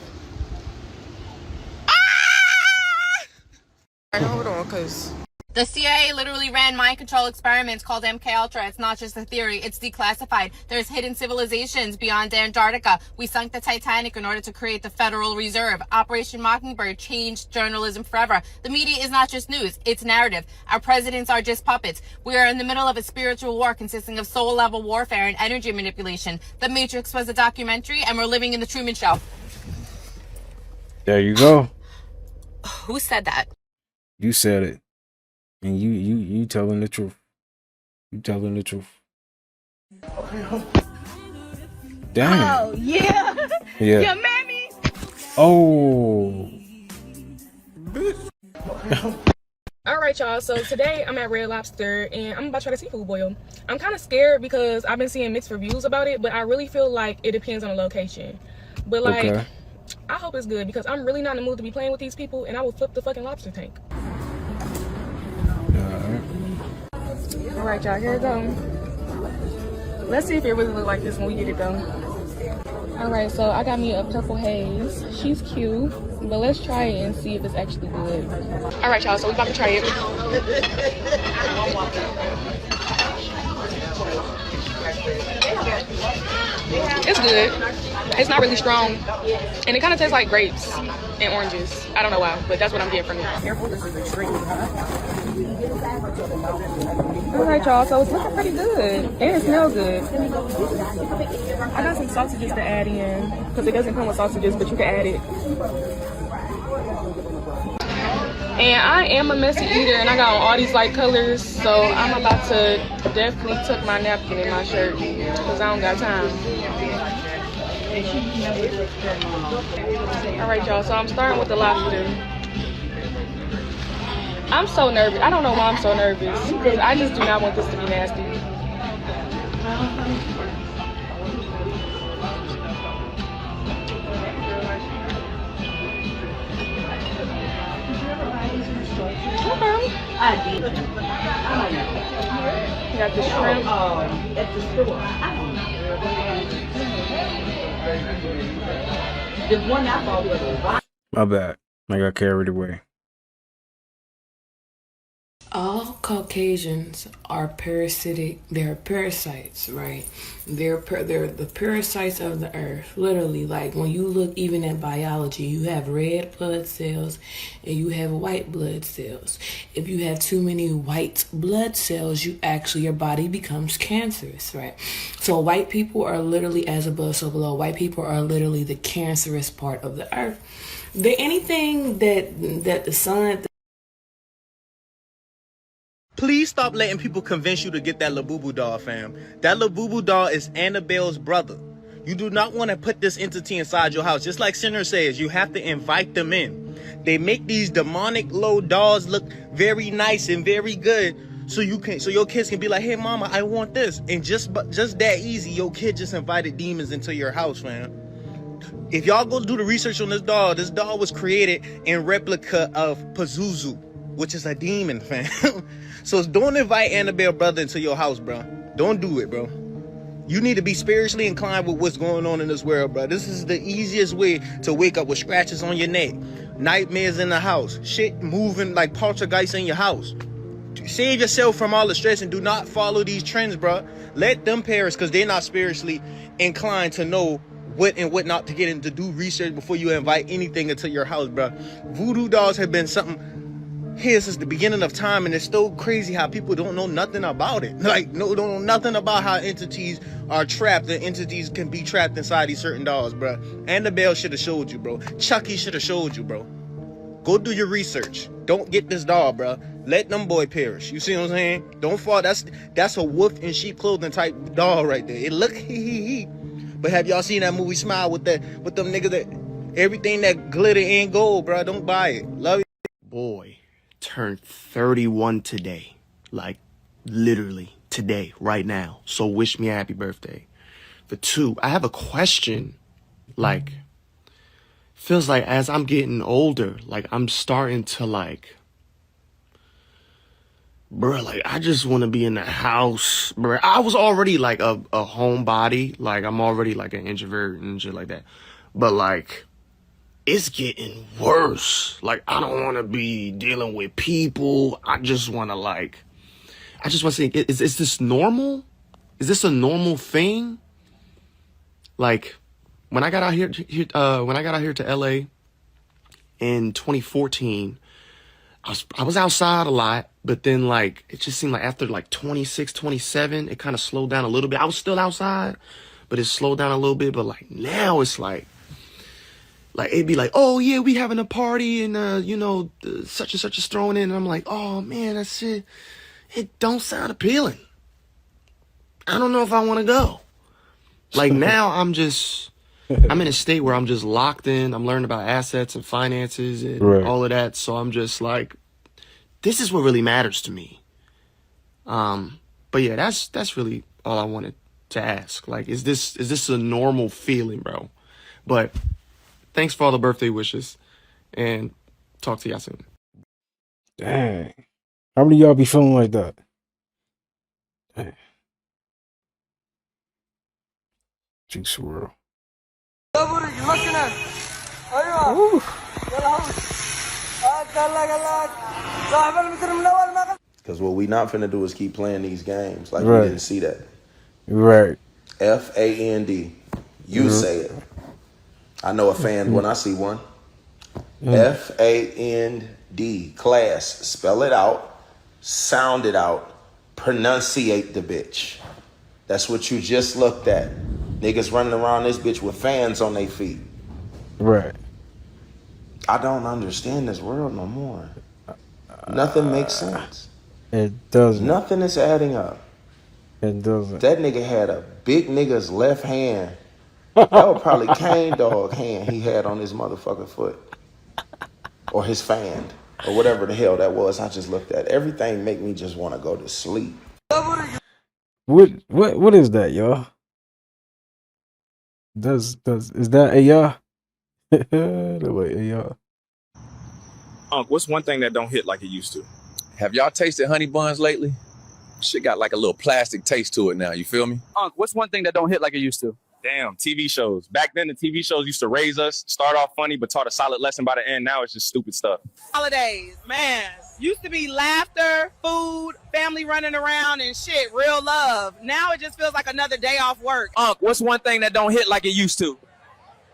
Hold on, cause The CIA literally ran mind control experiments called MK Ultra. It's not just a theory, it's declassified. There's hidden civilizations beyond Antarctica. We sunk the Titanic in order to create the Federal Reserve. Operation Mockingbird changed journalism forever. The media is not just news, it's narrative. Our presidents are just puppets. We are in the middle of a spiritual war consisting of soul level warfare and energy manipulation. The Matrix was a documentary and we're living in the Truman Show. There you go. Who said that? You said it. And you telling the truth. You telling the truth. Damn. Oh, yeah. Yeah. Your mammy. Oh. All right, y'all. So today I'm at Red Lobster and I'm about to try the seafood boil. I'm kind of scared because I've been seeing mixed reviews about it, but I really feel like it depends on the location. But like, okay. I hope it's good because I'm really not in the mood to be playing with these people and I will flip the fucking lobster tank. All right, y'all, here it goes. Let's see if it really looks like this when we get it done. All right, so I got me a purple haze. She's cute, but let's try it and see if it's actually good. All right, y'all, so we're about to try it. It's good. It's not really strong, and it kind of tastes like grapes and oranges. I don't know why, but that's what I'm getting from it. All right, y'all, so it's looking pretty good, and it smells good. I got some sausages to add in, because it doesn't come with sausages, but you can add it. And I am a messy eater, and I got on all these light colors, so I'm about to definitely tuck my napkin in my shirt, because I don't got time. All right, y'all, so I'm starting with the lobster. I'm so nervous. I don't know why I'm so nervous, because I just do not want this to be nasty. Okay. You got the shrimp. At the store. There's one apple. My bad. I got carried away. All Caucasians are parasitic. They're parasites, right? They're the parasites of the earth. Literally, like when you look even at biology, you have red blood cells and you have white blood cells. If you have too many white blood cells, your body becomes cancerous, right? So white people are literally, as above, so below. White people are literally the cancerous part of the earth. Anything that the sun. Please stop letting people convince you to get that Labubu doll, fam. That Labubu doll is Annabelle's brother. You do not want to put this entity inside your house. Just like Sinner says, you have to invite them in. They make these demonic low dolls look very nice and very good, so your kids can be like, hey mama, I want this. And just that easy, your kid just invited demons into your house, fam. If y'all go do the research on this doll was created in replica of Pazuzu, which is a demon, fam. So don't invite Annabelle brother into your house, bro. Don't do it, bro. You need to be spiritually inclined with what's going on in this world, bro. This is the easiest way to wake up with scratches on your neck, nightmares in the house, shit moving like poltergeists in your house. Save yourself from all the stress and do not follow these trends, bro. Let them perish, because they're not spiritually inclined to know what and what not to get into. Do research before you invite anything into your house, bro. Voodoo dolls have been something here since the beginning of time, and it's so crazy how people don't know nothing about it. Like, don't know nothing about how entities are trapped, and entities can be trapped inside these certain dolls, bro. Annabelle should have showed you, bro. Chucky should have showed you, bro. Go do your research. Don't get this doll, bro. Let them boy perish. You see what I'm saying? Don't fall. That's a wolf in sheep clothing type doll right there. It look hee. But have y'all seen that movie Smile with them niggas that everything that glitter ain't gold, bro? Don't buy it. Love you. Boy turned 31 today. Like, literally today, right now. So wish me a happy birthday. For two, I have a question. Like, feels like as I'm getting older, like I'm starting to like, bruh, like I just want to be in the house, bruh. I was already like a homebody. Like I'm already like an introvert and shit like that. But like, it's getting worse. Like, I don't want to be dealing with people. I just want to say, is this normal? Is this a normal thing? Like, when I got out here to LA in 2014, I was outside a lot, but then like, it just seemed like after like 26, 27, it kind of slowed down a little bit. I was still outside, but it slowed down a little bit. But like now it's like it'd be like, oh yeah, we having a party and such and such is throwing in, and I'm like, oh man, that shit, it don't sound appealing. I don't know if I want to go. Like now I'm in a state where I'm just locked in. I'm learning about assets and finances and all of that. So I'm just like, this is what really matters to me. But yeah, that's really all I wanted to ask. Like, is this a normal feeling, bro? But thanks for all the birthday wishes, and talk to y'all soon. Dang. How many of y'all be feeling like that? Dang. Juice WRLD. Because what we not finna do is keep playing these games like Right. we didn't see that. Right. F-A-N-D. You say it. I know a fan when I see one. F-A-N-D. Class. Spell it out. Sound it out. Pronunciate the bitch. That's what you just looked at. Niggas running around this bitch with fans on their feet. Right. I don't understand this world no more. Nothing makes sense. It doesn't. Nothing is adding up. It doesn't. That nigga had a big nigga's left hand. That was probably Cane Dog hand he had on his motherfucking foot. Or his fan. Or whatever the hell that was. I just looked at. Everything make me just want to go to sleep. What is that, y'all? Is that a y'all? Wait, a y'all. What's one thing that don't hit like it used to? Have y'all tasted honey buns lately? Shit got like a little plastic taste to it now, you feel me? What's one thing that don't hit like it used to? Damn, TV shows. Back then, the TV shows used to raise us, start off funny, but taught a solid lesson by the end. Now it's just stupid stuff. Holidays, man. Used to be laughter, food, family running around and shit, real love. Now it just feels like another day off work. What's one thing that don't hit like it used to?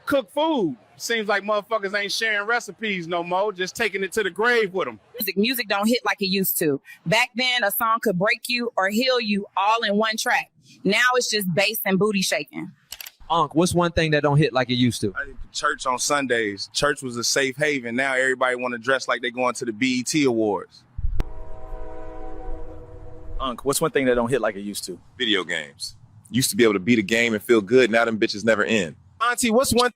Cook food. Seems like motherfuckers ain't sharing recipes no more, just taking it to the grave with them. Music don't hit like it used to. Back then, a song could break you or heal you all in one track. Now it's just bass and booty shaking. What's one thing that don't hit like it used to? Church on Sundays. Church was a safe haven. Now everybody want to dress like they going to the BET Awards. What's one thing that don't hit like it used to? Video games. Used to be able to beat a game and feel good. Now them bitches never end. Auntie, what's one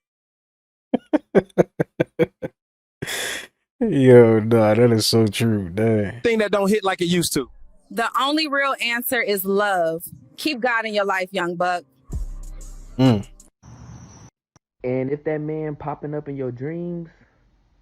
Yo, nah, that is so true. Dang. Thing that don't hit like it used to? The only real answer is love. Keep God in your life, young buck. Mm. And if that man popping up in your dreams,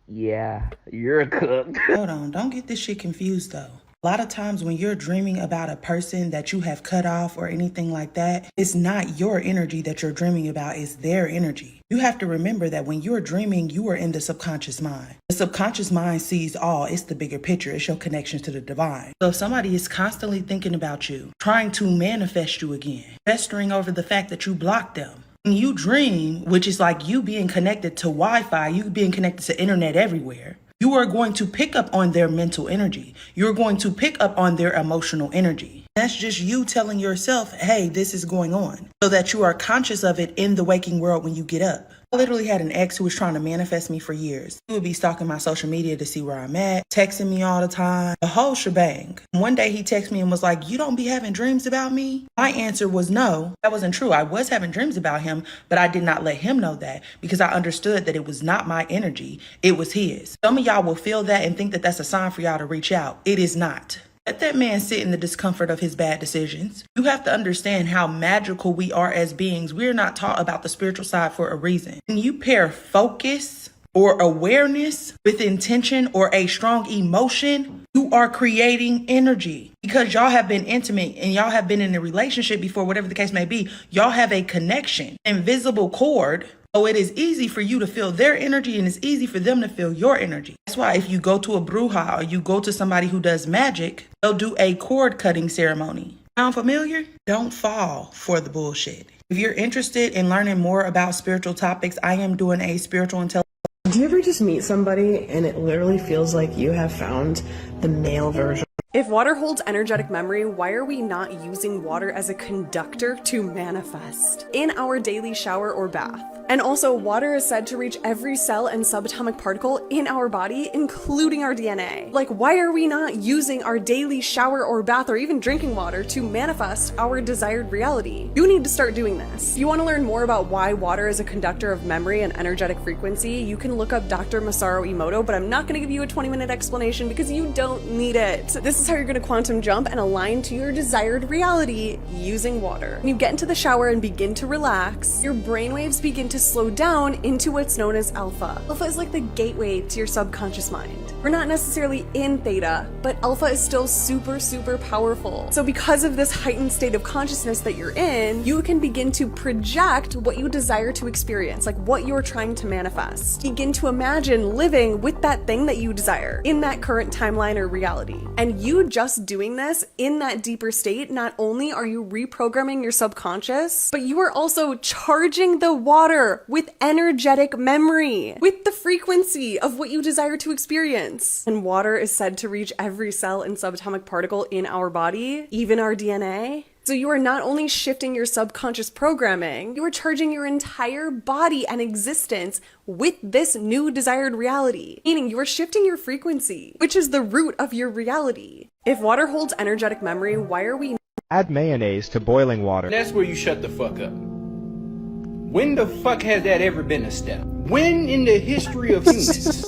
yeah, you're a cook. Hold on, don't get this shit confused though. A lot of times when you're dreaming about a person that you have cut off or anything like that, it's not your energy that you're dreaming about, it's their energy. You have to remember that when you're dreaming, you are in the subconscious mind. The subconscious mind sees all, it's the bigger picture, it's your connection to the divine. So if somebody is constantly thinking about you, trying to manifest you again, festering over the fact that you blocked them, when you dream, which is like you being connected to Wi-Fi, you being connected to internet everywhere, you are going to pick up on their mental energy. You're going to pick up on their emotional energy. That's just you telling yourself, hey, this is going on, so that you are conscious of it in the waking world when you get up. I literally had an ex who was trying to manifest me for years. He would be stalking my social media to see where I'm at, texting me all the time, the whole shebang. One day he texted me and was like, you don't be having dreams about me? My answer was no, that wasn't true. I was having dreams about him, but I did not let him know that because I understood that it was not my energy, it was his. Some of y'all will feel that and think that that's a sign for y'all to reach out. It is not. Let that man sit in the discomfort of his bad decisions. You have to understand how magical we are as beings. We're not taught about the spiritual side for a reason. When you pair focus or awareness with intention or a strong emotion, you are creating energy. Because y'all have been intimate and y'all have been in a relationship before, whatever the case may be, y'all have a connection, invisible cord. So it is easy for you to feel their energy and it's easy for them to feel your energy. That's why if you go to a bruja or you go to somebody who does magic, they'll do a cord cutting ceremony. Sound familiar? Don't fall for the bullshit. If you're interested in learning more about spiritual topics, I am doing a spiritual intelligence. Do you ever just meet somebody and it literally feels like you have found the male version? If water holds energetic memory, why are we not using water as a conductor to manifest in our daily shower or bath? And also, water is said to reach every cell and subatomic particle in our body, including our DNA. Like, why are we not using our daily shower or bath or even drinking water to manifest our desired reality? You need to start doing this. If you want to learn more about why water is a conductor of memory and energetic frequency, you can look up Dr. Masaru Emoto, but I'm not going to give you a 20-minute explanation because you don't need it. This This is how you're gonna quantum jump and align to your desired reality using water. When you get into the shower and begin to relax, your brainwaves begin to slow down into what's known as alpha. Alpha is like the gateway to your subconscious mind. We're not necessarily in theta, but alpha is still super, super powerful. So because of this heightened state of consciousness that you're in, you can begin to project what you desire to experience, like what you're trying to manifest. Begin to imagine living with that thing that you desire in that current timeline or reality. And you just doing this in that deeper state, not only are you reprogramming your subconscious, but you are also charging the water with energetic memory, with the frequency of what you desire to experience. And water is said to reach every cell and subatomic particle in our body, even our DNA. So you are not only shifting your subconscious programming, you are charging your entire body and existence with this new desired reality, meaning you are shifting your frequency, which is the root of your reality. If water holds energetic memory, why are we Add mayonnaise to boiling water. That's where you shut the fuck up. When the fuck has that ever been a step? When in the history of humans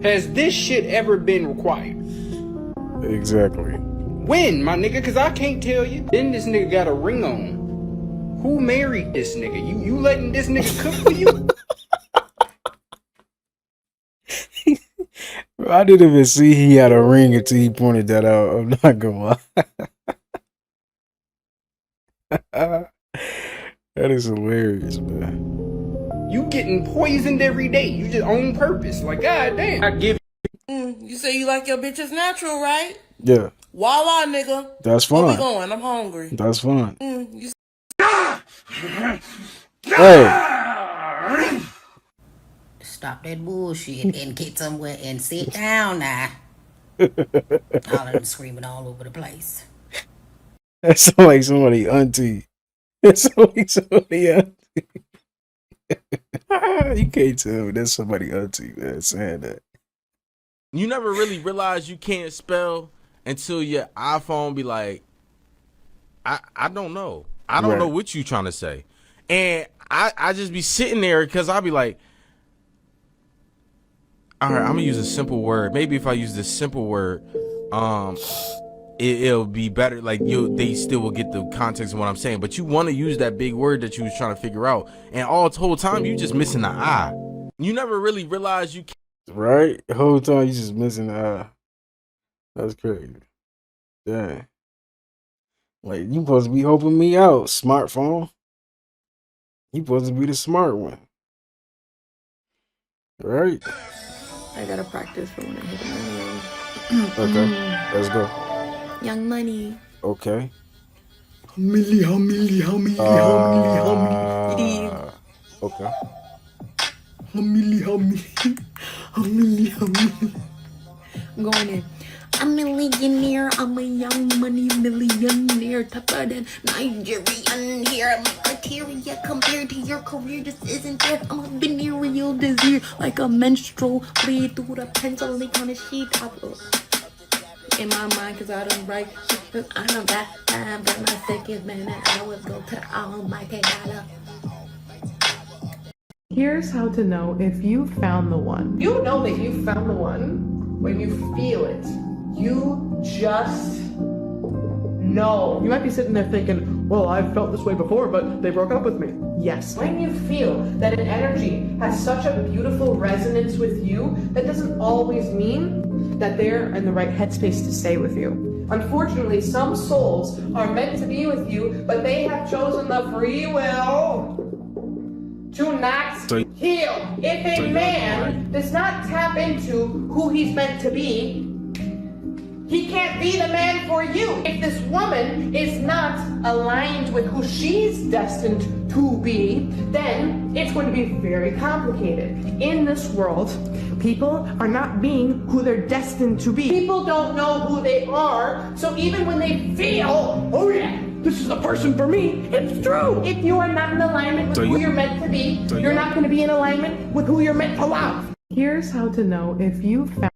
has this shit ever been required? Exactly. When, my nigga? Cause I can't tell you. Then this nigga got a ring on. Who married this nigga? You letting this nigga cook for you? I didn't even see he had a ring until he pointed that out. I'm not gonna lie. That is hilarious, man. You getting poisoned every day. You just on purpose. Like, goddamn. I give You say you like your bitches natural, right? Yeah. Voila, nigga. That's Where fine. we going? I'm hungry. That's fine. You Hey. Stop that bullshit and get somewhere and sit down now. Hollering and screaming all over the place. That sounds like somebody auntie. That sounds like somebody auntie. You can't tell me that's somebody auntie, man, saying that. You never really realize you can't spell until your iPhone be like, I don't know. I don't know what you trying to say. And I just be sitting there because I'll be like, all right, I'm gonna use a simple word. Maybe if I use this simple word, it'll be better. Like they still will get the context of what I'm saying. But you want to use that big word that you was trying to figure out, and all the whole time you just missing the I. You never really realize you can't. Right? The whole time you just missing the I. That's crazy. Dang. Like, you supposed to be helping me out, smartphone. You supposed to be the smart one. Right? I gotta practice for when I hit a million. Okay, let's go. Young Money. Okay. How many? Okay. I'm going in. I'm a millionaire, I'm a young money millionaire, tougher than Nigerian here. My criteria compared to your career just isn't there. I'm a venereal disease, like a menstrual bleed through the pencil, leak on a sheet. In my mind, cause I don't write shit, cause I don't got time. But my second minute, I always go to the almighty dollar. Here's how to know if you found the one. You know that you found the one when you feel it. You just know. You might be sitting there thinking, well, I've felt this way before, but they broke up with me. Yes. When you feel that an energy has such a beautiful resonance with you, that doesn't always mean that they're in the right headspace to stay with you. Unfortunately, some souls are meant to be with you, but they have chosen the free will to not heal. If a man does not tap into who he's meant to be, he can't be the man for you. If this woman is not aligned with who she's destined to be, then it's going to be very complicated. In this world, people are not being who they're destined to be. People don't know who they are, so even when they feel, oh yeah, this is the person for me, it's true. If you are not in alignment with who you're meant to be, you're not going to be in alignment with who you're meant to love. Here's how to know if you found.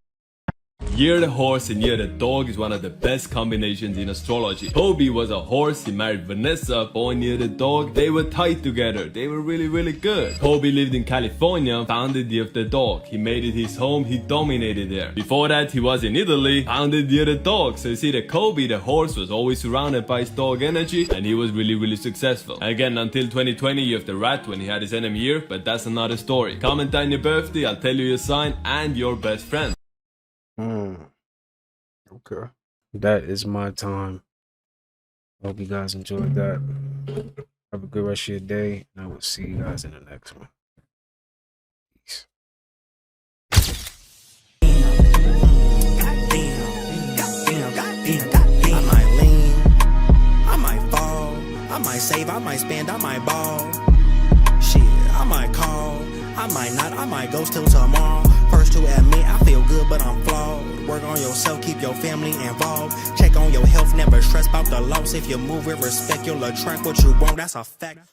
Year the horse and year the dog is one of the best combinations in astrology. Kobe was a horse, he married Vanessa, born near the dog. They were tight together, they were really good. Kobe lived in California, founded Year of the Dog. He made it his home, he dominated there. Before that, he was in Italy, founded Year the Dog. So you see that Kobe, the horse, was always surrounded by his dog energy, and he was really successful. Again, until 2020, you have the rat when he had his enemy year, but that's another story. Comment on your birthday, I'll tell you your sign and your best friend. Okay. That is my time. Hope you guys enjoyed that. Have a good rest of your day, and I will see you guys in the next one. Peace. I might lean, I might fall, I might save, I might spend, I might ball. Shit, I might call, I might not, I might ghost till tomorrow. First to admit I feel good but I'm flawed. Work on yourself, keep your family involved. Check on your health, never stress about the loss. If you move with respect, you'll attract what you want, that's a fact.